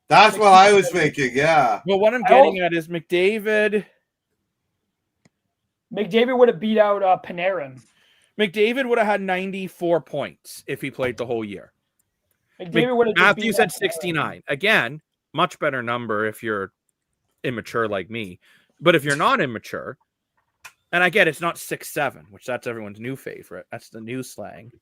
Speaker 4: That's what I was thinking. Yeah.
Speaker 1: Well, what I'm getting at is McDavid
Speaker 2: would have beat out Panarin.
Speaker 1: McDavid would have had 94 points if he played the whole year.
Speaker 2: McDavid would have.
Speaker 1: Matthews had 69. Again, much better number if you're immature like me. But if you're not immature, and I get it's not 6'7", which that's everyone's new favorite. That's the new slang.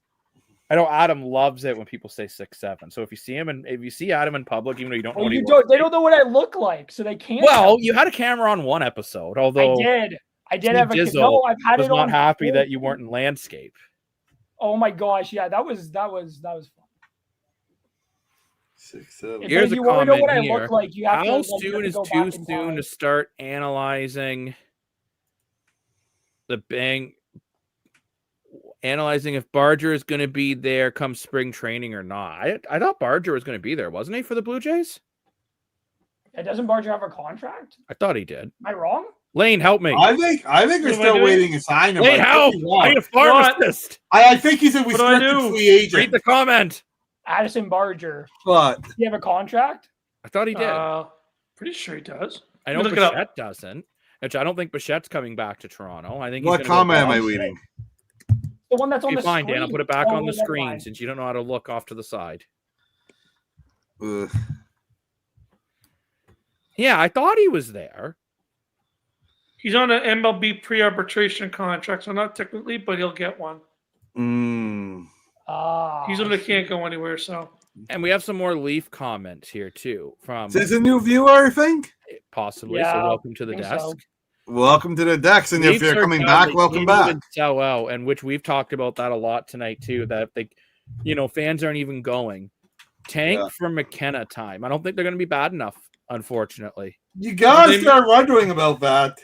Speaker 1: I know Adam loves it when people say 6'7". So if you see Adam in public, even though you don't know,
Speaker 2: they don't know what I look like, so they can't.
Speaker 1: Well, you had a camera on one episode, although
Speaker 2: I did have a
Speaker 1: no.
Speaker 2: I've had
Speaker 1: was
Speaker 2: it on.
Speaker 1: Not happy that you weren't in landscape.
Speaker 2: Oh my gosh, yeah, that was fun.
Speaker 4: 6'7".
Speaker 1: Here's a
Speaker 2: you
Speaker 1: comment
Speaker 2: want to know what I
Speaker 1: here.
Speaker 2: look like, you have
Speaker 1: How
Speaker 2: to.
Speaker 1: soon is too soon to start analyzing if Barger is going to be there come spring training or not? I thought Barger was going to be there, wasn't he, for the Blue Jays?
Speaker 2: Doesn't Barger have a contract?
Speaker 1: I thought he did.
Speaker 2: Am I wrong?
Speaker 1: Lane, help me.
Speaker 4: I think we're still waiting to sign him.
Speaker 1: Lane, help! I need a pharmacist.
Speaker 4: I think he's a restricted free agent.
Speaker 1: Read the comment.
Speaker 2: Addison Barger.
Speaker 4: But
Speaker 2: does he have a contract?
Speaker 1: I thought he did.
Speaker 3: Pretty sure he does.
Speaker 1: I know Bichette doesn't. Which I don't think Bichette's coming back to Toronto. I think.
Speaker 4: What comment am I reading?
Speaker 2: The one that's on the
Speaker 1: fine,
Speaker 2: screen.
Speaker 1: Dan. I'll put it back on the screen since you don't know how to look off to the side. Yeah, I thought he was there.
Speaker 3: He's on an MLB pre-arbitration contract, so not technically, but he'll get one. He's one that can't go anywhere. So,
Speaker 1: and we have some more Leaf comments here too. From
Speaker 4: is this a new viewer? I think
Speaker 1: possibly.
Speaker 2: Yeah,
Speaker 1: so welcome to the desk.
Speaker 2: So.
Speaker 4: Welcome to the decks, and if you're coming back, welcome back.
Speaker 1: Sell out, and which we've talked about that a lot tonight too. That if they, fans aren't even going. Tank for McKenna time. I don't think they're going to be bad enough, unfortunately.
Speaker 4: You gotta start wondering about that.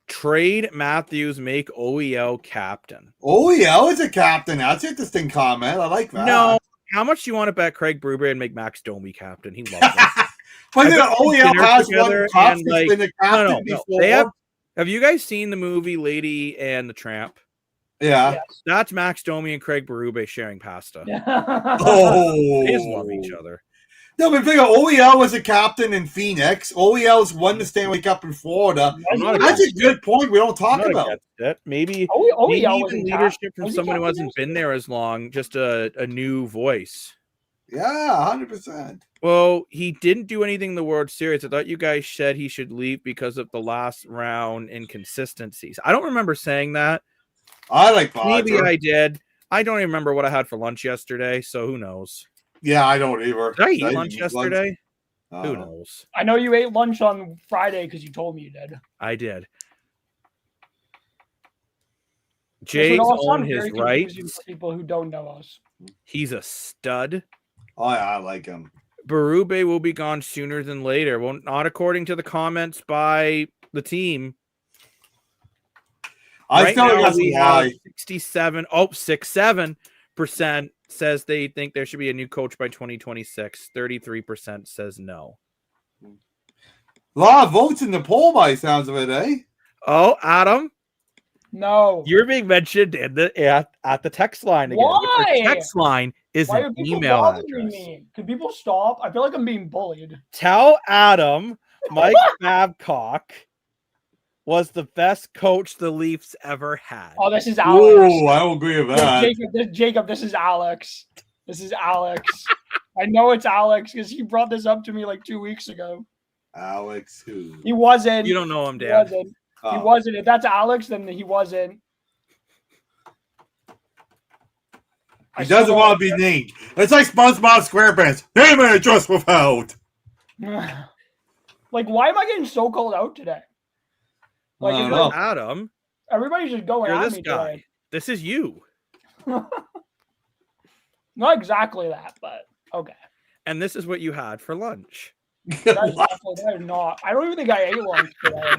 Speaker 1: Trade Matthews, make OEL captain.
Speaker 4: OEL is a captain. That's an interesting comment. I like that.
Speaker 1: No, how much do you want to bet Craig Brubery and make Max Domi captain? He loves it.
Speaker 4: But OEL has one cup. He's been a captain before.
Speaker 1: Have you guys seen the movie Lady and the Tramp?
Speaker 4: Yeah.
Speaker 2: Yes.
Speaker 1: That's Max Domi and Craig Berube sharing pasta.
Speaker 4: Oh.
Speaker 1: They just love each other.
Speaker 4: No, but figure OEL was a captain in Phoenix. OEL's won the Stanley Cup in Florida. That's a good point we don't talk about.
Speaker 1: Maybe
Speaker 2: OEL was
Speaker 1: leadership from someone who hasn't been there as long, just a new voice.
Speaker 4: Yeah, 100%.
Speaker 1: Well, he didn't do anything in the World Series. I thought you guys said he should leave because of the last round inconsistencies. I don't remember saying that.
Speaker 4: I like Bodger.
Speaker 1: Maybe I did. I don't even remember what I had for lunch yesterday, so who knows?
Speaker 4: Yeah, I don't either.
Speaker 1: Did I eat lunch yesterday? Who knows?
Speaker 2: I know you ate lunch on Friday because you told me you did.
Speaker 1: I did. Jake's on his right.
Speaker 2: For people who don't know us.
Speaker 1: He's a stud.
Speaker 4: Oh, yeah, I like him.
Speaker 1: Berube will be gone sooner than later. Well, not according to the comments by the team.
Speaker 4: I still think that's a lie.
Speaker 1: 67% says they think there should be a new coach by 2026. 33% says no.
Speaker 4: A lot of votes in the poll by the sounds of it, eh?
Speaker 1: Oh, Adam.
Speaker 2: No.
Speaker 1: You're being mentioned at the text line again.
Speaker 2: Why?
Speaker 1: The text line is
Speaker 2: Why
Speaker 1: an email address.
Speaker 2: Me? Can people stop? I feel like I'm being bullied.
Speaker 1: Tell Adam Mike Babcock was the best coach the Leafs ever had.
Speaker 2: Oh, this is Alex.
Speaker 4: Oh, I don't agree with that.
Speaker 2: Jacob, this is Alex. This is Alex. I know it's Alex because he brought this up to me like 2 weeks ago.
Speaker 4: Alex who?
Speaker 2: He wasn't.
Speaker 1: You don't know him, Dan.
Speaker 2: He wasn't. Oh. He wasn't. If that's Alex, then he wasn't.
Speaker 4: He doesn't want to be named. It's like SpongeBob SquarePants. Name and address withheld.
Speaker 2: Like, why am I getting so called out today? Like,
Speaker 1: Adam,
Speaker 2: everybody's just going at me
Speaker 1: guy.
Speaker 2: today.
Speaker 1: This is you.
Speaker 2: Not exactly that, but okay.
Speaker 1: And this is what you had for lunch.
Speaker 2: That is not. I don't even think I ate lunch today.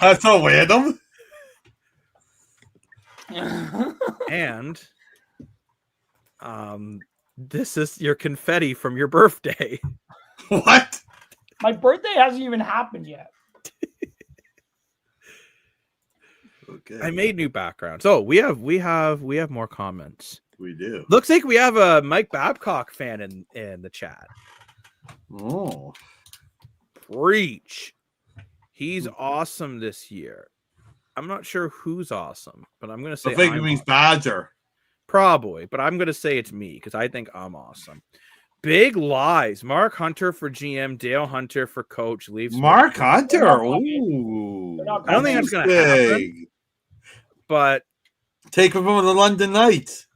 Speaker 4: That's so random.
Speaker 1: And this is your confetti from your birthday.
Speaker 4: What?
Speaker 2: My birthday hasn't even happened yet.
Speaker 4: Okay.
Speaker 1: I made new backgrounds. Oh, we have more comments.
Speaker 4: We do.
Speaker 1: Looks like we have a Mike Babcock fan in the chat.
Speaker 4: Oh.
Speaker 1: Preach. He's awesome this year. I'm not sure who's awesome, but I'm gonna say
Speaker 4: I think it means Badger.
Speaker 1: Probably, but I'm gonna say it's me because I think I'm awesome. Big lies. Mark Hunter for GM, Dale Hunter for coach. Leafs.
Speaker 4: Mark Hunter.
Speaker 2: Ooh.
Speaker 1: I don't think that's gonna happen. But
Speaker 4: take him from the London Knights.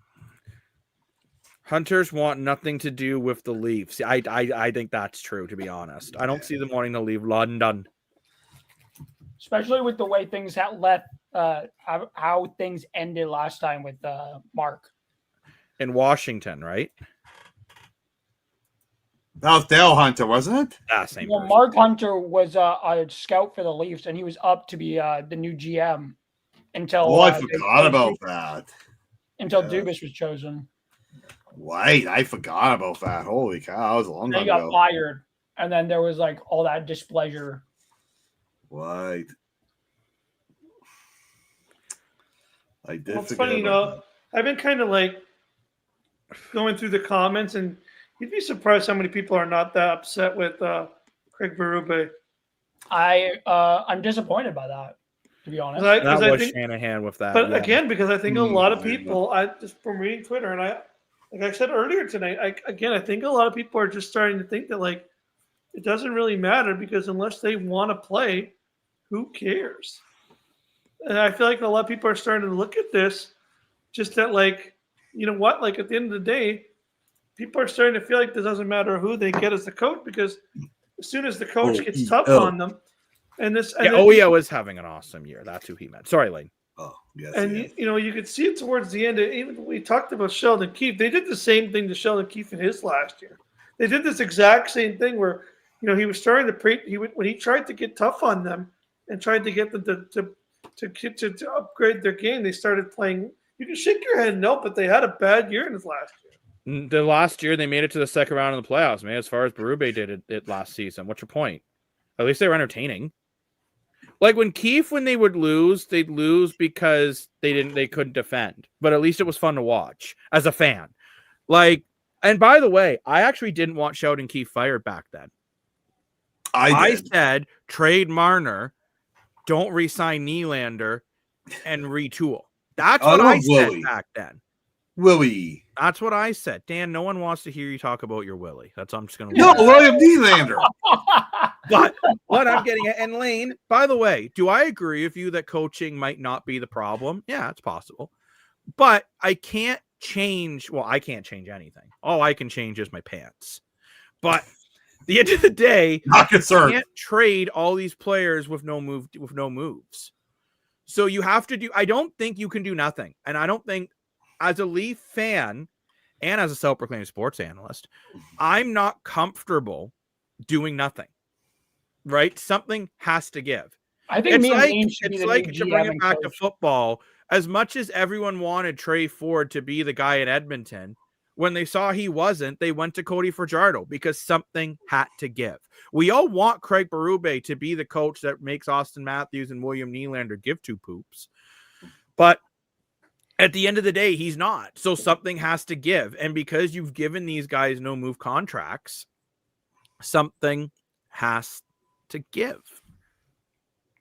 Speaker 1: Hunters want nothing to do with the Leafs. I think that's true, to be honest. I don't see them wanting to leave London.
Speaker 2: Especially with the way things how things ended last time with Mark.
Speaker 1: In Washington, right?
Speaker 4: That was Dale Hunter, wasn't it?
Speaker 1: Ah, same
Speaker 2: Well,
Speaker 1: person.
Speaker 2: Mark Hunter was a scout for the Leafs, and he was up to be the new GM until.
Speaker 4: I forgot about that.
Speaker 2: Until Dubas was chosen.
Speaker 4: Right, I forgot about that. Holy cow, that was a long time ago.
Speaker 2: He got fired, and then there was like all that displeasure.
Speaker 4: Right. I did.
Speaker 3: Well, it's funny, I've been kind of like going through the comments, and you'd be surprised how many people are not that upset with Craig Berube.
Speaker 2: I'm disappointed by that, to be honest.
Speaker 1: That was Shanahan with that.
Speaker 3: But again, because I think a lot of people, just from reading Twitter, and like I said earlier tonight, I think a lot of people are just starting to think that like it doesn't really matter because unless they want to play, who cares? And I feel like a lot of people are starting to look at this just that like, you know what, like at the end of the day, people are starting to feel like this doesn't matter who they get as the coach because as soon as the coach gets tough on them,
Speaker 1: Oyo is having an awesome year. That's who he meant. Sorry, Lane.
Speaker 4: Oh, yes.
Speaker 3: And you could see it towards the end. Even we talked about Sheldon Keefe. They did the same thing to Sheldon Keefe in his last year. They did this exact same thing where he was starting to when he tried to get tough on them and tried to get them to upgrade their game. They started playing. You can shake your head no, but they had a bad year in his last year.
Speaker 1: The last year they made it to the second round of the playoffs, man. As far as Berube did it last season. What's your point? At least they were entertaining. Like when they would lose, they'd lose because they couldn't defend. But at least it was fun to watch as a fan. Like, and by the way, I actually didn't want Sheldon Keefe fired back then. I said trade Marner, don't re-sign Nylander, and retool. That's what I said back then.
Speaker 4: Willie.
Speaker 1: That's what I said. Dan, no one wants to hear you talk about your Willie. I'm just going to...
Speaker 4: No, William Nylander.
Speaker 1: But what I'm getting at, and Lane, by the way, do I agree with you that coaching might not be the problem? Yeah, it's possible. But I can't change... Well, I can't change anything. All I can change is my pants. But at the end of the day,
Speaker 4: not concerned.
Speaker 1: You can't trade all these players with no moves. So you have to do... I don't think you can do nothing. And I don't think as a Leaf fan and as a self-proclaimed sports analyst, I'm not comfortable doing nothing. Right? Something has to give.
Speaker 2: I think
Speaker 1: it's like to bring it back to football. As much as everyone wanted Trey Ford to be the guy in Edmonton, when they saw he wasn't, they went to Cody Fajardo because something had to give. We all want Craig Berube to be the coach that makes Austin Matthews and William Nylander give two poops. But at the end of the day, he's not. So something has to give. And because you've given these guys no move contracts, something has to give.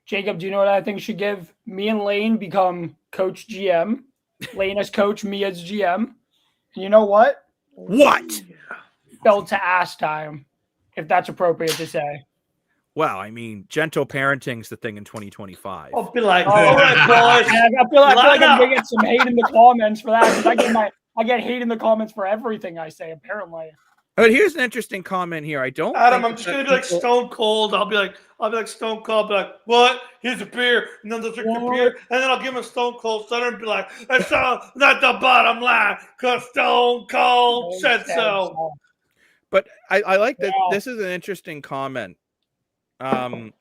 Speaker 2: Jacob, do you know what I think should give? Me and Lane become coach GM. Lane as coach, me as GM. And you know what?
Speaker 1: What?
Speaker 2: Belt to ass time, if that's appropriate to say.
Speaker 1: Well, I mean, gentle parenting's the thing in 2025.
Speaker 3: I'll be like, all right, boys.
Speaker 2: I feel like I'm going to get some hate in the comments for that because I get hate in the comments for everything I say, apparently.
Speaker 1: But here's an interesting comment here. I don't
Speaker 3: Adam, I'm just gonna be like Stone Cold. I'll be like Stone Cold, I'll be like, what? Here's a beer, and then they'll drink the beer, and then I'll give him a Stone Cold Stunner and be like, that's not the bottom line, because Stone Cold said so.
Speaker 1: But I like that. This is an interesting comment. I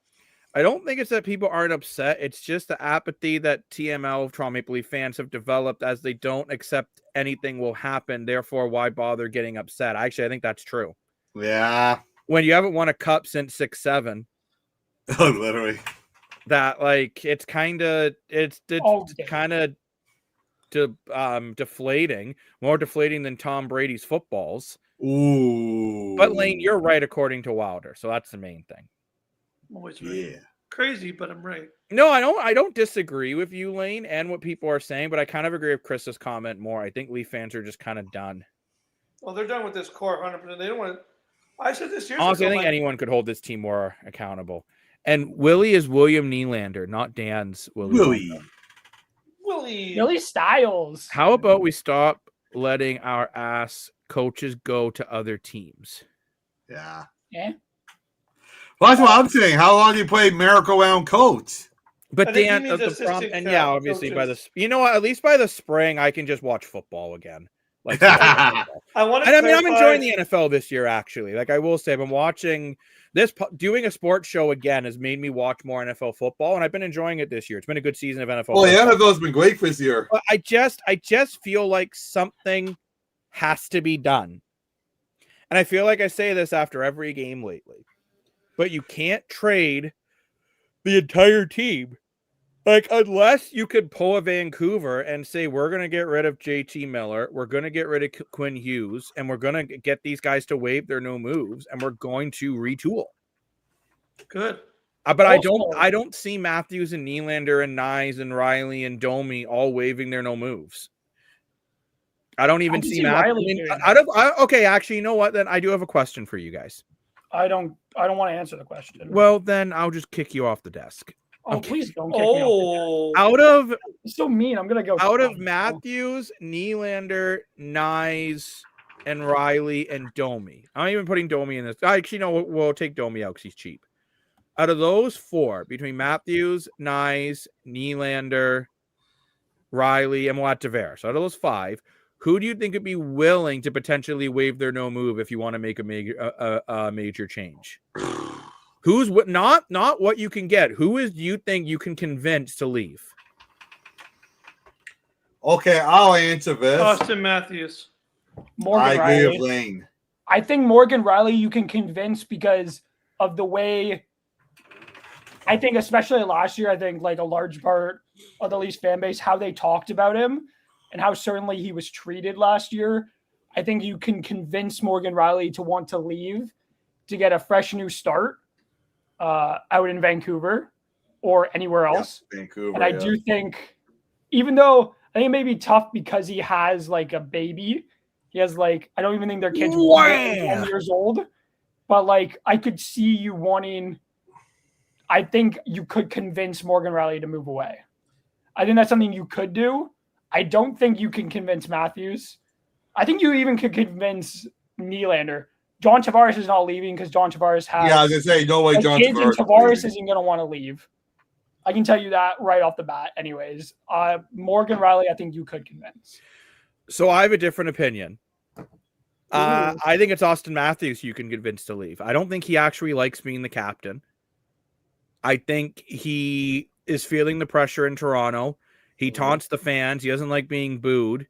Speaker 1: I don't think it's that people aren't upset. It's just the apathy that TML, Toronto Maple Leaf fans, have developed as they don't accept anything will happen. Therefore, why bother getting upset? Actually, I think that's true.
Speaker 4: Yeah.
Speaker 1: When you haven't won a cup since 6-7,
Speaker 4: Literally.
Speaker 1: that like it's kind of deflating, more deflating than Tom Brady's footballs.
Speaker 4: Ooh.
Speaker 1: But Lane, you're right according to Wilder, so that's the main thing.
Speaker 3: I'm always right.
Speaker 4: Yeah.
Speaker 3: Crazy, but I'm right.
Speaker 1: No, I don't disagree with you, Lane, and what people are saying, but I kind of agree with Chris's comment more. I think Leaf fans are just kind of done.
Speaker 3: Well, they're done with this core 100%. They don't want to. I said this year.
Speaker 1: Honestly, I think anyone could hold this team more accountable. And Willie is William Nylander, not Dan's Willie.
Speaker 2: Willie Styles.
Speaker 1: How about we stop letting our ass coaches go to other teams?
Speaker 4: Yeah.
Speaker 2: Yeah.
Speaker 4: Well, that's what I'm saying. How long do you play merry-go-round coach?
Speaker 1: But
Speaker 3: I think
Speaker 1: Dan,
Speaker 3: he needs assistant
Speaker 1: obviously by the
Speaker 3: coaches.
Speaker 1: at least by the spring, I can just watch football again. Like,
Speaker 3: I want to.
Speaker 1: I'm enjoying the NFL this year. Actually, like I will say, I've been watching this. Doing a sports show again has made me watch more NFL football, and I've been enjoying it this year. It's been a good season of NFL.
Speaker 4: Well, the
Speaker 1: football.
Speaker 4: NFL's been great for this year.
Speaker 1: But I just feel like something has to be done, and I feel like I say this after every game lately. But you can't trade the entire team. Like, unless you could pull a Vancouver and say, we're going to get rid of JT Miller, we're going to get rid of Quinn Hughes, and we're going to get these guys to waive their no moves, and we're going to retool.
Speaker 3: Good.
Speaker 1: But I don't see Matthews and Nylander and Nyes and Riley and Domi all waiving their no moves. I don't even see Riley. Okay, actually, you know what? Then I do have a question for you guys.
Speaker 2: I don't want to answer the question.
Speaker 1: Well, then I'll just kick you off the desk.
Speaker 2: Oh, please don't kick me off.
Speaker 1: Out of
Speaker 2: It's so mean. I'm gonna go
Speaker 1: out of Matthews, Nylander, Nyes, and Riley and Domi. I'm not even putting Domi in this. Actually, no, we'll take Domi out because he's cheap. Out of those four, between Matthews, Nyes, Nylander, Riley, and Vlad Tavares, so out of those five, who do you think would be willing to potentially waive their no move if you want to make a major change? Who's not what you can get? Who is you think you can convince to leave?
Speaker 4: Okay, I'll answer this.
Speaker 3: Austin Matthews.
Speaker 2: Morgan
Speaker 4: I agree
Speaker 2: Riley.
Speaker 4: with Lane.
Speaker 2: I think Morgan Riley you can convince because of the way. I think especially last year, I think like a large part of the Leafs fan base, how they talked about him and how certainly he was treated last year. I think you can convince Morgan Riley to want to leave to get a fresh new start out in Vancouver or anywhere else.
Speaker 4: Yeah, Vancouver,
Speaker 2: and I do think, even though I think it may be tough because he has like a baby, he has like, I don't even think their kids 1 years old, but like I could see you wanting, I think you could convince Morgan Riley to move away. I think that's something you could do. I don't think you can convince Matthews. I think you even could convince Nylander. John Tavares is not leaving because John Tavares has.
Speaker 4: Yeah, I was gonna say no way. John
Speaker 2: Tavares, Tavares isn't going to want to leave. I can tell you that right off the bat. Anyways, Morgan Riley, I think you could convince.
Speaker 1: So I have a different opinion. I think it's Austin Matthews you can convince to leave. I don't think he actually likes being the captain. I think he is feeling the pressure in Toronto. He taunts the fans. He doesn't like being booed.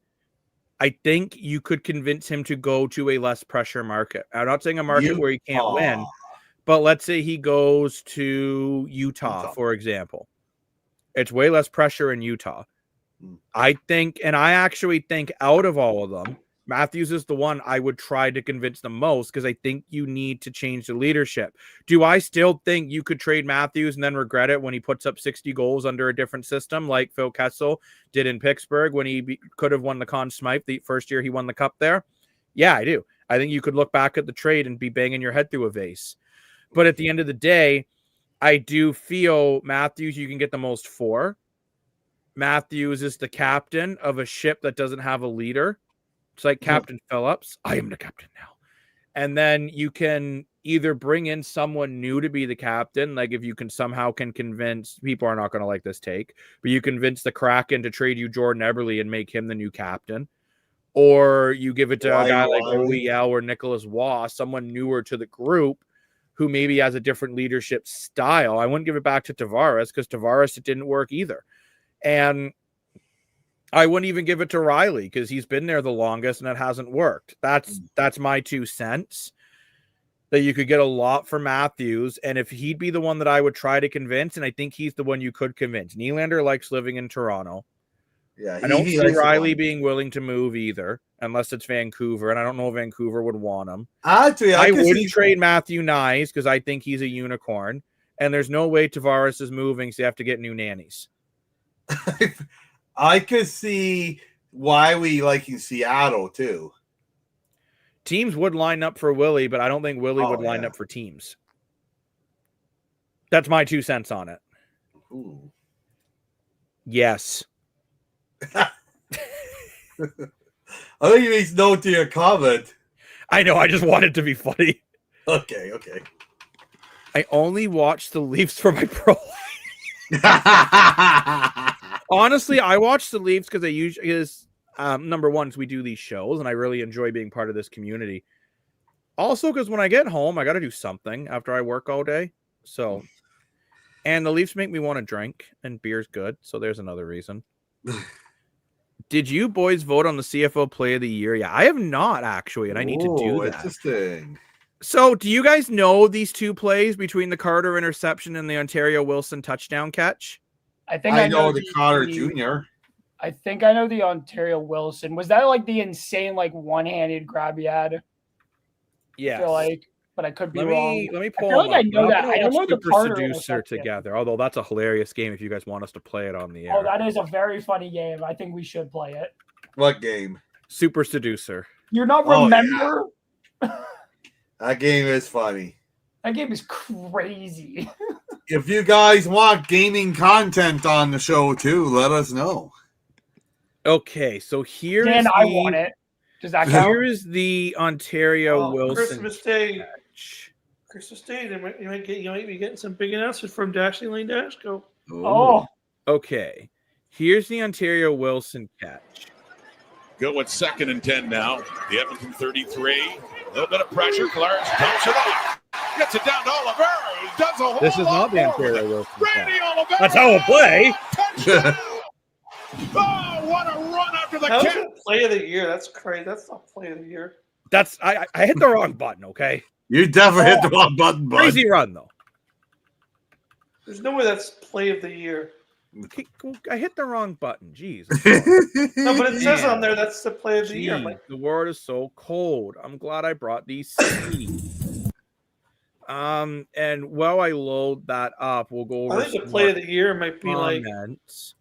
Speaker 1: I think you could convince him to go to a less pressure market. I'm not saying a market where he can't win, but let's say he goes to Utah, for example. It's way less pressure in Utah. I think, and I actually think out of all of them, Matthews is the one I would try to convince the most because I think you need to change the leadership. Do I still think you could trade Matthews and then regret it when he puts up 60 goals under a different system like Phil Kessel did in Pittsburgh when he could have won the Conn Smythe the first year he won the cup there? Yeah, I do. I think you could look back at the trade and be banging your head through a vase. But at the end of the day, I do feel Matthews you can get the most for. Matthews is the captain of a ship that doesn't have a leader. It's like Captain Phillips. I am the captain now. And then you can either bring in someone new to be the captain. Like if you can somehow convince, people are not going to like this take, but you convince the Kraken to trade you Jordan Eberle and make him the new captain. Or you give it to a guy like OEL or Nicholas Waugh, someone newer to the group who maybe has a different leadership style. I wouldn't give it back to Tavares because Tavares, it didn't work either. And I wouldn't even give it to Riley because he's been there the longest and it hasn't worked. That's my 2 cents. That you could get a lot for Matthews. And if he'd be the one that I would try to convince, and I think he's the one you could convince. Nylander likes living in Toronto.
Speaker 4: Yeah,
Speaker 1: I don't see Riley being willing to move either, unless it's Vancouver, and I don't know if Vancouver would want him.
Speaker 4: Actually,
Speaker 1: I wouldn't trade Matthew Nyes because I think he's a unicorn, and there's no way Tavares is moving, so you have to get new nannies.
Speaker 4: I could see Wiley liking Seattle too.
Speaker 1: Teams would line up for Willie, but I don't think Willie would line up for teams. That's my 2 cents on it.
Speaker 4: Ooh.
Speaker 1: Yes.
Speaker 4: I think it makes no to your comment.
Speaker 1: I know. I just want it to be funny.
Speaker 4: Okay.
Speaker 1: I only watch the Leafs for my pro life. Honestly, I watch the Leafs because number one, we do these shows, and I really enjoy being part of this community. Also, because when I get home, I got to do something after I work all day. So, and the Leafs make me want to drink, and beer's good. So there's another reason. Did you boys vote on the CFO Play of the Year? Yeah, I have not actually, and I need to do that.
Speaker 4: Interesting.
Speaker 1: So, do you guys know these 2 plays between the Carter interception and the Ontario Wilson touchdown catch?
Speaker 2: I think
Speaker 4: I know the Carter Jr.
Speaker 2: I think I know the Ontario Wilson. Was that like the insane one-handed grab he had?
Speaker 1: Yeah.
Speaker 2: I feel like, but I could be wrong.
Speaker 1: Let me pull.
Speaker 2: I feel like I know that. I don't know the
Speaker 1: Super
Speaker 2: Carter
Speaker 1: Seducer together. Although that's a hilarious game if you guys want us to play it on the air.
Speaker 2: Oh, that is a very funny game. I think we should play it.
Speaker 4: What game?
Speaker 1: Super Seducer.
Speaker 2: You're not remember?
Speaker 4: Yeah. That game is funny.
Speaker 2: That game is crazy.
Speaker 4: If you guys want gaming content on the show too, let us know.
Speaker 1: Okay, so here
Speaker 2: Dan,
Speaker 1: is
Speaker 2: I want it. Does that count?
Speaker 1: Here is the Ontario Wilson
Speaker 3: Christmas Day.
Speaker 1: catch.
Speaker 3: Christmas Day. You might be getting some big announcements from Dashley Lane Dashco.
Speaker 2: Oh.
Speaker 1: Okay. Here's the Ontario Wilson catch.
Speaker 5: Go with 2nd and 10 now. The Edmonton 33. A little bit of pressure. Clarence dumps it off. Gets it down to Oliveira. He does a whole
Speaker 1: This is
Speaker 5: lot
Speaker 1: not the
Speaker 5: more
Speaker 1: Ontario
Speaker 5: with it.
Speaker 1: Wilson
Speaker 5: Randy
Speaker 1: catch.
Speaker 5: Oliveira.
Speaker 1: That's how we'll play.
Speaker 5: Touchdown. Oh, what a run after the
Speaker 3: How is
Speaker 5: catch.
Speaker 3: it Play of the Year? That's crazy. That's not Play of the Year.
Speaker 1: That's I hit the wrong button, okay?
Speaker 4: You definitely hit the wrong button, bud.
Speaker 1: Crazy run though.
Speaker 3: There's no way that's Play of the Year.
Speaker 1: Okay, cool. I hit the wrong button. Jeez.
Speaker 3: No, but it says
Speaker 1: Man.
Speaker 3: on there that's the Play of the Year.
Speaker 1: Jeez,
Speaker 3: Like,
Speaker 1: the world is so cold. I'm glad I brought these seeds. And while I load that up, we'll go over
Speaker 3: I think the
Speaker 1: some
Speaker 3: Play
Speaker 1: more
Speaker 3: of the Year might be like.
Speaker 1: comments.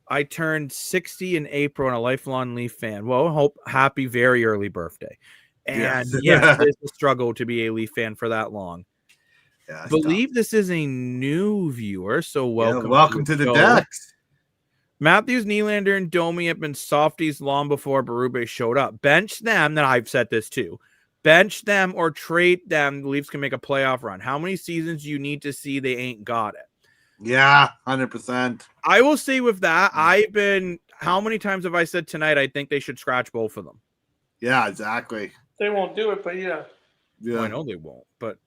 Speaker 1: I turned 60 in April and a lifelong Leaf fan. Well, happy very early birthday. And yes, it's a struggle to be a Leaf fan for that long.
Speaker 4: Yeah,
Speaker 1: Believe this is a new viewer, so welcome.
Speaker 4: Welcome to the
Speaker 1: show.
Speaker 4: decks.
Speaker 1: Matthews, Nylander, and Domi have been softies long before Berube showed up. Bench them, then I've said this too. Bench them or trade them. The Leafs can make a playoff run. How many seasons do you need to see they ain't got it?
Speaker 4: Yeah, 100%.
Speaker 1: I will say with that, how many times have I said tonight I think they should scratch both of them?
Speaker 4: Yeah, exactly.
Speaker 3: They won't do it, but yeah.
Speaker 1: Well, I know they won't, but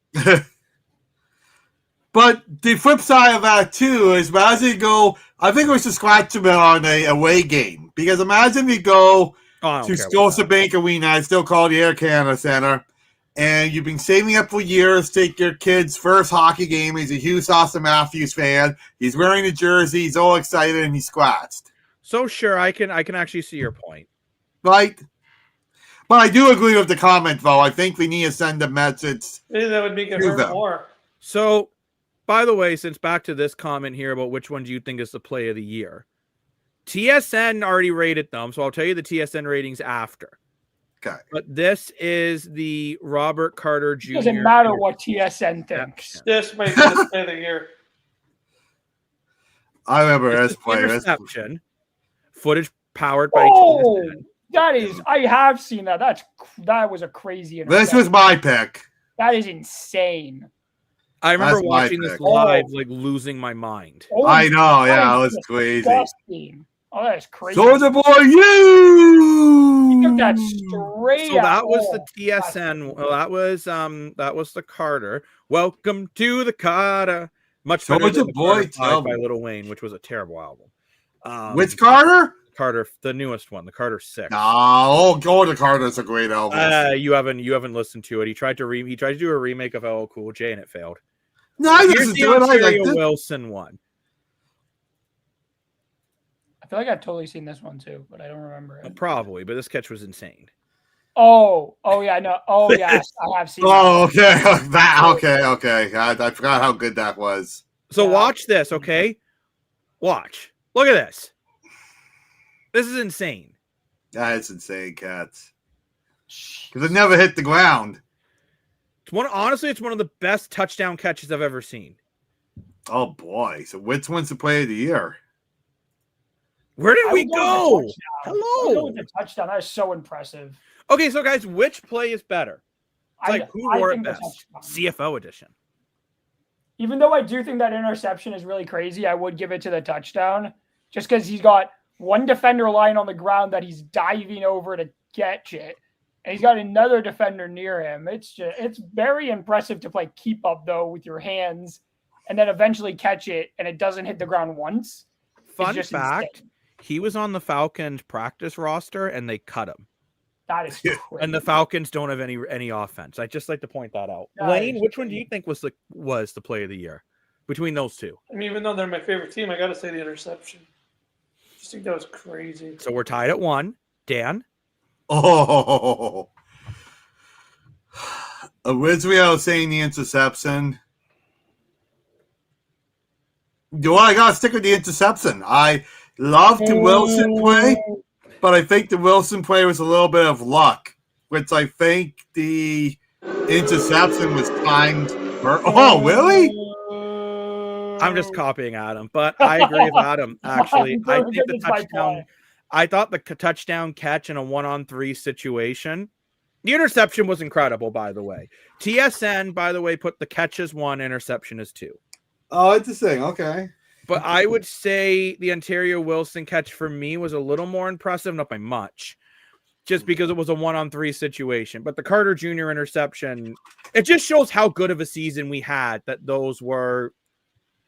Speaker 4: But the flip side of that too is imagine you go. I think we should scratch them on a away game because imagine you go to Scotiabank Arena. It's still called the Air Canada Center, and you've been saving up for years to take your kid's first hockey game. He's a huge Austin Matthews fan. He's wearing the jersey. He's all excited, and he's scratched.
Speaker 1: So sure, I can actually see your point,
Speaker 4: right? But I do agree with the comment, though. I think we need to send a message.
Speaker 3: Maybe that would make it hurt more.
Speaker 1: So. By the way, since back to this comment here about which one do you think is the play of the year, TSN already rated them, so I'll tell you the TSN ratings after.
Speaker 4: Okay.
Speaker 1: But this is the Robert Carter Jr.
Speaker 2: It doesn't matter what TSN thinks.
Speaker 3: This might be the play of the year.
Speaker 4: I remember this play.
Speaker 1: Interception. Footage powered by TSN.
Speaker 2: That is, I have seen that. That was a crazy interception.
Speaker 4: This was my pick.
Speaker 2: That is insane.
Speaker 1: I remember watching this live, like losing my mind.
Speaker 4: I know, yeah, it was crazy.
Speaker 2: Disgusting. Oh, that's crazy.
Speaker 4: Soldier Boy,
Speaker 2: He took that
Speaker 4: you.
Speaker 2: straight.
Speaker 1: So that was
Speaker 2: home.
Speaker 1: the TSN. Well, that was the Carter. Welcome to the Carter. Much better
Speaker 4: Soldier
Speaker 1: than the
Speaker 4: Boy,
Speaker 1: Carter 5
Speaker 4: tell
Speaker 1: by
Speaker 4: me.
Speaker 1: Lil Wayne, which was a terrible album.
Speaker 4: Which Carter?
Speaker 1: Carter, the newest one, the Carter 6.
Speaker 4: Go to Carter's a great album.
Speaker 1: You haven't listened to it. He tried to do a remake of LL Cool J and it failed.
Speaker 4: No, I
Speaker 1: Here's
Speaker 4: listened
Speaker 1: the
Speaker 4: to it. I
Speaker 1: Ontario
Speaker 4: liked it.
Speaker 1: Wilson one.
Speaker 2: I feel like I've totally seen this one too, but I don't remember it.
Speaker 1: Probably, but this catch was insane.
Speaker 2: Oh yeah, no. Oh yes, I have seen.
Speaker 4: Oh, okay. Okay. I forgot how good that was.
Speaker 1: So
Speaker 2: Yeah.
Speaker 1: watch this, okay? Watch. Look at this. This is insane.
Speaker 4: That's insane, cats. Because it never hit the ground.
Speaker 1: Honestly, it's one of the best touchdown catches I've ever seen.
Speaker 4: Oh boy! So which one's the play of the year?
Speaker 1: Where did
Speaker 2: I
Speaker 1: we
Speaker 2: would
Speaker 1: go?
Speaker 2: with the touchdown. I would go
Speaker 1: Hello.
Speaker 2: with the touchdown. That is so impressive.
Speaker 1: Okay, so guys, which play is better? It's like who wore it
Speaker 2: think the
Speaker 1: best?
Speaker 2: touchdown.
Speaker 1: CFO edition.
Speaker 2: Even though I do think that interception is really crazy, I would give it to the touchdown just because he's got one defender lying on the ground that he's diving over to catch it, and he's got another defender near him. It's very impressive to play keep up though with your hands, and then eventually catch it, and it doesn't hit the ground once.
Speaker 1: Fun
Speaker 2: just
Speaker 1: fact:
Speaker 2: insane.
Speaker 1: he was on the Falcons practice roster, and they cut him.
Speaker 2: That is crazy.
Speaker 1: And the Falcons don't have any offense. I just like to point that out.
Speaker 2: That
Speaker 1: Lane,
Speaker 2: is
Speaker 1: which one do
Speaker 2: crazy.
Speaker 1: you think was the play of the year between those two?
Speaker 3: I mean, even though they're my favorite team, I got to say the interception. I just think that was crazy.
Speaker 1: So we're tied at 1. Dan.
Speaker 4: Oh, originally I was saying the interception. Do I gotta stick with the interception? I love the Wilson play, but I think the Wilson play was a little bit of luck, which I think the interception was timed. Oh, really?
Speaker 1: I'm just copying Adam, but I agree with Adam. Actually, I think the touchdown. I thought the touchdown catch in a 1-on-3 situation. The interception was incredible, by the way. TSN, by the way, put the catch as 1, interception as 2.
Speaker 4: Oh, interesting. Okay.
Speaker 1: But I would say the Ontario Wilson catch for me was a little more impressive, not by much, just because it was a 1-on-3 situation. But the Carter Jr. interception, it just shows how good of a season we had.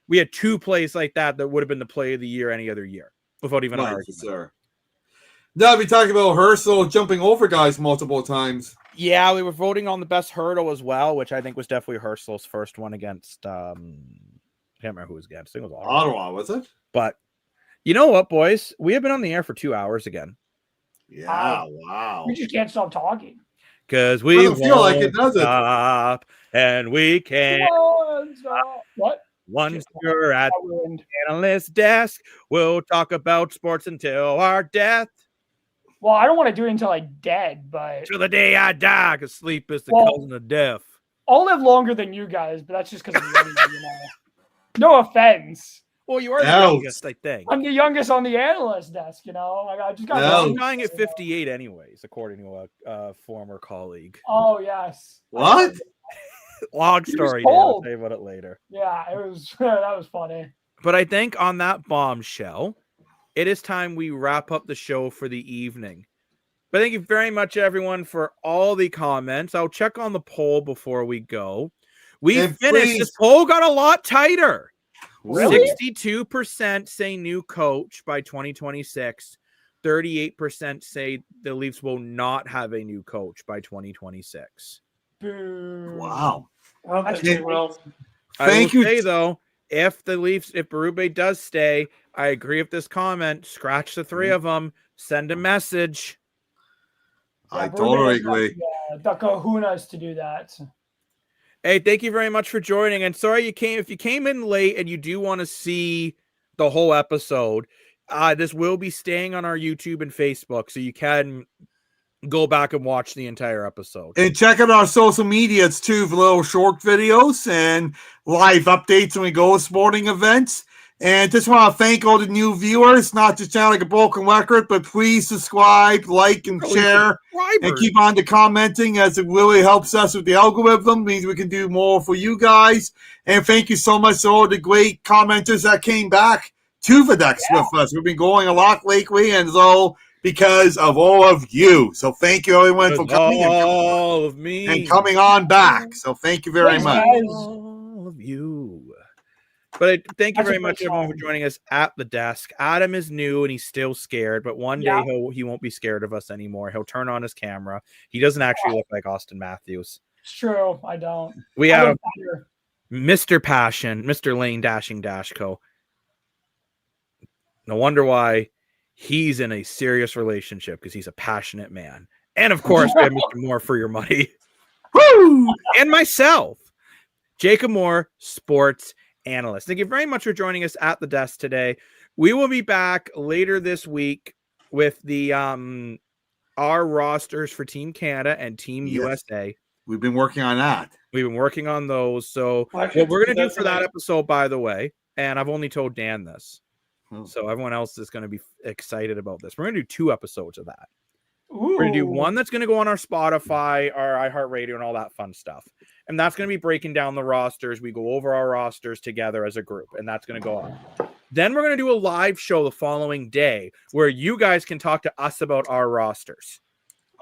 Speaker 1: We had 2 plays like that would have been the play of the year any other year without even an argument.
Speaker 4: Sir. Now we talking about Herschel jumping over guys multiple times.
Speaker 1: Yeah, we were voting on the best hurdle as well, which I think was definitely Herschel's first one against. I can't remember who it was against. I think it was
Speaker 4: Ottawa, was it?
Speaker 1: But you know what, boys? We have been on the air for 2 hours again.
Speaker 4: Yeah, wow.
Speaker 2: We just can't stop talking.
Speaker 1: Because we
Speaker 4: Doesn't feel like it, does it?
Speaker 1: stop, and we can't.
Speaker 2: What?
Speaker 1: Once you're at
Speaker 2: I ruined.
Speaker 1: the analyst desk, we'll talk about sports until our death.
Speaker 2: Well, I don't want to do it until I'm dead, but
Speaker 1: Till the day I die, because sleep is the
Speaker 2: Well-
Speaker 1: cousin of death.
Speaker 2: I'll live longer than you guys, but that's just because I'm younger, you know. No offense.
Speaker 1: Well, you are the
Speaker 4: Ouch.
Speaker 1: youngest, I think.
Speaker 2: I'm the youngest on the analyst desk, you know. Like, I just got.
Speaker 4: No.
Speaker 1: I'm dying at 58 anyways, according to a former colleague.
Speaker 2: Oh yes.
Speaker 4: What?
Speaker 1: Long
Speaker 2: He was
Speaker 1: story, Dan. I'll
Speaker 2: cold.
Speaker 1: tell you about it later.
Speaker 2: Yeah, it was. That was funny.
Speaker 1: But I think on that bombshell, it is time we wrap up the show for the evening. But thank you very much, everyone, for all the comments. I'll check on the poll before we go. We
Speaker 4: And
Speaker 1: finished.
Speaker 4: please-
Speaker 1: This poll got a lot tighter.
Speaker 4: Really?
Speaker 1: 62% say new coach by 2026. 38% say the Leafs will not have a new coach by 2026.
Speaker 2: Boo.
Speaker 4: Wow.
Speaker 3: I don't think
Speaker 2: Actually,
Speaker 3: they will.
Speaker 4: Thank
Speaker 1: I will
Speaker 4: you.
Speaker 1: say, though, if Berube does stay, I agree with this comment. Scratch the 3 of them. Send a message.
Speaker 4: I
Speaker 2: Yeah,
Speaker 4: totally
Speaker 2: Bruno has
Speaker 4: agree.
Speaker 2: the kahunas to do that.
Speaker 1: Hey, thank you very much for joining. And sorry if you came in late and you do want to see the whole episode, this will be staying on our YouTube and Facebook, so you can go back and watch the entire episode.
Speaker 4: And check out our social medias too for little short videos and live updates when we go to sporting events. And just want to thank all the new viewers, not to sound like a broken record, but please subscribe, like, and share. And keep on to commenting, as it really helps us with the algorithm. Means we can do more for you guys. And thank you so much to all the great commenters that came back to the decks with us. We've been going a lot lately, and so because of all of you. So thank you, everyone, for coming
Speaker 1: all of me
Speaker 4: and coming on back. So thank you very
Speaker 2: Thanks,
Speaker 4: much.
Speaker 2: guys.
Speaker 1: all of you. But thank you
Speaker 2: That's a
Speaker 1: very
Speaker 2: great
Speaker 1: much, everyone, for
Speaker 2: song.
Speaker 1: joining us at the desk. Adam is new and he's still scared, but one
Speaker 2: Yeah.
Speaker 1: day he won't be scared of us anymore. He'll turn on his camera. He doesn't actually look like Austin Matthews.
Speaker 2: It's true. I don't.
Speaker 1: We
Speaker 2: I
Speaker 1: have
Speaker 2: look better.
Speaker 1: Mr. Passion, Mr. Lane Dashing Dashco. No wonder why he's in a serious relationship, because he's a passionate man. And of course, we have Mr. Moore for your money.
Speaker 4: Woo!
Speaker 1: And myself, Jacob Moore, sports analyst. Thank you very much for joining us at the desk today. We will be back later this week with the our rosters for Team Canada and Team USA.
Speaker 4: We've been working on that.
Speaker 1: We've been working on those. So
Speaker 3: Well, actually,
Speaker 1: what we're going to do
Speaker 3: that's
Speaker 1: for that
Speaker 3: tonight.
Speaker 1: episode, by the way, and I've only told Dan this,
Speaker 4: Oh.
Speaker 1: so everyone else is going to be excited about this. We're going to do 2 episodes of that.
Speaker 2: Ooh.
Speaker 1: We're going to do one that's going to go on our Spotify, our iHeartRadio, and all that fun stuff. And that's going to be breaking down the rosters. We go over our rosters together as a group, and that's going to go on. Then we're going to do a live show the following day where you guys can talk to us about our rosters.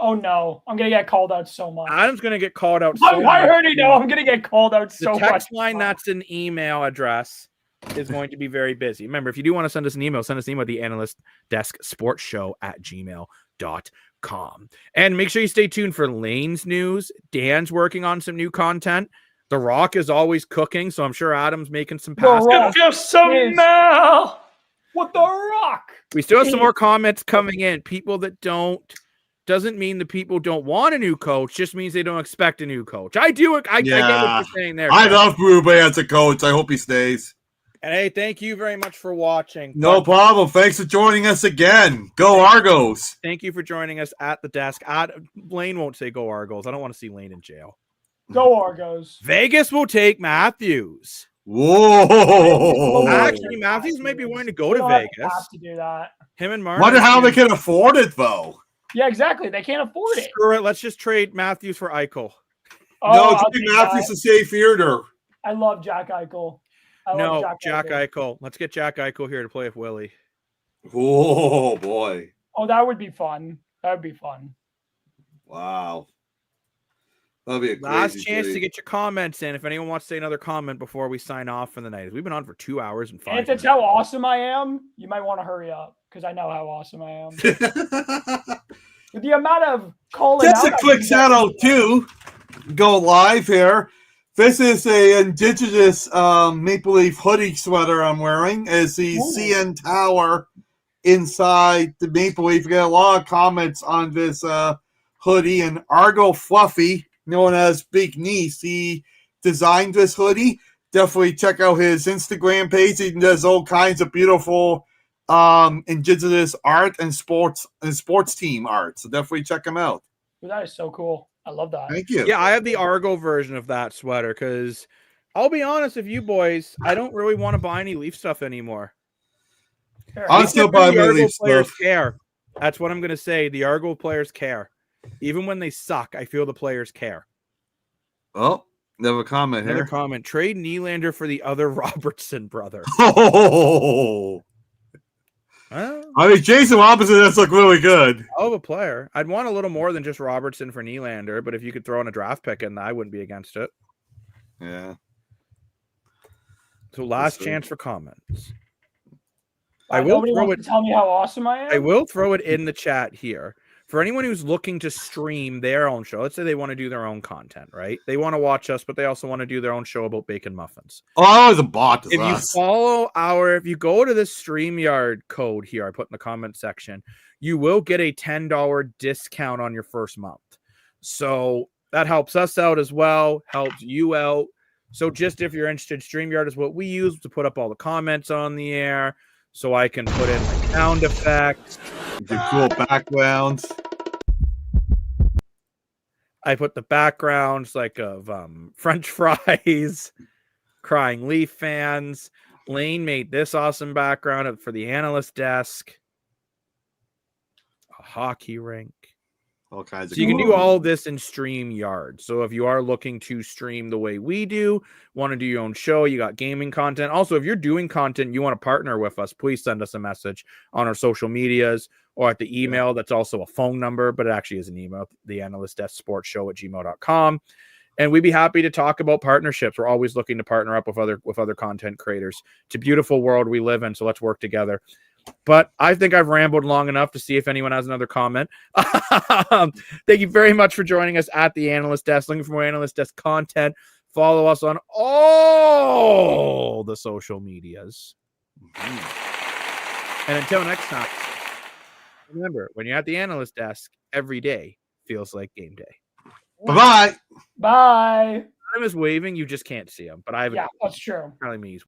Speaker 2: Oh no, I'm gonna get called out so much.
Speaker 1: Adam's going to get called out.
Speaker 2: I already know I'm gonna get called out so
Speaker 1: The
Speaker 2: much.
Speaker 1: text line that's an email address is going to be very busy. Remember, if you do want to send us an email, send us an email at the analyst desk sports show at gmail.com. And make sure you stay tuned for Lane's news. Dan's working on some new content. The Rock is always cooking, so I'm sure Adam's making some passes.
Speaker 2: Rock.
Speaker 3: Just some
Speaker 2: Yes.
Speaker 3: now.
Speaker 2: What the Rock?
Speaker 1: We still have some more comments coming in. People that doesn't mean the people don't want a new coach, just means they don't expect a new coach. I get what you're saying there.
Speaker 4: I
Speaker 1: Chris.
Speaker 4: love Brube as a coach. I hope he stays.
Speaker 1: And hey, thank you very much for watching.
Speaker 4: No problem. Thanks for joining us again. Go Argos.
Speaker 1: Thank you for joining us at the desk. Lane won't say go Argos. I don't want to see Lane in jail.
Speaker 2: Go Argos.
Speaker 1: Vegas will take Matthews.
Speaker 4: Whoa.
Speaker 1: Actually, Matthews might be willing to go
Speaker 2: We
Speaker 1: to
Speaker 2: don't have
Speaker 1: Vegas.
Speaker 2: to do that.
Speaker 1: Him and Martin.
Speaker 4: Wonder how they can afford it, though.
Speaker 2: Yeah, exactly. They can't afford it.
Speaker 1: Screw it. Let's just trade Matthews for Eichel.
Speaker 2: Oh,
Speaker 4: No,
Speaker 2: I'll
Speaker 4: Jake
Speaker 2: take
Speaker 4: Matthews
Speaker 2: that.
Speaker 4: to save fielder.
Speaker 2: I love Jack Eichel. I
Speaker 1: No,
Speaker 2: love
Speaker 1: Jack Eichel. Let's get Jack Eichel here to play with Willie.
Speaker 4: Oh, boy.
Speaker 2: Oh, that would be fun. That would be fun.
Speaker 4: Wow. That'll be a
Speaker 1: Last
Speaker 4: crazy
Speaker 1: chance
Speaker 4: trade.
Speaker 1: to get your comments in. If anyone wants to say another comment before we sign off for the night. We've been on for 2 hours and 5
Speaker 2: And if it's
Speaker 1: minutes.
Speaker 2: how awesome I am, you might want to hurry up because I know how awesome I am. With the amount of calling
Speaker 4: Just
Speaker 2: out,
Speaker 4: a quick shout out too. Go live here. This is a indigenous Maple Leaf hoodie sweater I'm wearing. Is the
Speaker 2: Ooh.
Speaker 4: CN Tower inside the Maple Leaf? We got a lot of comments on this hoodie, and Argo Fluffy, known as Big Niece, he designed this hoodie. Definitely check out his Instagram page. He does all kinds of beautiful indigenous art and sports team art. So definitely check him out.
Speaker 2: That is so cool. I love that.
Speaker 4: Thank you.
Speaker 1: Yeah, I have the Argo version of that sweater because I'll be honest with you boys, I don't really want to buy any Leaf stuff anymore.
Speaker 2: Here.
Speaker 4: I'll still buy
Speaker 1: The
Speaker 4: my
Speaker 1: Argo
Speaker 4: Leaf
Speaker 1: players
Speaker 4: stuff.
Speaker 1: care. That's what I'm going to say. The Argo players care. Even when they suck, I feel the players care.
Speaker 4: Oh, never comment
Speaker 1: Another
Speaker 4: here.
Speaker 1: comment. Trade Nylander for the other Robertson brother.
Speaker 4: Oh,
Speaker 1: Well,
Speaker 4: I mean, Jason Robinson does look really good.
Speaker 1: hell of a player. I'd want a little more than just Robertson for Nylander, but if you could throw in a draft pick in, I wouldn't be against it.
Speaker 4: Yeah.
Speaker 1: So last
Speaker 4: see.
Speaker 1: chance for comments. I will
Speaker 2: Nobody
Speaker 1: throw
Speaker 2: wants
Speaker 1: it.
Speaker 2: to tell me how awesome I am.
Speaker 1: I will throw it in the chat here. For anyone who's looking to stream their own show, let's say they want to do their own content, right? They want to watch us, but they also want to do their own show about bacon muffins.
Speaker 4: Oh, I was a bot.
Speaker 1: If you go to this StreamYard code here, I put in the comment section, you will get a $10 discount on your first month. So that helps us out as well, helps you out. So just if you're interested, StreamYard is what we use to put up all the comments on the air. So I can put in my sound effects.
Speaker 4: The cool backgrounds.
Speaker 1: I put the backgrounds like of French fries, crying Leaf fans. Lane made this awesome background for the analyst desk. A hockey rink.
Speaker 4: All kinds of
Speaker 1: So you can do
Speaker 4: cool-
Speaker 1: all of this in StreamYard. So if you are looking to stream the way we do, want to do your own show, you got gaming content. Also, if you're doing content, you want to partner with us, please send us a message on our social medias or at the email. That's also a phone number, but it actually is an email, the Analyst Desk Sports Show at gmail.com. And we'd be happy to talk about partnerships. We're always looking to partner up with other content creators. It's a beautiful world we live in, so let's work together. But I think I've rambled long enough to see if anyone has another comment. Thank you very much for joining us at the Analyst Desk. Looking for more Analyst Desk content, follow us on all the social medias. And until next time, remember, when you're at the Analyst Desk, every day feels like game day.
Speaker 4: Bye-bye.
Speaker 2: Bye.
Speaker 1: Adam is waving. You just can't see him. But I have
Speaker 2: Yeah, that's true.
Speaker 1: telling me he's